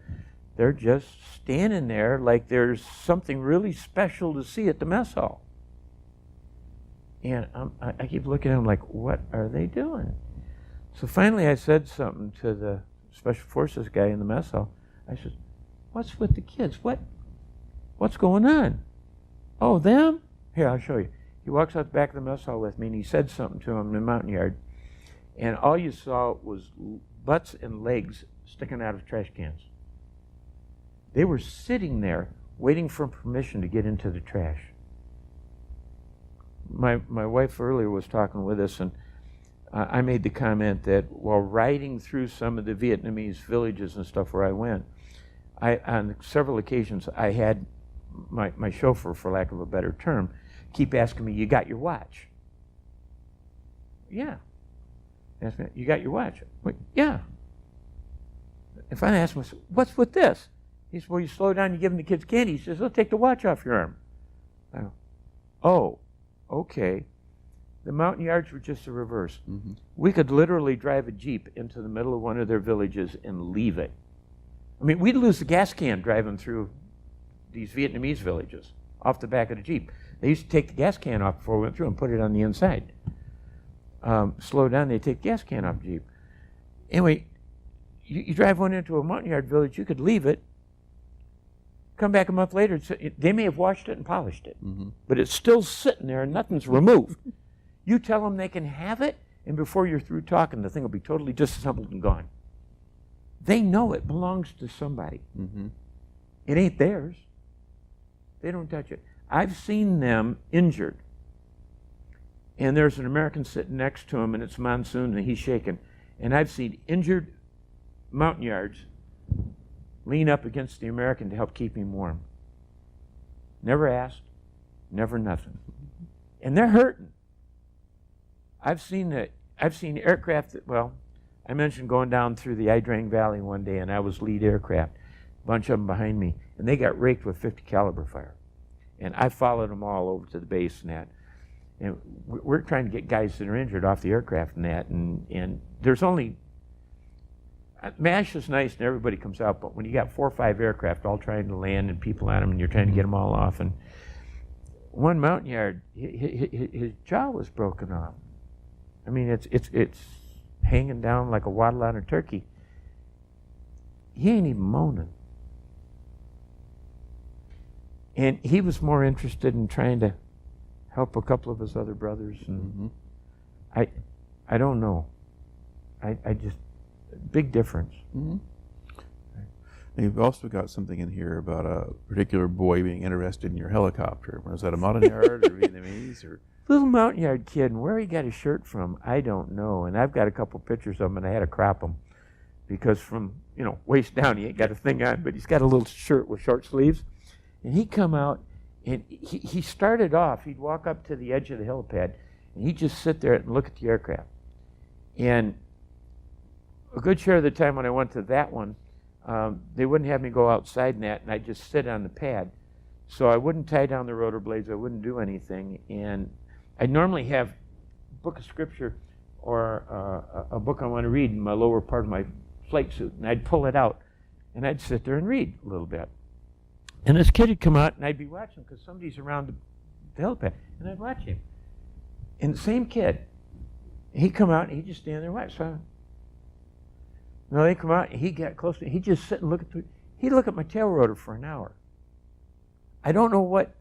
They're just standing there like there's something really special to see at the mess hall. And I keep looking at them like, what are they doing? So finally I said something to the Special Forces guy in the mess hall. I said, what's with the kids? What's going on? Oh, them? Here, I'll show you. He walks out the back of the mess hall with me, and he said something to him in the Mountain Yard, and all you saw was butts and legs sticking out of trash cans. They were sitting there waiting for permission to get into the trash. My wife earlier was talking with us, and I made the comment that while riding through some of the Vietnamese villages and stuff where I went, on several occasions I had my chauffeur, for lack of a better term, keep asking me, you got your watch? Yeah. Ask me, you got your watch? Wait, yeah. And finally I asked him, what's with this? He said, well, you slow down, you give them the kids candy. He says, they'll take the watch off your arm. I go, oh, okay. The Mountain Yards were just the reverse. We could literally drive a Jeep into the middle of one of their villages and leave it. I mean, we'd lose the gas can driving through these Vietnamese villages off the back of the Jeep. They used to take the gas can off before we went through and put it on the inside. Slow down, they take the gas can off the Jeep. Anyway, you drive one into a Mountain Yard village, you could leave it, come back a month later, they may have washed it and polished it, but it's still sitting there and nothing's removed. You tell them they can have it, and before you're through talking, the thing will be totally disassembled and gone. They know it belongs to somebody. Mm-hmm. It ain't theirs. They don't touch it. I've seen them injured, and there's an American sitting next to him, and it's monsoon, and he's shaking. And I've seen injured Montagnards lean up against the American to help keep him warm. Never asked, never nothing. And they're hurting. I've seen aircraft that, well, I mentioned going down through the Idrang Valley one day, and I was lead aircraft, a bunch of them behind me, and they got raked with 50 caliber fire. And I followed them all over to the base and that. And we're trying to get guys that are injured off the aircraft and that, and there's only, MASH is nice and everybody comes out, but when you got 4 or 5 aircraft all trying to land and people on them and you're trying to get them all off, and one Montagnard, his jaw was broken off. I mean, it's hanging down like a waddle on a turkey. He ain't even moaning. And he was more interested in trying to help a couple of his other brothers. And I don't know. I just, big difference. Mm-hmm. And you've also got something in here about a particular boy being interested in your helicopter. Was that a Montagnard or Vietnamese? Or? Little Montagnard kid, and where he got his shirt from, I don't know. And I've got a couple pictures of him, and I had to crop him because from, waist down, he ain't got a thing on, but he's got a little shirt with short sleeves. And he'd come out, and he started off, he'd walk up to the edge of the helipad, and he'd just sit there and look at the aircraft. And a good share of the time when I went to that one, they wouldn't have me go outside in that, and I'd just sit on the pad. So I wouldn't tie down the rotor blades, I wouldn't do anything, and I'd normally have a book of scripture or a book I want to read in my lower part of my flight suit, and I'd pull it out, and I'd sit there and read a little bit. And this kid would come out, and I'd be watching because somebody's around the helipad, and I'd watch him. And the same kid, he'd come out, and he'd just stand there and watch. So, they come out, and he'd get close to me. He'd just sit and he'd look at my tail rotor for an hour. I don't know what.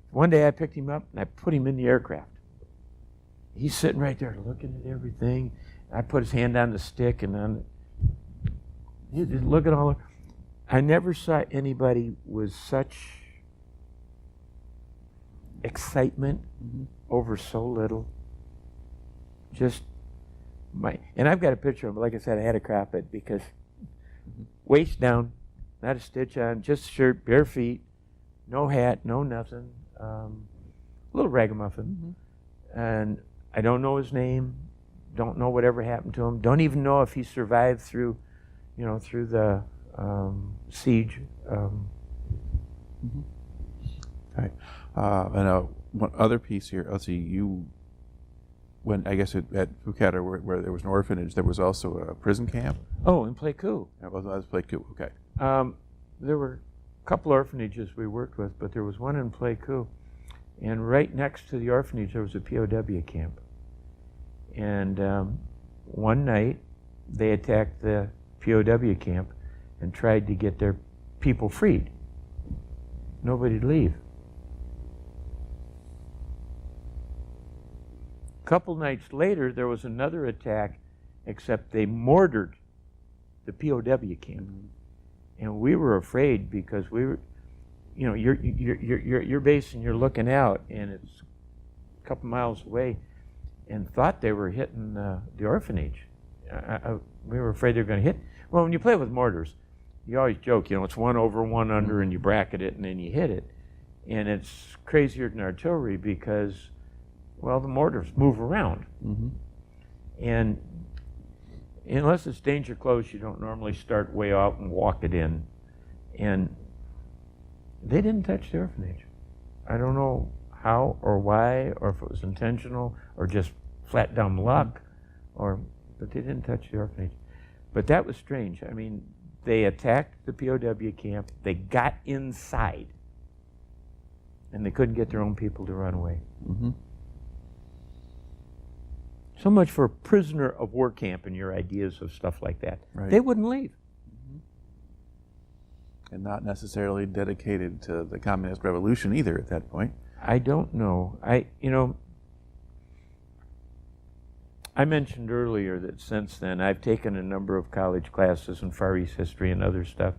One day I picked him up, and I put him in the aircraft. He's sitting right there looking at everything. I put his hand on the stick, and he'd just look at all. I never saw anybody with such excitement over so little. Just and I've got a picture of him, but like I said, I had to crop it because waist down, not a stitch on, just shirt, bare feet, no hat, no nothing, a little ragamuffin. And I don't know his name, don't know whatever happened to him, don't even know if he survived through the siege. Right. And one other piece here, let's see, when I guess at Phuket, where there was an orphanage, there was also a prison camp? Oh, in Pleiku. That was Pleiku, okay. There were a couple orphanages we worked with, but there was one in Pleiku. And right next to the orphanage, there was a POW camp. And one night, they attacked the POW camp and tried to get their people freed. Nobody'd leave. A couple nights later, there was another attack, except they mortared the POW camp. And we were afraid because we were, you're base and you're looking out, and it's a couple miles away, and thought they were hitting the orphanage. We were afraid they were going to hit. Well, when you play with mortars, you always joke, it's one over, one under, and you bracket it, and then you hit it. And it's crazier than artillery because, well, the mortars move around. And unless it's danger close, you don't normally start way out and walk it in. And they didn't touch the orphanage. I don't know how or why, or if it was intentional, or just flat dumb luck, but they didn't touch the orphanage. But that was strange. I mean, they attacked the POW camp, they got inside, and they couldn't get their own people to run away. So much for a prisoner of war camp and your ideas of stuff like that. Right. They wouldn't leave. And not necessarily dedicated to the communist revolution either at that point. I don't know. I mentioned earlier that since then I've taken a number of college classes in Far East history and other stuff,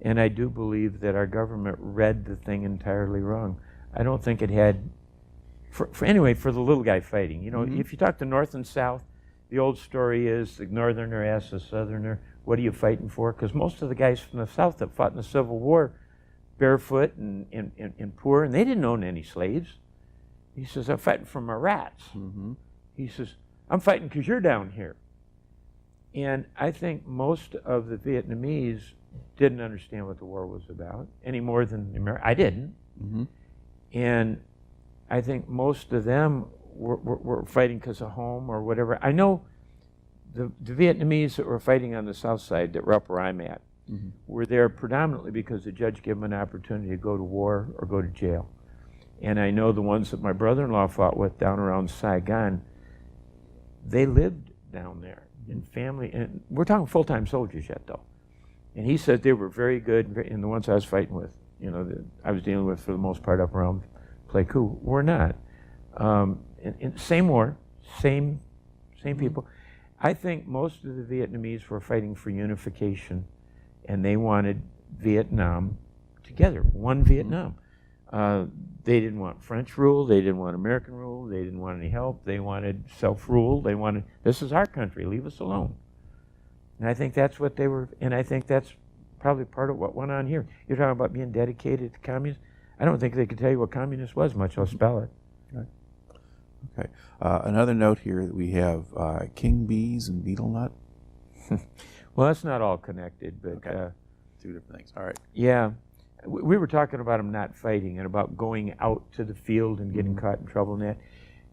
and I do believe that our government read the thing entirely wrong. I don't think it had, for the little guy fighting. You know, if you talk to North and South, the old story is the Northerner asks the Southerner, what are you fighting for? Because most of the guys from the South that fought in the Civil War, barefoot and poor, and they didn't own any slaves. He says, I'm fighting for my rats. He says, I'm fighting because you're down here. And I think most of the Vietnamese didn't understand what the war was about any more than America. I didn't. And I think most of them were fighting because of home or whatever. I know the Vietnamese that were fighting on the south side that were up where I'm at were there predominantly because the judge gave them an opportunity to go to war or go to jail. And I know the ones that my brother-in-law fought with down around Saigon, they lived down there in family. And we're talking full-time soldiers yet, though. And he said they were very good, and the ones I was fighting with, you know, that I was dealing with for the most part up around Pleiku, were not. Same war, same people. I think most of the Vietnamese were fighting for unification, and they wanted Vietnam together, one Vietnam. They didn't want French rule, they didn't want American rule, they didn't want any help, they wanted self-rule, they wanted, this is our country, leave us alone. And I think that's what they were, and I think that's probably part of what went on here. You're talking about being dedicated to communism. I don't think they could tell you what communist was, much less spell it. Right. Okay. Another note here that we have king bees and betel nut. Well, that's not all connected, but okay. Two different things. All right. Yeah, we were talking about them not fighting and about going out to the field and getting caught in trouble in that.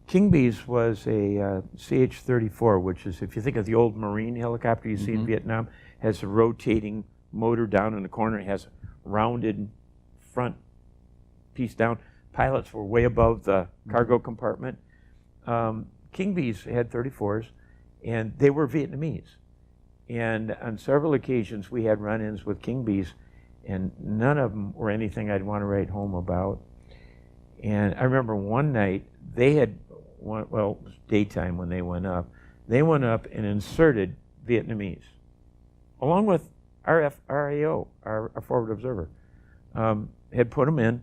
King bees was a CH-34, which is, if you think of the old Marine helicopter you see in Vietnam, has a rotating motor down in the corner. It has a rounded front piece down. Pilots were way above the cargo compartment. King bees had 34s, and they were Vietnamese. And on several occasions, we had run-ins with king bees, and none of them were anything I'd want to write home about. And I remember one night, they had, well, it was daytime when they went up and inserted Vietnamese, along with our RAO, our forward observer, had put them in,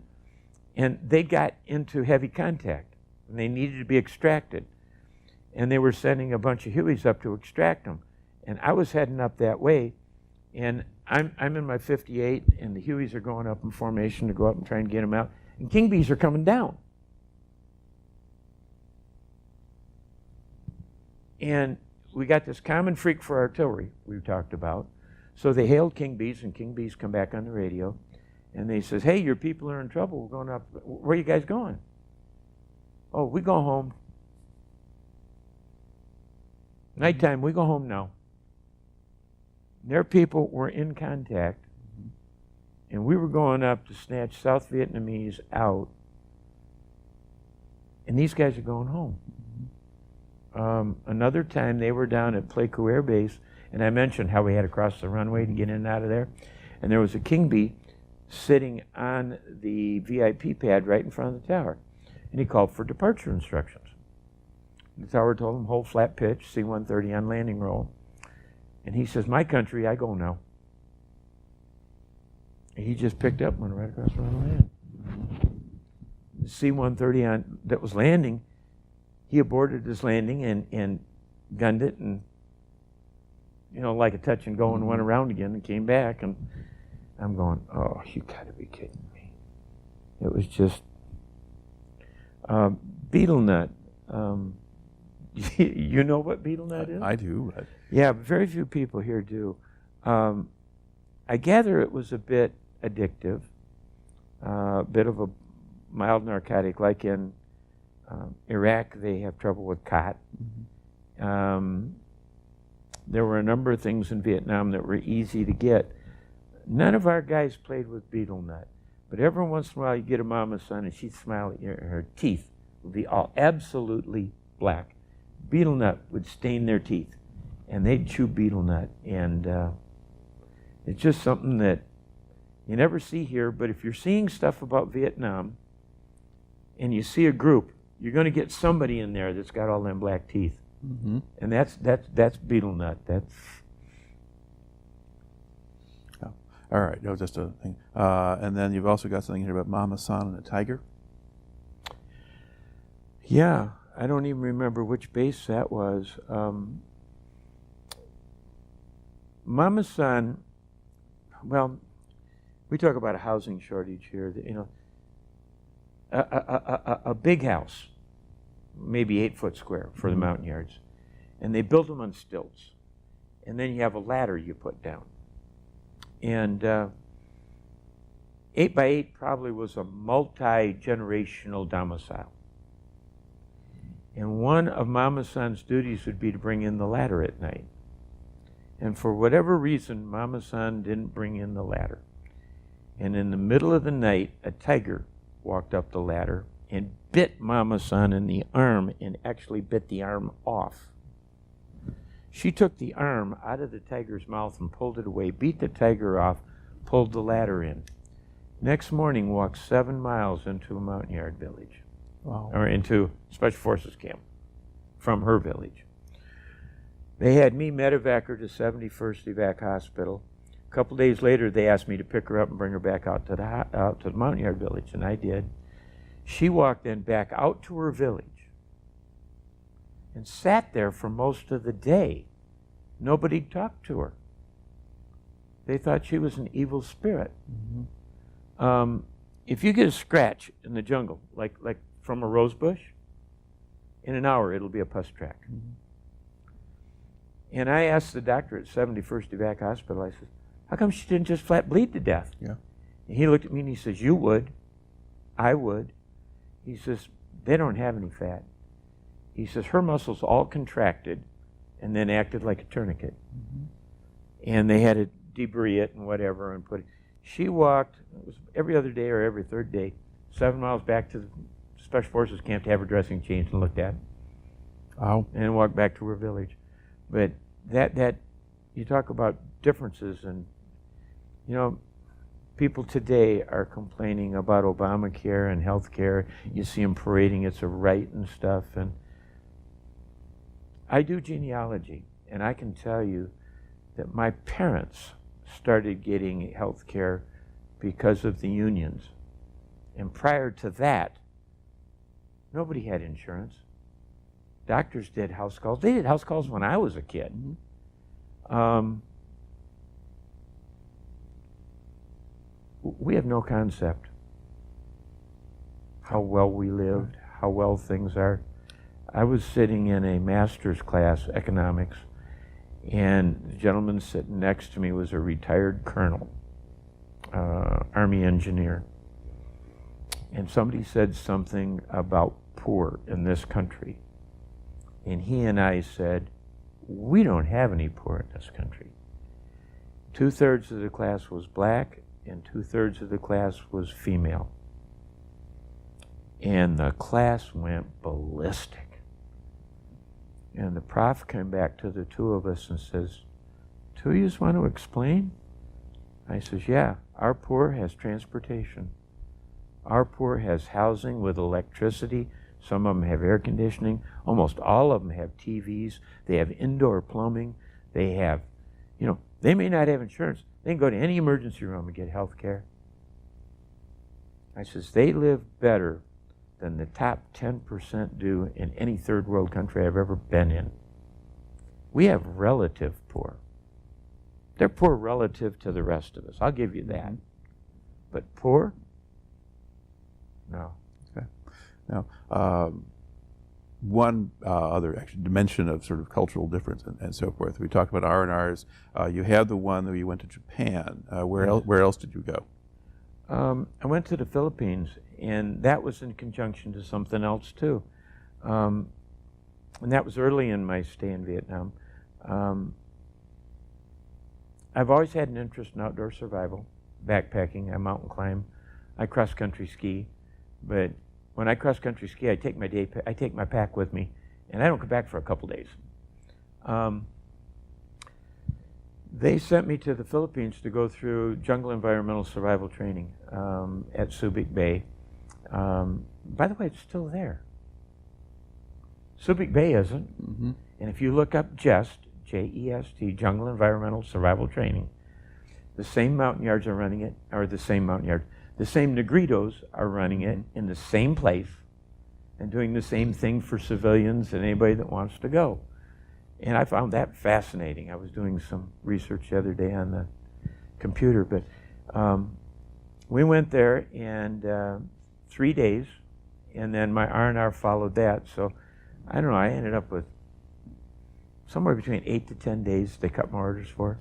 and they got into heavy contact, and they needed to be extracted. And they were sending a bunch of Hueys up to extract them. And I was heading up that way, and I'm in my 58, and the Hueys are going up in formation to go up and try and get them out, and king bees are coming down. And we got this common freak for artillery we talked about. So they hailed king bees, and king bees come back on the radio, and they says, hey, your people are in trouble. We're going up. Where are you guys going? Oh, we go home. Nighttime, we go home now. Their people were in contact, and we were going up to snatch South Vietnamese out, and these guys are going home. Another time, they were down at Pleiku Air Base, and I mentioned how we had to cross the runway to get in and out of there, and there was a king bee sitting on the VIP pad right in front of the tower, and he called for departure instructions. The tower told him, hold flat pitch, C-130 on landing roll. And he says, my country, I go now. And he just picked up and went right across the runway. The C-130 that was landing, he aborted his landing and gunned it, and, you know, like a touch and go, and went around again and came back. And I'm going, oh, you gotta be kidding me. It was just, betel nut. You know what betel nut is? I do. But yeah, very few people here do. I gather it was a bit addictive, a bit of a mild narcotic. Like in Iraq, they have trouble with khat. There were a number of things in Vietnam that were easy to get. None of our guys played with betel nut, but every once in a while you get a mama's son and she'd smile at you, her teeth would be all absolutely black. Betel nut would stain their teeth, and they'd chew betel nut, and it's just something that you never see here. But if you're seeing stuff about Vietnam and you see a group, you're going to get somebody in there that's got all them black teeth. Mm-hmm. And that's beetle nut. That's Oh. All right, no, just a thing. And then you've also got something here about Mama San and a tiger. yeah. I don't even remember which base that was. Mama San. Well, we talk about a housing shortage here. You know, a big house, maybe 8 foot square for the mountain yards, and they built them on stilts, and then you have a ladder you put down, and 8 by 8 probably was a multi-generational domicile, and one of Mama San's duties would be to bring in the ladder at night, and for whatever reason Mama San didn't bring in the ladder, and in the middle of the night a tiger walked up the ladder and bit Mama San in the arm and actually bit the arm off. She took the arm out of the tiger's mouth and pulled it away, beat the tiger off, pulled the ladder in. Next morning, walked 7 miles into a mountain yard village, Wow. or into Special Forces camp from her village. They had me medevac her to 71st Evac Hospital. A couple days later, they asked me to pick her up and bring her back out to the mountain yard village, and I did. She walked then back out to her village and sat there for most of the day. Nobody talked to her. They thought she was an evil spirit. Mm-hmm. If you get a scratch in the jungle, like from a rose bush, in an hour it'll be a pus track. Mm-hmm. And I asked the doctor at 71st Evac Hospital, I said, how come she didn't just flat bleed to death? Yeah. And he looked at me and he says, you would. I would. He says, they don't have any fat. He says, her muscles all contracted and then acted like a tourniquet. Mm-hmm. And they had to debride it and whatever and put it. She walked, it was every other day or every third day, 7 miles back to the Special Forces camp to have her dressing changed and looked at. Wow. And walked back to her village. But that you talk about differences, and you know, people today are complaining about Obamacare and health care. You see them parading it's a right and stuff. And I do genealogy, and I can tell you that my parents started getting health care because of the unions. And prior to that, nobody had insurance. Doctors did house calls. They did house calls when I was a kid. Mm-hmm. We have no concept how well we lived, how well things are. I was sitting in a master's class, economics, and the gentleman sitting next to me was a retired colonel, Army engineer. And somebody said something about poor in this country. And he and I said, we don't have any poor in this country. 2/3 of the class was black and 2/3 of the class was female. And the class went ballistic. And the prof came back to the two of us and says, two of you want to explain? I says, yeah, our poor has transportation. Our poor has housing with electricity. Some of them have air conditioning. Almost all of them have TVs. They have indoor plumbing. They have, you know, they may not have insurance. They can go to any emergency room and get health care. I says, they live better than the top 10% do in any third world country I've ever been in. We have relative poor. They're poor relative to the rest of us. I'll give you that. But poor? No. Okay. Now, one other actually dimension of sort of cultural difference and so forth. We talked about R&Rs. You had the one where you went to Japan. Where else did you go? I went to the Philippines, and that was in conjunction to something else too. And that was early in my stay in Vietnam. I've always had an interest in outdoor survival, backpacking. I mountain climb. I cross-country ski. But when I cross-country ski, I take my pack with me, and I don't come back for a couple days. They sent me to the Philippines to go through jungle environmental survival training at Subic Bay. By the way, it's still there. Subic Bay isn't. Mm-hmm. And if you look up JEST, J-E-S-T, Jungle Environmental Survival Training, the same mountain yards are running it, or the same mountain yard, the same Negritos are running it in the same place and doing the same thing for civilians and anybody that wants to go. And I found that fascinating. I was doing some research the other day on the computer, but we went there and 3 days, and then my R&R followed that. So I don't know, I ended up with somewhere between 8 to 10 days they cut my orders for,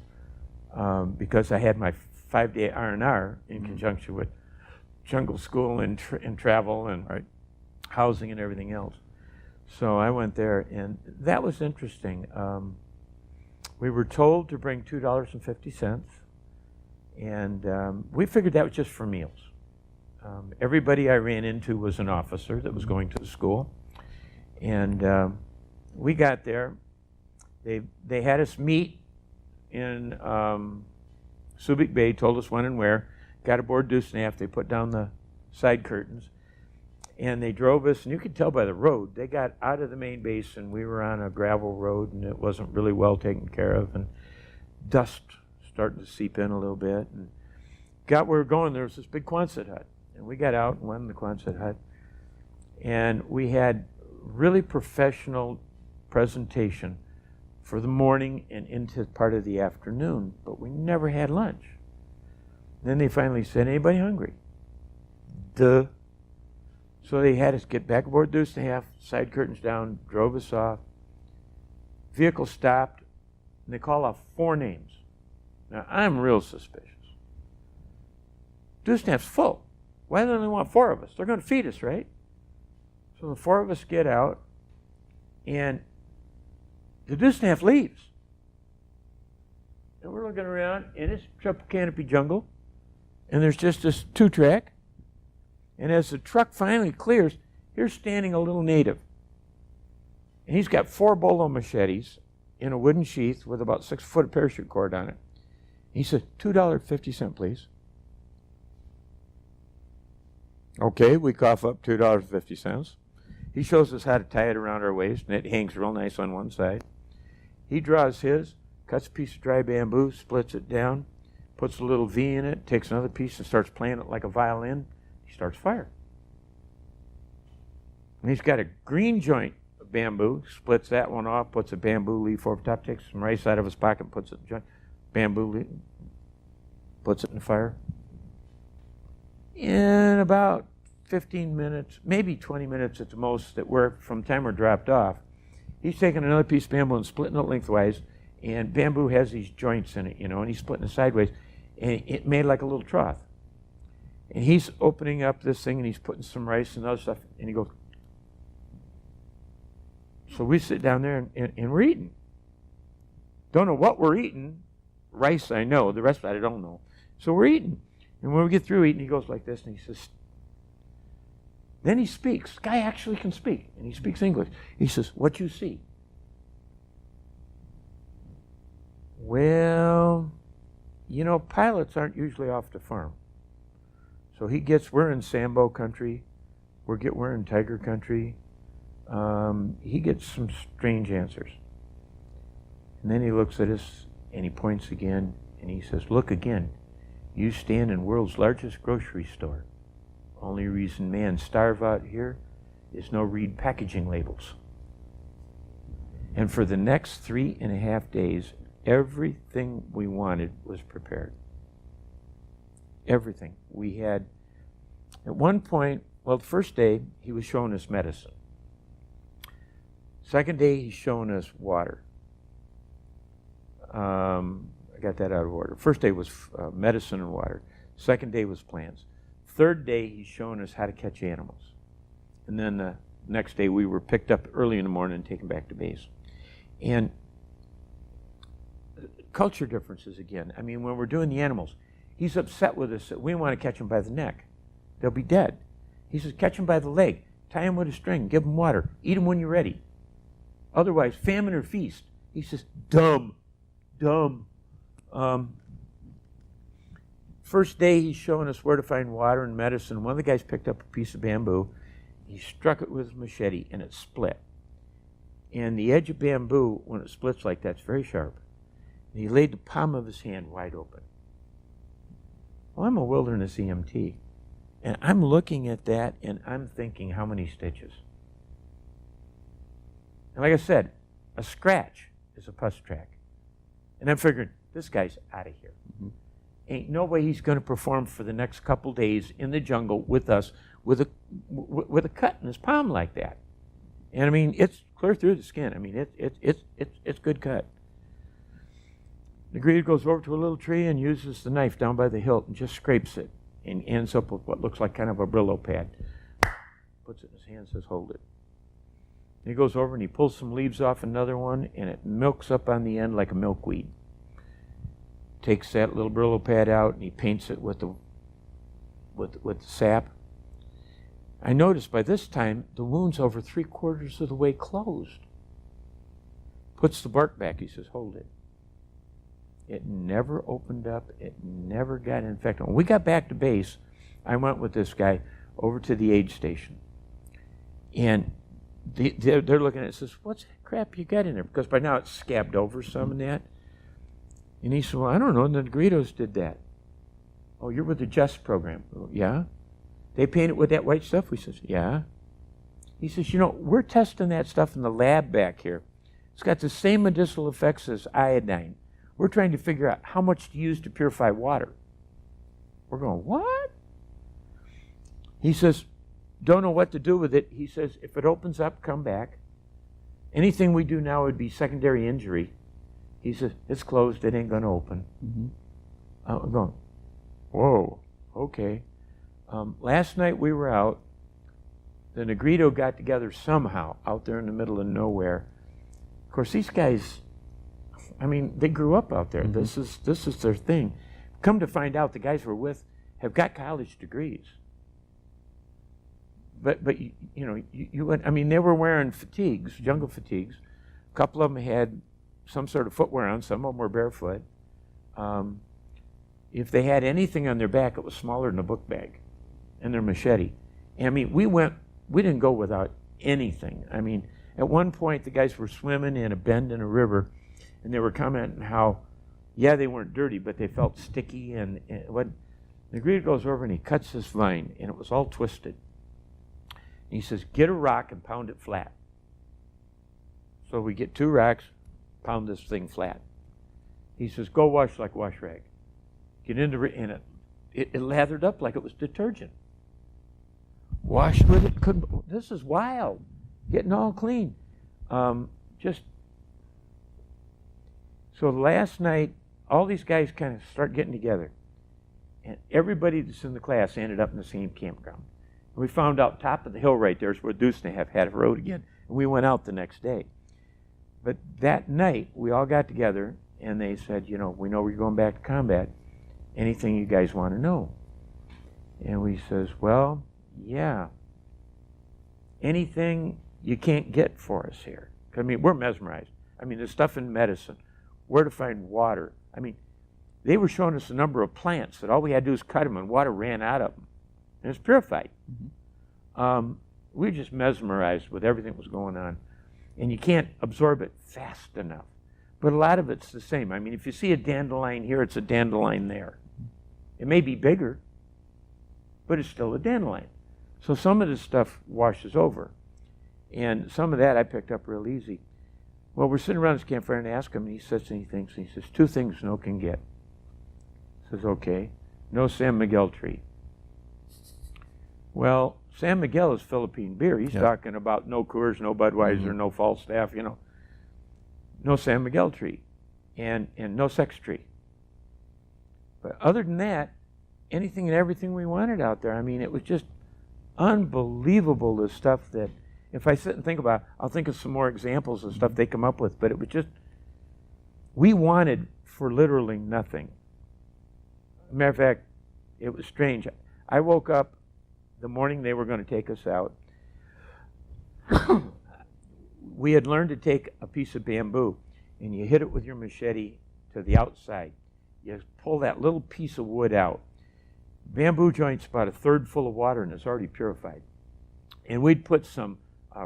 because I had my 5-day R&R in conjunction with jungle school and travel and housing and everything else. So I went there, and that was interesting. We were told to bring $2.50, and we figured that was just for meals. Everybody I ran into was an officer that was going to the school, and we got there. They had us meet in Subic Bay, told us when and where, got aboard Dusnaf, they put down the side curtains, and they drove us, and you could tell by the road, they got out of the main base, and we were on a gravel road, and it wasn't really well taken care of, and dust starting to seep in a little bit, and got where we were going, there was this big Quonset hut, and we got out and went in the Quonset hut, and we had really professional presentation for the morning and into part of the afternoon, but we never had lunch. Then they finally said, anybody hungry? Duh. So they had us get back aboard Deuce and a Half, side curtains down, drove us off. Vehicle stopped, and they call off 4 names. Now, I'm real suspicious. Deuce and a Half's full. Why do they only want 4 of us? They're going to feed us, right? So the 4 of us get out, and the Deuce and a Half leaves. And we're looking around, and it's triple canopy jungle, and there's just this 2-track. And as the truck finally clears, here's standing a little native. And he's got 4 bolo machetes in a wooden sheath with about 6 foot of parachute cord on it. He said, $2.50, please. Okay, we cough up $2.50. He shows us how to tie it around our waist, and it hangs real nice on one side. He draws his, cuts a piece of dry bamboo, splits it down, puts a little V in it, takes another piece and starts playing it like a violin. He starts fire. And he's got a green joint of bamboo, splits that one off, puts a bamboo leaf over top, takes some rice out of his pocket, puts it in the joint, bamboo leaf, puts it in the fire. In about 15 minutes, maybe 20 minutes at the most, that we're from the time we're dropped off, he's taking another piece of bamboo and splitting it lengthwise, and bamboo has these joints in it, you know, and he's splitting it sideways, and it made like a little trough. And he's opening up this thing, and he's putting some rice and other stuff, and he goes. So we sit down there, and we're eating. Don't know what we're eating. Rice, I know. The rest of it, I don't know. So we're eating. And when we get through eating, he goes like this, and he says, then he speaks. The guy actually can speak, and he speaks English. He says, what you see? Well, you know, pilots aren't usually off the farm. So he gets, we're in Sambo country, we're in tiger country. He gets some strange answers. And then he looks at us, and he points again, and he says, look again. You stand in world's largest grocery store. Only reason men starve out here is no read packaging labels. And for the next 3.5 days, everything we wanted was prepared. Everything. We had, at one point, well, the first day, he was showing us medicine. Second day, he's showing us water. I got that out of order. First day was medicine and water. Second day was plants. Third day, he's showing us how to catch animals. And then the next day, we were picked up early in the morning and taken back to base. And culture differences again. I mean, when we're doing the animals, he's upset with us that we want to catch them by the neck. They'll be dead. He says, catch them by the leg. Tie them with a string. Give them water. Eat them when you're ready. Otherwise, famine or feast. He says, dumb. First day, he's showing us where to find water and medicine. One of the guys picked up a piece of bamboo. He struck it with his machete, and it split. And the edge of bamboo, when it splits like that, it's very sharp. And he laid the palm of his hand wide open. Well, I'm a wilderness EMT. And I'm looking at that, and I'm thinking, how many stitches? And like I said, a scratch is a pus track. And I'm figuring, this guy's out of here. Mm-hmm. Ain't no way he's going to perform for the next couple days in the jungle with us with a cut in his palm like that. And I mean, it's clear through the skin. I mean, it's good cut. Negrito goes over to a little tree and uses the knife down by the hilt and just scrapes it and ends up with what looks like kind of a Brillo pad. Puts it in his hand and says, hold it. And he goes over and he pulls some leaves off another one, and it milks up on the end like a milkweed. Takes that little Brillo pad out and he paints it with the sap. I noticed by this time the wound's over 3/4 of the way closed. Puts the bark back. He says, hold it. It never opened up. It never got infected. When we got back to base, I went with this guy over to the aid station. And they're looking at it and says, what's that crap you got in there? Because by now it's scabbed over some and that. And he said, well, I don't know. The Negritos did that. Oh, you're with the JUST program. Oh, yeah. They paint it with that white stuff? We says, yeah. He says, you know, we're testing that stuff in the lab back here. It's got the same medicinal effects as iodine. We're trying to figure out how much to use to purify water. We're going, what? He says, don't know what to do with it. He says, if it opens up, come back. Anything we do now would be secondary injury. He says, it's closed. It ain't going to open. Mm-hmm. I'm going, whoa, okay. Last night we were out. The Negrito got together somehow out there in the middle of nowhere. Of course, these guys, I mean, they grew up out there. Mm-hmm. This is their thing. Come to find out, the guys we're with have got college degrees. But you know, I mean, they were wearing fatigues, jungle fatigues. A couple of them had some sort of footwear on. Some of them were barefoot. If they had anything on their back, it was smaller than a book bag, and their machete. And I mean, we didn't go without anything. I mean, at one point, the guys were swimming in a bend in a river, and they were commenting how, yeah, they weren't dirty, but they felt sticky. And when Negrito goes over and he cuts this vine, and it was all twisted. And he says, get a rock and pound it flat. So we get 2 rocks, pound this thing flat. He says, go wash like wash rag. Get into it, and it lathered up like it was detergent. Washed with it, couldn't. This is wild. Getting all clean. So last night, all these guys kind of start getting together. And everybody that's in the class ended up in the same campground. And we found out top of the hill right there is where Dusnev had a road again. And we went out the next day. But that night, we all got together, and they said, you know, we know we're going back to combat. Anything you guys want to know? And we says, well, yeah. Anything you can't get for us here. I mean, we're mesmerized. I mean, the stuff in medicine, where to find water. I mean, they were showing us a number of plants that all we had to do is cut them and water ran out of them. And it's purified. Mm-hmm. We were just mesmerized with everything that was going on. And you can't absorb it fast enough. But a lot of it's the same. I mean, if you see a dandelion here, it's a dandelion there. It may be bigger, but it's still a dandelion. So some of this stuff washes over. And some of that I picked up real easy. Well, we're sitting around this campfire and I ask him, and he says, 2 things no can get. He says, okay, no San Miguel tree. Well, San Miguel is Philippine beer. He's talking about no Coors, no Budweiser, no Falstaff, you know. No San Miguel tree. And no sex tree. But other than that, anything and everything we wanted out there. I mean, it was just unbelievable, the stuff that, if I sit and think about it, I'll think of some more examples of stuff they come up with, but it was just, we wanted for literally nothing. Matter of fact, it was strange. I woke up the morning they were going to take us out. We had learned to take a piece of bamboo and you hit it with your machete to the outside. You pull that little piece of wood out. Bamboo joint's about 1/3 full of water and it's already purified. And we'd put some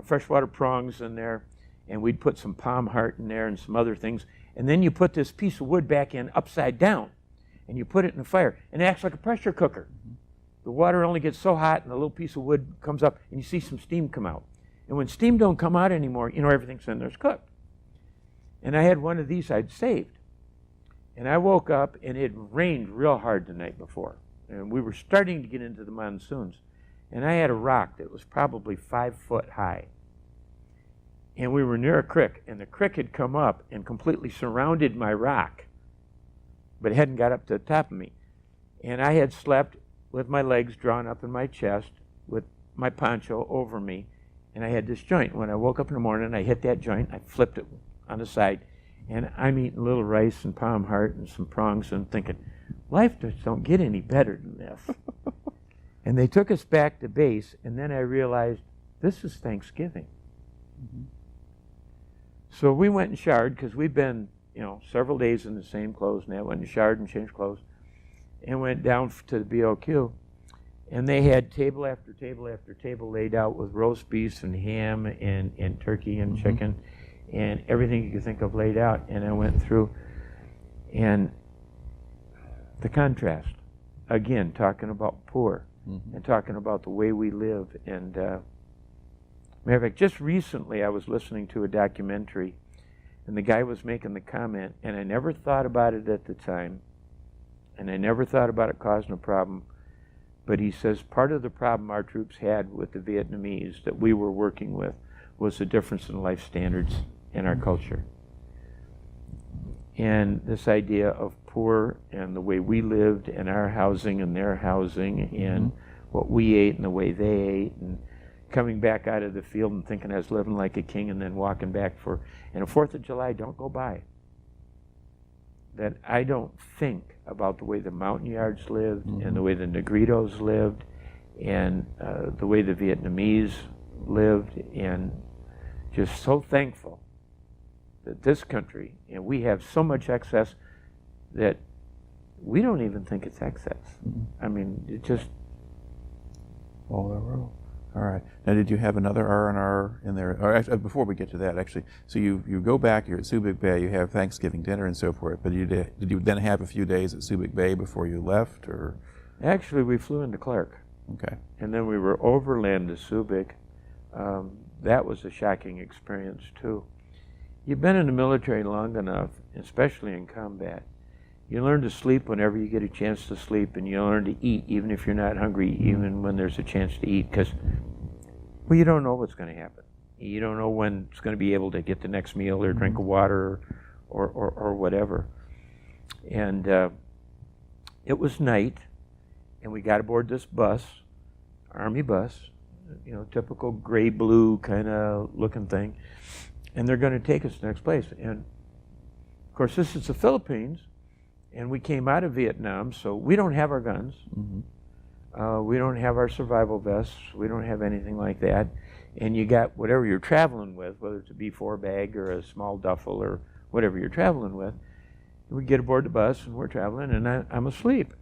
freshwater prongs in there, and we'd put some palm heart in there and some other things, and then you put this piece of wood back in upside down, and you put it in the fire, and it acts like a pressure cooker. The water only gets so hot, and the little piece of wood comes up, and you see some steam come out. And when steam don't come out anymore, you know everything's in there's cooked. And I had one of these I'd saved. And I woke up, and it rained real hard the night before. And we were starting to get into the monsoons. And I had a rock that was probably 5 foot high. And we were near a creek, and the creek had come up and completely surrounded my rock, but it hadn't got up to the top of me. And I had slept with my legs drawn up in my chest with my poncho over me, and I had this joint. When I woke up in the morning, I hit that joint, I flipped it on the side, and I'm eating a little rice and palm heart and some prongs and thinking, life just don't get any better than this. And they took us back to base, and then I realized this is Thanksgiving. Mm-hmm. So we went and showered, because we'd been, several days in the same clothes, and I went and showered and changed clothes, and went down to the BOQ, and they had table after table after table laid out with roast beef and ham and turkey and mm-hmm. chicken and everything you could think of laid out. And I went through, and the contrast, again, talking about poor mm-hmm. and talking about the way we live. And matter of fact, just recently I was listening to a documentary, and the guy was making the comment, and I never thought about it at the time, and I never thought about it causing a problem, but he says part of the problem our troops had with the Vietnamese that we were working with was the difference in life standards in our culture. And this idea of poor and the way we lived and our housing and their housing and what we ate and the way they ate, and coming back out of the field and thinking I was living like a king, and then walking back and a 4th of July don't go by that I don't think about the way the Montagnards lived and the way the Negritos lived and the way the Vietnamese lived, and just so thankful that this country, and we have so much excess that we don't even think it's excess. I mean, it just all the road. All right. Now, did you have another R&R in there? Or actually, before we get to that, actually, so you go back, you're at Subic Bay, you have Thanksgiving dinner and so forth, but did you then have a few days at Subic Bay before you left, or? Actually, we flew into Clark. Okay. And then we were overland to Subic. That was a shocking experience, too. You've been in the military long enough, especially in combat, you learn to sleep whenever you get a chance to sleep, and you learn to eat even if you're not hungry, even when there's a chance to eat, because, well, you don't know what's going to happen. You don't know when it's going to be able to get the next meal or drink of water or whatever. And it was night, and we got aboard this bus, Army bus, typical gray-blue kind of looking thing, and they're going to take us to the next place. And, of course, this is the Philippines, and we came out of Vietnam, so we don't have our guns. We don't have our survival vests. We don't have anything like that. And you got whatever you're traveling with, whether it's a B4 bag or a small duffel or whatever you're traveling with. We get aboard the bus, and we're traveling, and I'm asleep.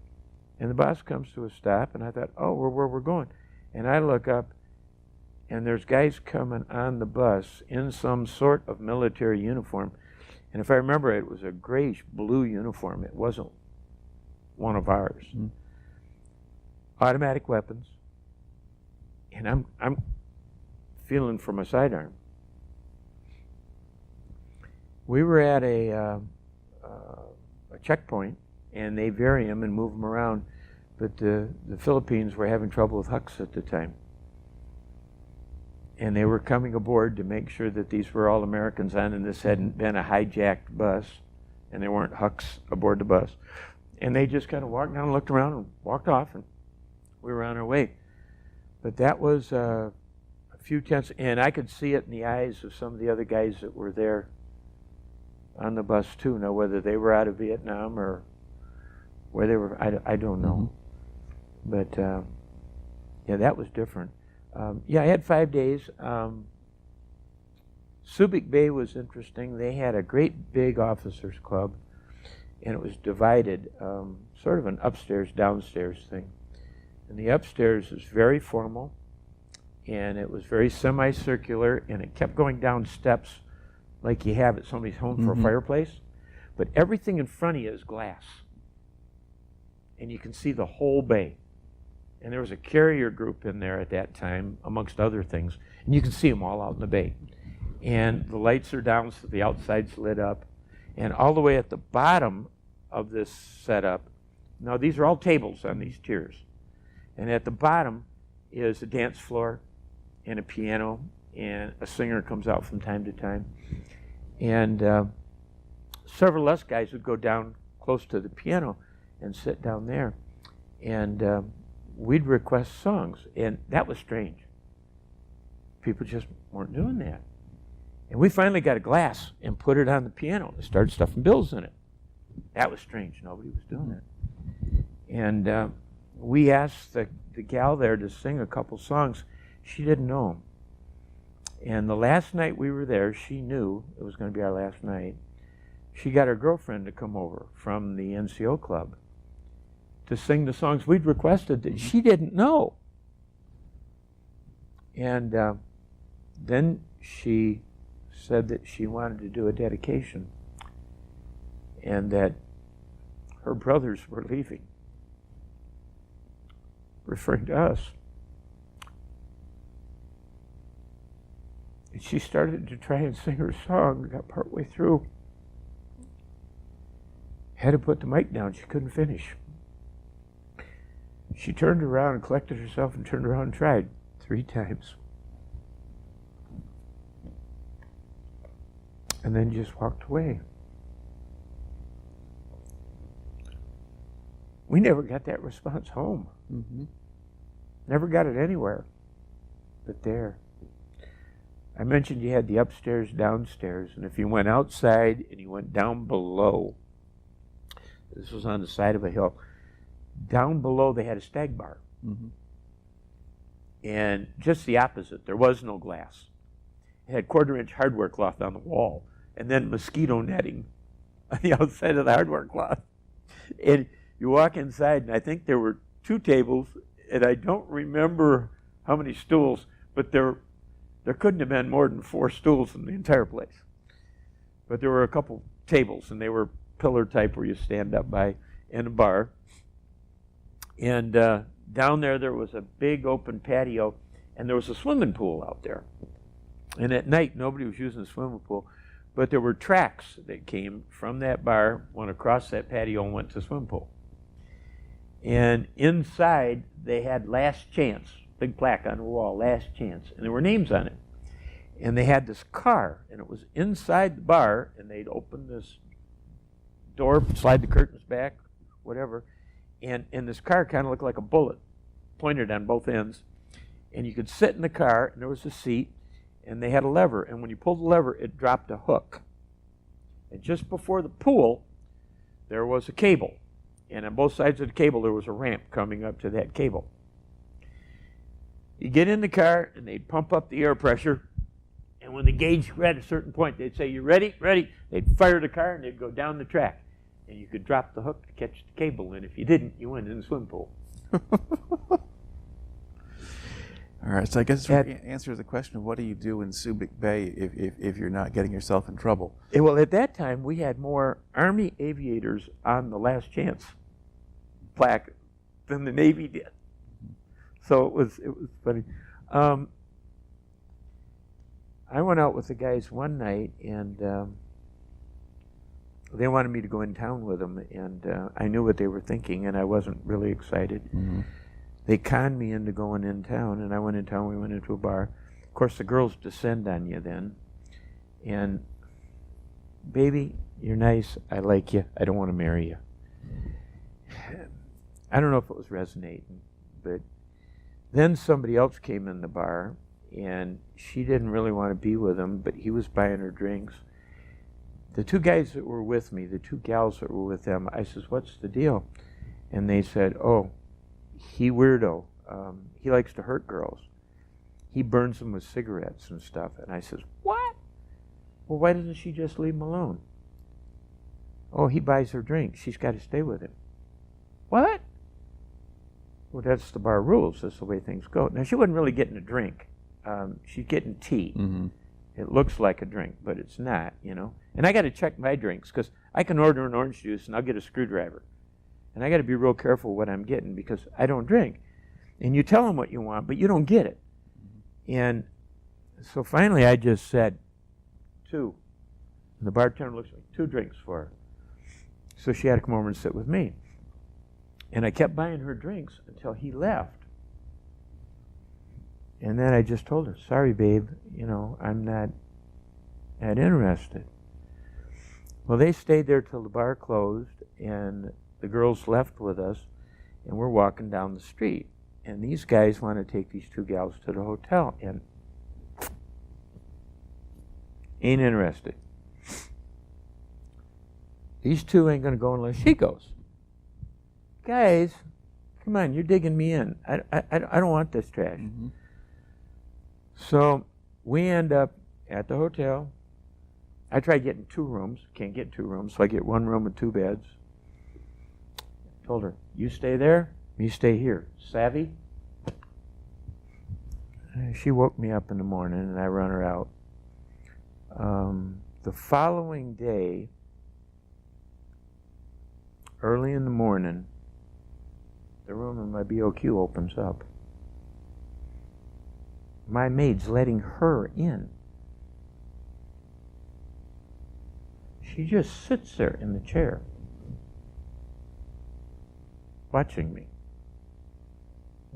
And the bus comes to a stop, and I thought, oh, we're where we're going. And I look up, and there's guys coming on the bus in some sort of military uniform. And if I remember, it was a grayish-blue uniform. It wasn't one of ours. Automatic weapons. And I'm feeling for my sidearm. We were at a checkpoint, and they vary them and move them around. But the Philippines were having trouble with Hucks at the time. And they were coming aboard to make sure that these were all Americans on, and this hadn't been a hijacked bus, and there weren't Hucks aboard the bus. And they just kind of walked down, looked around, and walked off, and we were on our way. But that was a few tenths, and I could see it in the eyes of some of the other guys that were there on the bus too. Now, whether they were out of Vietnam or where they were, I don't know. But yeah, that was different. Yeah, I had 5 days. Subic Bay was interesting. They had a great big officers club, and it was divided, sort of an upstairs, downstairs thing. And the upstairs was very formal, and it was very semicircular, and it kept going down steps like you have at somebody's home for a fireplace, but everything in front of you is glass. And you can see the whole bay. And there was a carrier group in there at that time, amongst other things, and you can see them all out in the bay. And the lights are down, so the outside's lit up. And all the way at the bottom of this setup, now these are all tables on these tiers. And at the bottom is a dance floor and a piano, and a singer comes out from time to time. And several of us guys would go down close to the piano and sit down there. And we'd request songs, and that was strange. People just weren't doing that. And we finally got a glass and put it on the piano and started stuffing bills in it. That was strange. Nobody was doing it. And we asked the gal there to sing a couple songs. She didn't know them. And the last night we were there, she knew it was going to be our last night. She got her girlfriend to come over from the NCO club to sing the songs we'd requested that she didn't know. And then she said that she wanted to do a dedication and that her brothers were leaving, referring to us. And she started to try and sing her song, got partway through. Had to put the mic down, she couldn't finish. She turned around and collected herself and turned around and tried 3 times. And then just walked away. We never got that response home. Never got it anywhere but there. I mentioned you had the upstairs, downstairs, and if you went outside and you went down below, this was on the side of a hill, down below they had a stag bar. And just the opposite, there was no glass. It had 1/4-inch hardware cloth on the wall, and then mosquito netting on the outside of the hardware cloth. And you walk inside, and I think there were 2 tables, and I don't remember how many stools, but there couldn't have been more than 4 stools in the entire place. But there were a couple tables, and they were pillar type where you stand up by, and a bar. And down there was a big open patio, and there was a swimming pool out there. And at night, nobody was using the swimming pool, but there were tracks that came from that bar, went across that patio, and went to the swimming pool. And inside, they had Last Chance, big plaque on the wall, Last Chance, and there were names on it. And they had this car, and it was inside the bar, and they'd open this door, slide the curtains back, whatever, and this car kind of looked like a bullet, pointed on both ends. And you could sit in the car, and there was a seat, and they had a lever, and when you pulled the lever, it dropped a hook. And just before the pool, there was a cable, and on both sides of the cable, there was a ramp coming up to that cable. You get in the car, and they'd pump up the air pressure, and when the gauge read a certain point, they'd say, "You ready? Ready?" They'd fire the car, and they'd go down the track. And you could drop the hook to catch the cable, and if you didn't, you went in the swim pool. All right, so I guess it answers the question of what do you do in Subic Bay if you're not getting yourself in trouble? Well, at that time, we had more Army aviators on the Last Chance plaque than the Navy did. So it was funny. I went out with the guys one night, and they wanted me to go in town with them, and I knew what they were thinking, and I wasn't really excited. They conned me into going in town, and I went in town. We went into a bar. Of course, the girls descend on you then. And, baby, you're nice. I like you. I don't want to marry you. I don't know if it was resonating, but then somebody else came in the bar, and she didn't really want to be with him, but he was buying her drinks. The 2 guys that were with me, the 2 gals that were with them, I says, "What's the deal?" And they said, "Oh, he weirdo. He likes to hurt girls. He burns them with cigarettes and stuff." And I says, "What? Well, why doesn't she just leave him alone?" "Oh, he buys her drinks. She's got to stay with him." "What?" "Well, that's the bar rules. That's the way things go." Now, she wasn't really getting a drink. She's getting tea. It looks like a drink, but it's not, you know. And I got to check my drinks because I can order an orange juice and I'll get a screwdriver. And I got to be real careful what I'm getting because I don't drink. And you tell them what you want, but you don't get it. And so finally I just said, 2. And the bartender looks at me, 2 drinks for her. So she had to come over and sit with me. And I kept buying her drinks until he left. And then I just told her, sorry, babe, you know, I'm not interested. Well, they stayed there till the bar closed, and the girls left with us, and we're walking down the street. And these guys want to take these 2 gals to the hotel, and ain't interested. These 2 ain't going to go unless she goes. Guys, come on, you're digging me in. I don't want this trash. Mm-hmm. So we end up at the hotel. I tried getting 2 rooms. Can't get 2 rooms, so I get 1 room with 2 beds. Told her, you stay there, me stay here. Savvy? She woke me up in the morning, and I run her out. The following day, early in the morning, the room in my BOQ opens up. My maid's letting her in. She just sits there in the chair, watching me.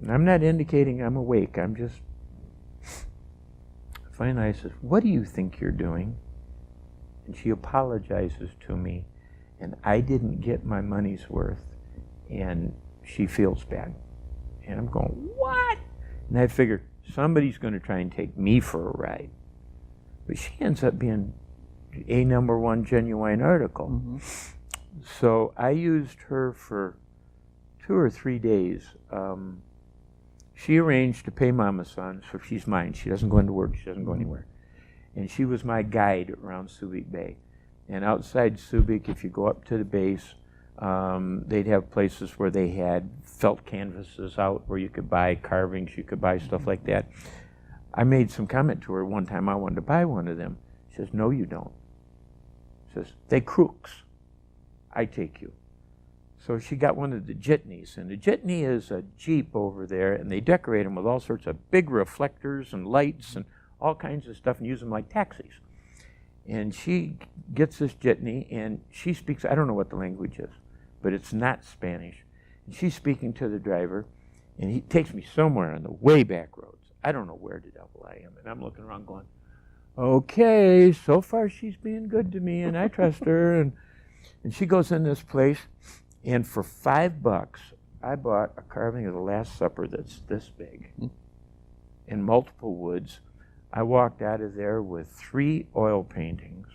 And I'm not indicating I'm awake. I'm just... Finally, I said, what do you think you're doing? And she apologizes to me, and I didn't get my money's worth, and she feels bad. And I'm going, what? And I figured somebody's going to try and take me for a ride. But she ends up being a #1 genuine article. Mm-hmm. So I used her for 2 or 3 days. She arranged to pay Mama Son, so she's mine. She doesn't go into work. She doesn't go anywhere. And she was my guide around Subic Bay. And outside Subic, if you go up to the base, they'd have places where they had felt canvases out where you could buy carvings, you could buy stuff like that. I made some comment to her one time I wanted to buy one of them. She says, no, you don't. She says, they crooks. I take you. So she got one of the jitneys, and the jitney is a Jeep over there, and they decorate them with all sorts of big reflectors and lights and all kinds of stuff and use them like taxis. And she gets this jitney, and she speaks, I don't know what the language is, but it's not Spanish. And she's speaking to the driver, and he takes me somewhere on the way back roads. I don't know where the devil I am, and I'm looking around going, okay, so far she's being good to me, and I trust her. And she goes in this place, and for $5, I bought a carving of the Last Supper that's this big in multiple woods. I walked out of there with 3 oil paintings,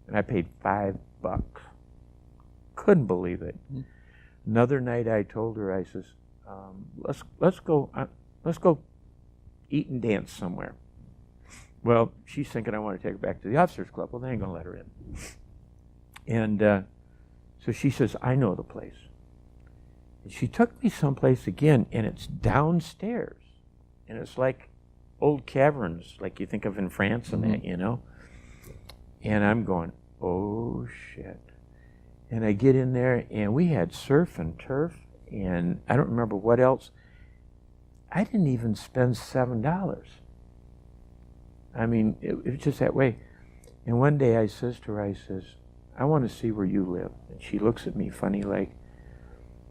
and I paid $5. Couldn't believe it. Another night, I told her, I says, let's go eat and dance somewhere. Well, she's thinking I want to take her back to the officers' club. Well, they ain't gonna let her in. And so she says, I know the place. And she took me someplace again, and it's downstairs, and it's like old caverns, like you think of in France and that, you know. And I'm going, oh shit. And I get in there, and we had surf and turf, and I don't remember what else. I didn't even spend $7. I mean, it was just that way. And one day I says to her, I says, I want to see where you live. And she looks at me funny like.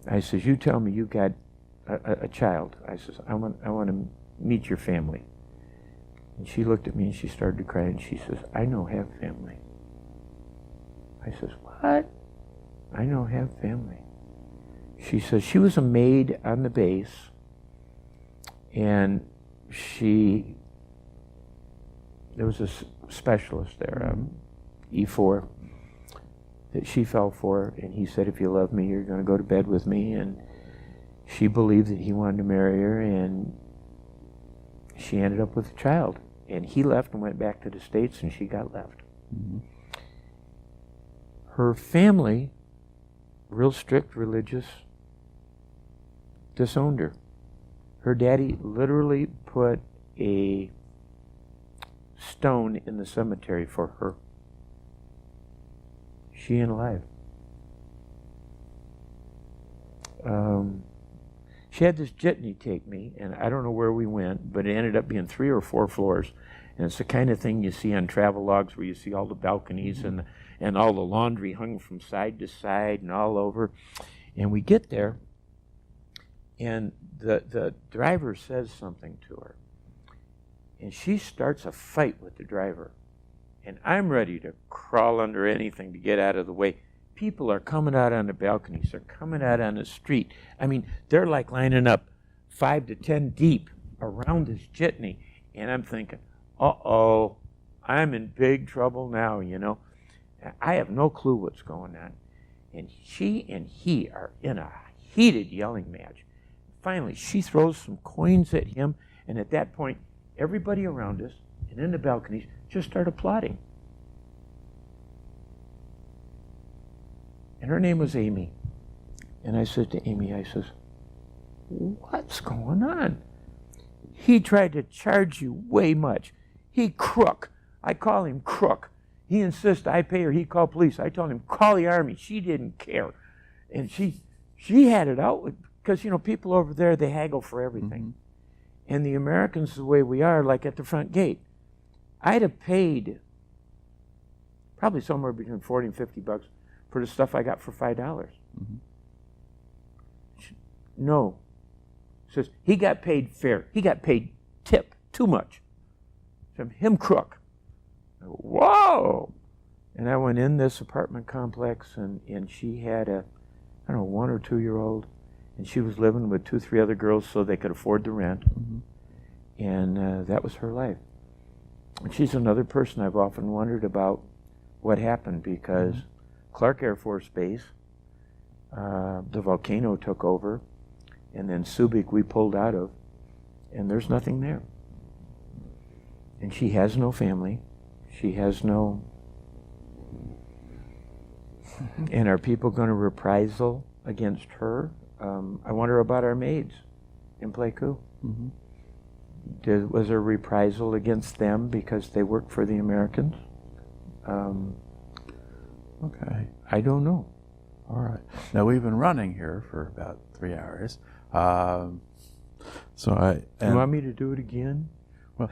I says, you tell me you got a child. I says, I want to meet your family. And she looked at me and she started to cry, and she says, I know have family. I says, what? I know have family. She says she was a maid on the base, and there was a specialist there, E4, that she fell for, and he said, if you love me, you're going to go to bed with me. And she believed that he wanted to marry her, and she ended up with a child. And he left and went back to the States, and she got left. Her family, real strict religious, disowned her. Her daddy literally put a stone in the cemetery for her. She ain't alive. She had this jitney take me, and I don't know where we went, but it ended up being 3 or 4 floors. And it's the kind of thing you see on travel logs where you see all the balconies and all the laundry hung from side to side and all over. And we get there, and the driver says something to her. And she starts a fight with the driver. And I'm ready to crawl under anything to get out of the way. People are coming out on the balconies. They're coming out on the street. I mean, they're like lining up 5 to 10 deep around this jitney. And I'm thinking, uh-oh, I'm in big trouble now, you know. I have no clue what's going on. And she and he are in a heated yelling match. Finally, she throws some coins at him. And at that point, everybody around us and in the balconies just start applauding. And her name was Amy. And I said to Amy, I says, what's going on? He tried to charge you way much. He crook. I call him crook. He insists I pay her. He called police. I told him, call the army. She didn't care. And she had it out because, you know, people over there, they haggle for everything. And the Americans, the way we are, like at the front gate, I'd have paid probably somewhere between 40 and 50 bucks for the stuff I got for $5. No. Says, he got paid fair. He got paid tip, too much. From him crook. Whoa! And I went in this apartment complex, and she had a, I don't know, 1 or 2 year old, and she was living with 2, 3 other girls so they could afford the rent. And that was her life. And she's another person I've often wondered about what happened, because Clark Air Force Base, the volcano took over, and then Subic we pulled out of, and there's nothing there. And she has no family. She has no... And are people going to reprisal against her? I wonder about our maids in Pleiku. Was there reprisal against them because they work for the Americans? Okay. I don't know. All right. Now, we've been running here for about 3 hours. So you want me to do it again? Well,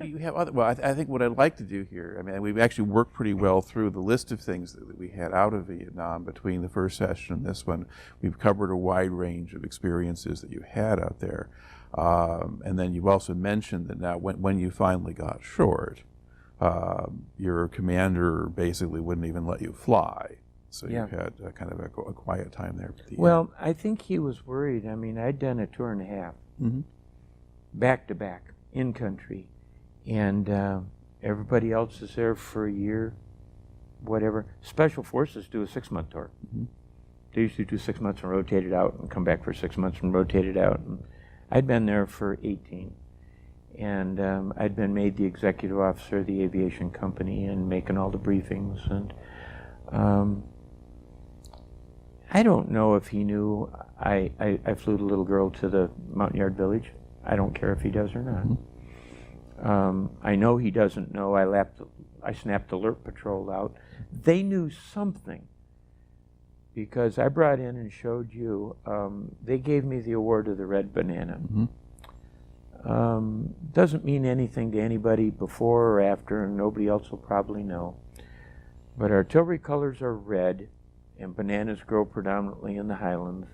you have other. Well, I think what I'd like to do here. I mean, we've actually worked pretty well through the list of things that we had out of Vietnam between the first session and this one. We've covered a wide range of experiences that you had out there, and then you've also mentioned that now, when you finally got short, your commander basically wouldn't even let you fly. So you had kind of a quiet time there. Well, I think he was worried. I mean, I'd done a tour and a half, back to back, in country, and everybody else is there for a year, whatever. Special Forces do a 6-month tour. They usually do 6 months and rotate it out and come back for 6 months and rotate it out. And I'd been there for 18. And I'd been made the executive officer of the aviation company and making all the briefings. And I don't know if he knew I flew the little girl to the Mountain Yard Village. I don't care if he does or not. I know he doesn't know I snapped Alert Patrol out. They knew something because I brought in and showed you. They gave me the award of the Red Banana. Doesn't mean anything to anybody before or after, and nobody else will probably know. But artillery colors are red, and bananas grow predominantly in the highlands.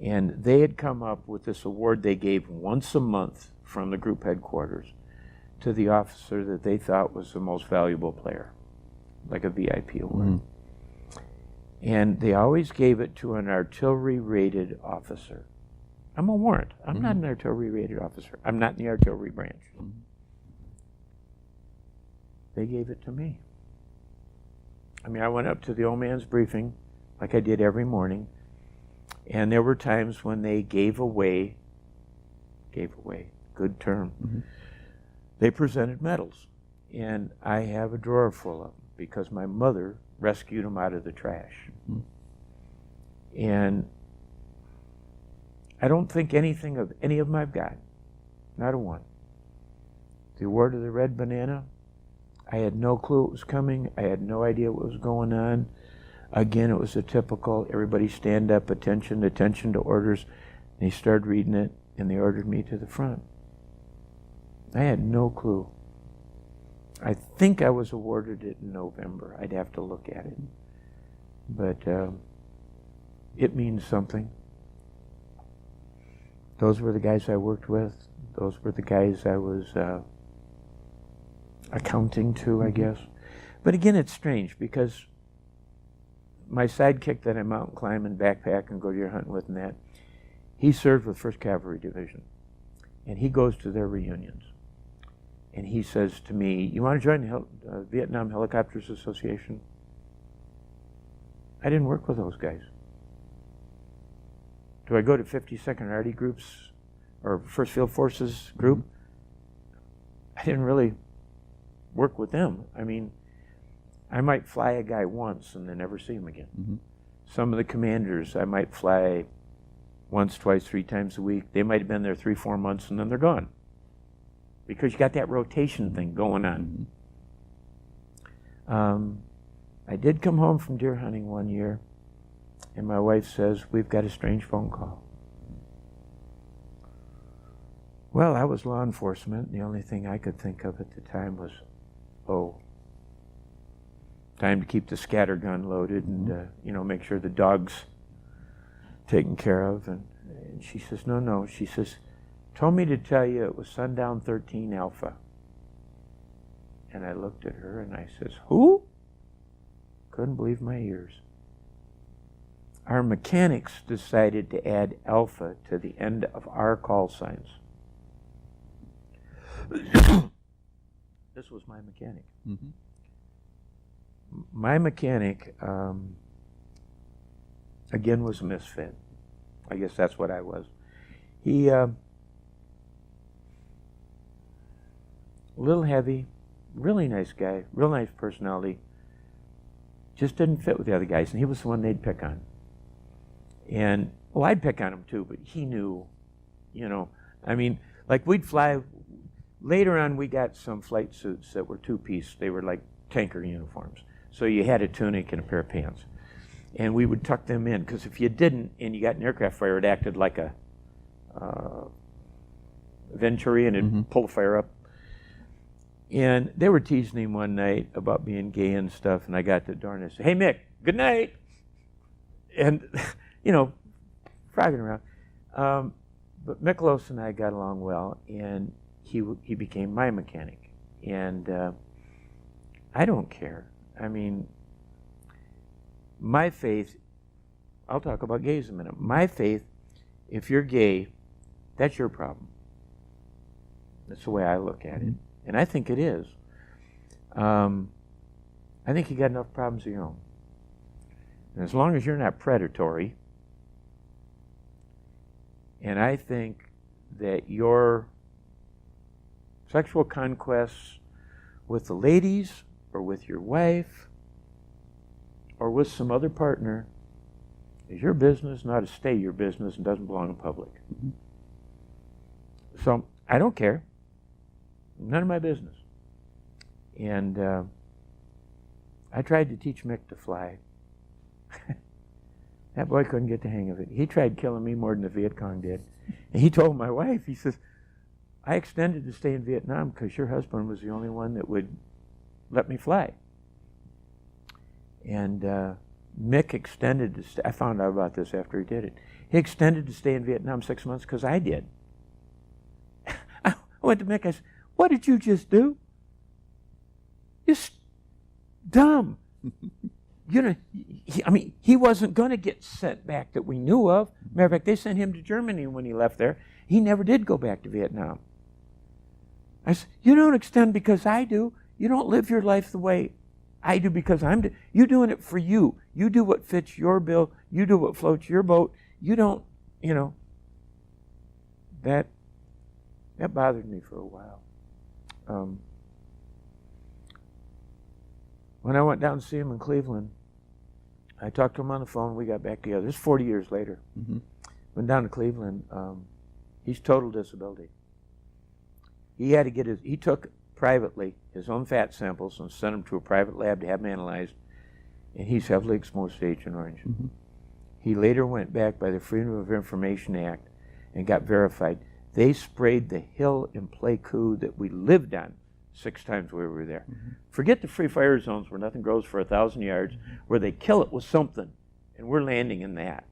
And they had come up with this award they gave once a month from the group headquarters to the officer that they thought was the most valuable player, like a VIP award. And they always gave it to an artillery-rated officer. I'm a warrant. I'm not an artillery-rated officer. I'm not in the artillery branch. They gave it to me. I mean, I went up to the old man's briefing like I did every morning, and there were times when they gave away, good term, they presented medals. And I have a drawer full of them because my mother rescued them out of the trash. And I don't think anything of any of them I've got, not a one. The award of the red banana, I had no clue it was coming. I had no idea what was going on. Again, it was a typical, everybody stand up, attention to orders. And he started reading it, and they ordered me to the front. I had no clue. I think I was awarded it in November. I'd have to look at it. But it means something. Those were the guys I worked with. Those were the guys I was accounting to, I guess. But again, it's strange because my sidekick that I mountain climb and backpack and go deer hunting with and that, he served with 1st Cavalry Division. And he goes to their reunions. And he says to me, you want to join the Vietnam Helicopters Association? I didn't work with those guys. Do I go to 52nd Arty groups or 1st Field Forces group? I didn't really work with them. I mean, I might fly a guy once and then never see him again. Some of the commanders, I might fly once, twice, 3 times a week. They might have been there 3, 4 months and then they're gone. Because you got that rotation thing going on. I did come home from deer hunting one year, and my wife says, we've got a strange phone call. Well, I was law enforcement. The only thing I could think of at the time was, time to keep the scatter gun loaded and make sure the dog's taken care of. And she says, no. She says, told me to tell you it was Sundown 13 Alpha. And I looked at her and I says, who? Couldn't believe my ears. Our mechanics decided to add Alpha to the end of our call signs. This was my mechanic. My mechanic, again, was a misfit. I guess that's what I was. He, a little heavy, really nice guy, real nice personality, just didn't fit with the other guys, and he was the one they'd pick on. And, I'd pick on him too, but he knew, like we'd fly, later on we got some flight suits that were 2-piece. They were like tanker uniforms. So you had a tunic and a pair of pants. And we would tuck them in, because if you didn't, and you got an aircraft fire, it acted like a Venturi, and it'd pull the fire up. And they were teasing him one night about being gay and stuff, and I got to the door and I said, hey, Mick, good night. And, frogging around. But Miklos and I got along well, and he became my mechanic. And I don't care. I mean, my faith, I'll talk about gays in a minute. My faith, if you're gay, that's your problem. That's the way I look at it. And I think it is. I think you got enough problems of your own. And as long as you're not predatory, and I think that your sexual conquests with the ladies or with your wife or with some other partner is your business, not to stay your business, and doesn't belong in public. So I don't care. None of my business. And I tried to teach Mick to fly. That boy couldn't get the hang of it. He tried killing me more than the Viet Cong did. And he told my wife, he says, I extended to stay in Vietnam because your husband was the only one that would let me fly. And Mick extended to stay. I found out about this after he did it. He extended to stay in Vietnam 6 months because I did. I went to Mick, I said, what did you just do? You're dumb. He wasn't going to get sent back that we knew of. Matter of fact, they sent him to Germany when he left there. He never did go back to Vietnam. I said, you don't extend because I do. You don't live your life the way I do because you're doing it for you. You do what fits your bill. You do what floats your boat. You don't, that bothered me for a while. When I went down to see him in Cleveland, I talked to him on the phone. We got back together. This is 40 years later. Went down to Cleveland. He's total disability. He had to get he took privately his own fat samples and sent them to a private lab to have them analyzed, and he's heavily exposed to Agent Orange. Mm-hmm. He later went back by the Freedom of Information Act and got verified. They sprayed the hill in Pleiku that we lived on 6 times we were there. Mm-hmm. Forget the free fire zones where nothing grows for 1,000 yards, where they kill it with something, and we're landing in that.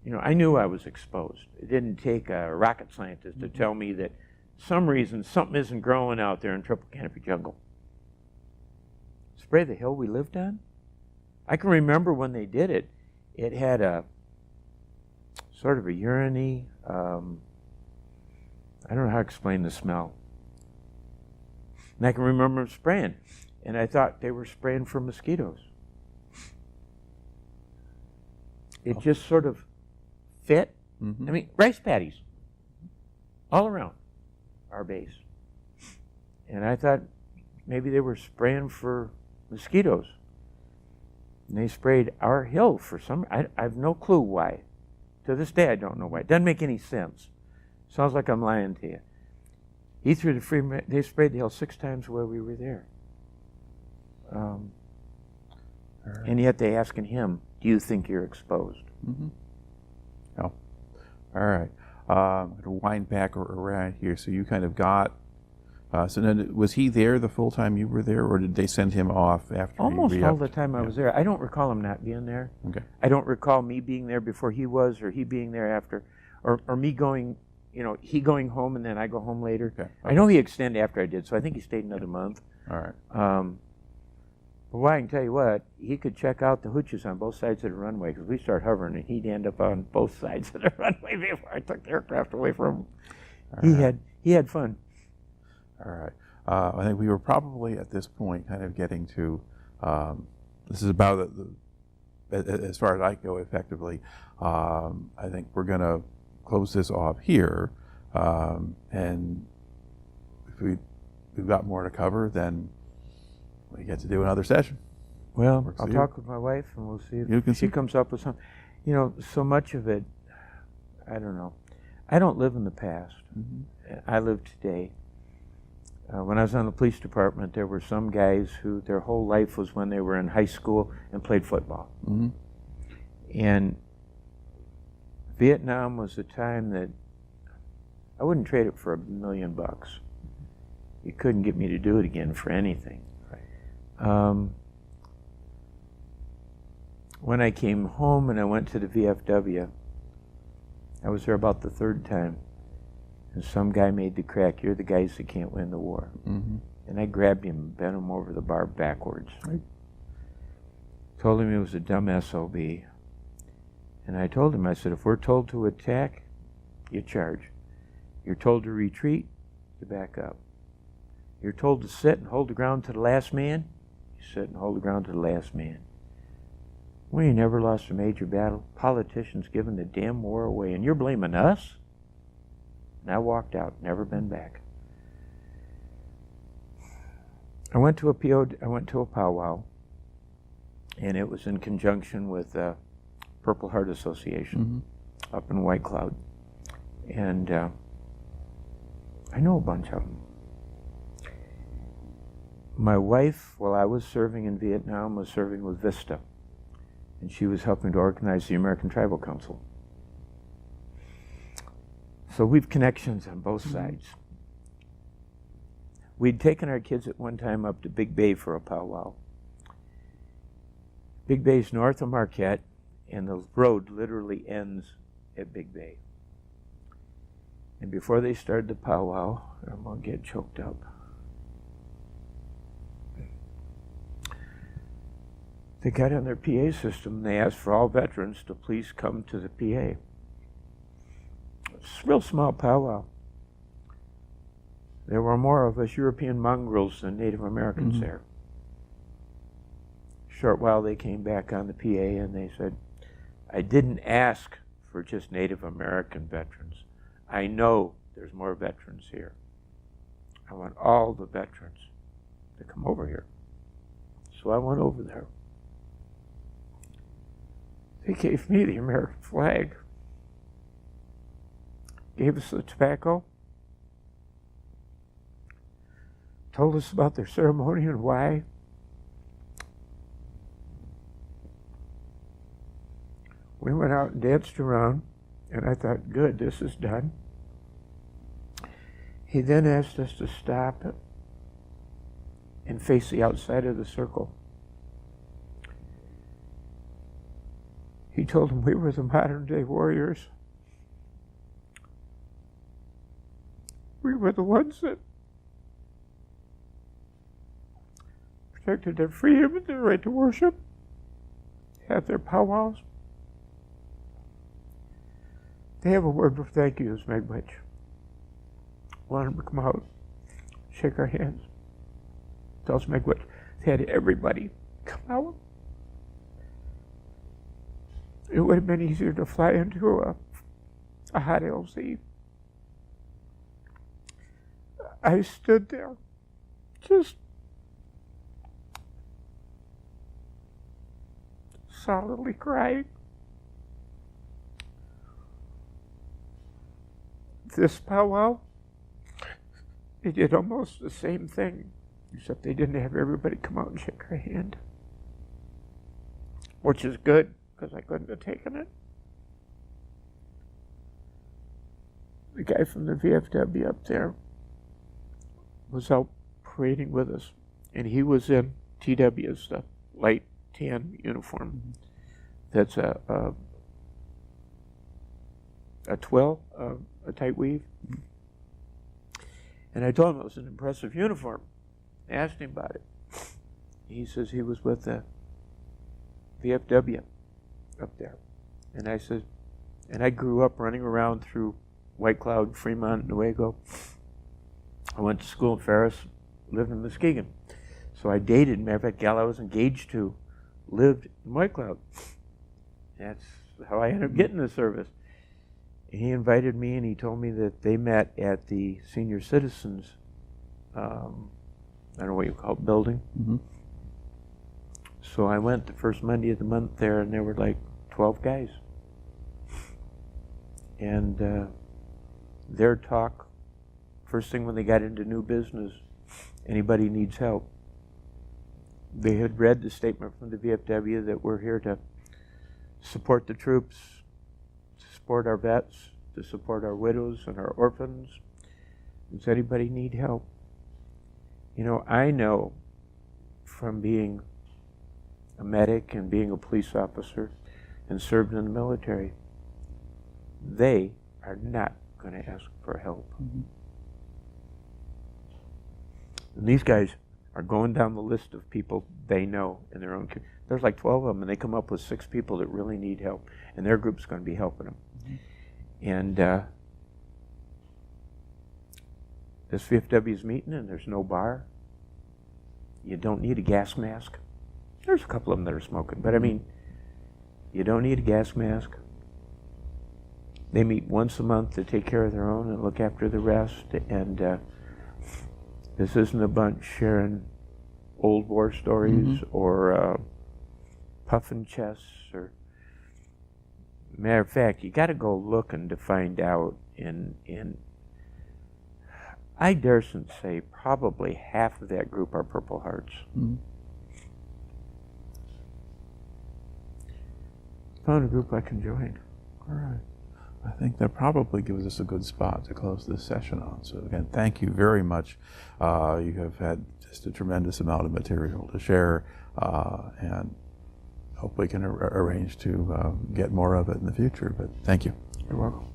You know, I knew I was exposed. It didn't take a rocket scientist to tell me that some reason something isn't growing out there in triple canopy jungle. Spray the hill we lived on? I can remember when they did it, it had a sort of a urine-y, I don't know how to explain the smell. And I can remember them spraying, and I thought they were spraying for mosquitoes. It just sort of fit. Mm-hmm. I mean, rice paddies all around our base. And I thought maybe they were spraying for mosquitoes. And they sprayed our hill for some, I have no clue why. To this day, I don't know why. It doesn't make any sense. Sounds like I'm lying to you. He threw the free, they sprayed the hill 6 times while we were there. Right. And yet they asking him, do you think you're exposed? Mm-hmm. Oh, all right. I'm going to wind back around here. So you kind of got, so then was he there the full time you were there, or did they send him off after Almost you all the time I was there. I don't recall him not being there. Okay. I don't recall me being there before he was, or he being there after, or me going, you know, he going home and then I go home later. Okay. I know he extended after I did, so I think he stayed another month. All right. But why, I can tell you what, he could check out the hooches on both sides of the runway, because we start hovering and he'd end up on both sides of the runway before I took the aircraft away from him. He had fun. All right. I think we were probably at this point kind of getting to, this is about as far as I go effectively. I think we're going to close this off here, and if we've got more to cover, then we get to do another session. Well, I'll talk with my wife and we'll see if she comes up with something. You know, so much of it, I don't know. I don't live in the past. Mm-hmm. I live today. When I was on the police department, there were some guys who their whole life was when they were in high school and played football. Mm-hmm. And Vietnam was a time that I wouldn't trade it for $1 million. You couldn't get me to do it again for anything. When I came home and I went to the VFW, I was there about the 3rd time, and some guy made the crack, you're the guys that can't win the war. Mm-hmm. And I grabbed him and bent him over the bar backwards. Right. Told him he was a dumb SOB. And I told him, I said, if we're told to attack, you charge. You're told to retreat, you back up. You're told to sit and hold the ground to the last man, you sit and hold the ground to the last man. We ain't never lost a major battle. Politicians giving the damn war away, and you're blaming us? And I walked out, never been back. I went to a powwow, and it was in conjunction with Purple Heart Association up in White Cloud. And I know a bunch of them. My wife, while I was serving in Vietnam, was serving with Vista, and she was helping to organize the American Tribal Council. So we've connections on both sides. We'd taken our kids at one time up to Big Bay for a powwow. Big Bay's north of Marquette, and the road literally ends at Big Bay. And before they started the powwow, I'm going to get choked up. They got on their PA system and they asked for all veterans to please come to the PA. It's a real small powwow. There were more of us European mongrels than Native Americans there. Short while they came back on the PA and they said, I didn't ask for just Native American veterans. I know there's more veterans here. I want all the veterans to come over here. So I went over there. They gave me the American flag, gave us the tobacco, told us about their ceremony and why. We went out and danced around, and I thought, good, this is done. He then asked us to stop and face the outside of the circle. He told them we were the modern-day warriors. We were the ones that protected their freedom and their right to worship, have their powwows. They have a word for thank yous, Megwitch. Wanted them to come out, shake our hands. Tells Megwitch they had everybody come out. It would have been easier to fly into a hot LZ. I stood there, just solidly crying. This powwow, they did almost the same thing, except they didn't have everybody come out and shake our hand, which is good, because I couldn't have taken it. The guy from the VFW up there was out parading with us, and he was in TW's, the light tan uniform. That's a twill, a tight weave. And I told him it was an impressive uniform. I asked him about it. He says he was with the VFW up there. And I said, and I grew up running around through White Cloud, Fremont, Newaygo. I went to school in Ferris, lived in Muskegon. So I dated, matter of fact, gal I was engaged to lived in White Cloud. That's how I ended up getting the service. He invited me, and he told me that they met at the senior citizens, I don't know what you call it, building. Mm-hmm. So I went the first Monday of the month there, and there were like 12 guys. And their talk, first thing when they got into new business, anybody needs help. They had read the statement from the VFW that we're here to support the troops, to support our vets, to support our widows and our orphans. Does anybody need help? You know, I know from being a medic and being a police officer and served in the military, they are not going to ask for help. Mm-hmm. And these guys are going down the list of people they know in their own community. There's like 12 of them, and they come up with 6 people that really need help, and their group's going to be helping them. Mm-hmm. And this VFW's meeting, and there's no bar. You don't need a gas mask. There's a couple of them that are smoking, but I mean, you don't need a gas mask. They meet once a month to take care of their own and look after the rest, and this isn't a bunch sharing old war stories, mm-hmm. or puffing chests, or matter of fact, you got to go looking to find out. In I dare say probably half of that group are Purple Hearts. Mm-hmm. Found a group I can join. All right. I think that probably gives us a good spot to close this session on. So again, thank you very much. You have had just a tremendous amount of material to share, and hope we can arrange to get more of it in the future. But thank you. You're welcome.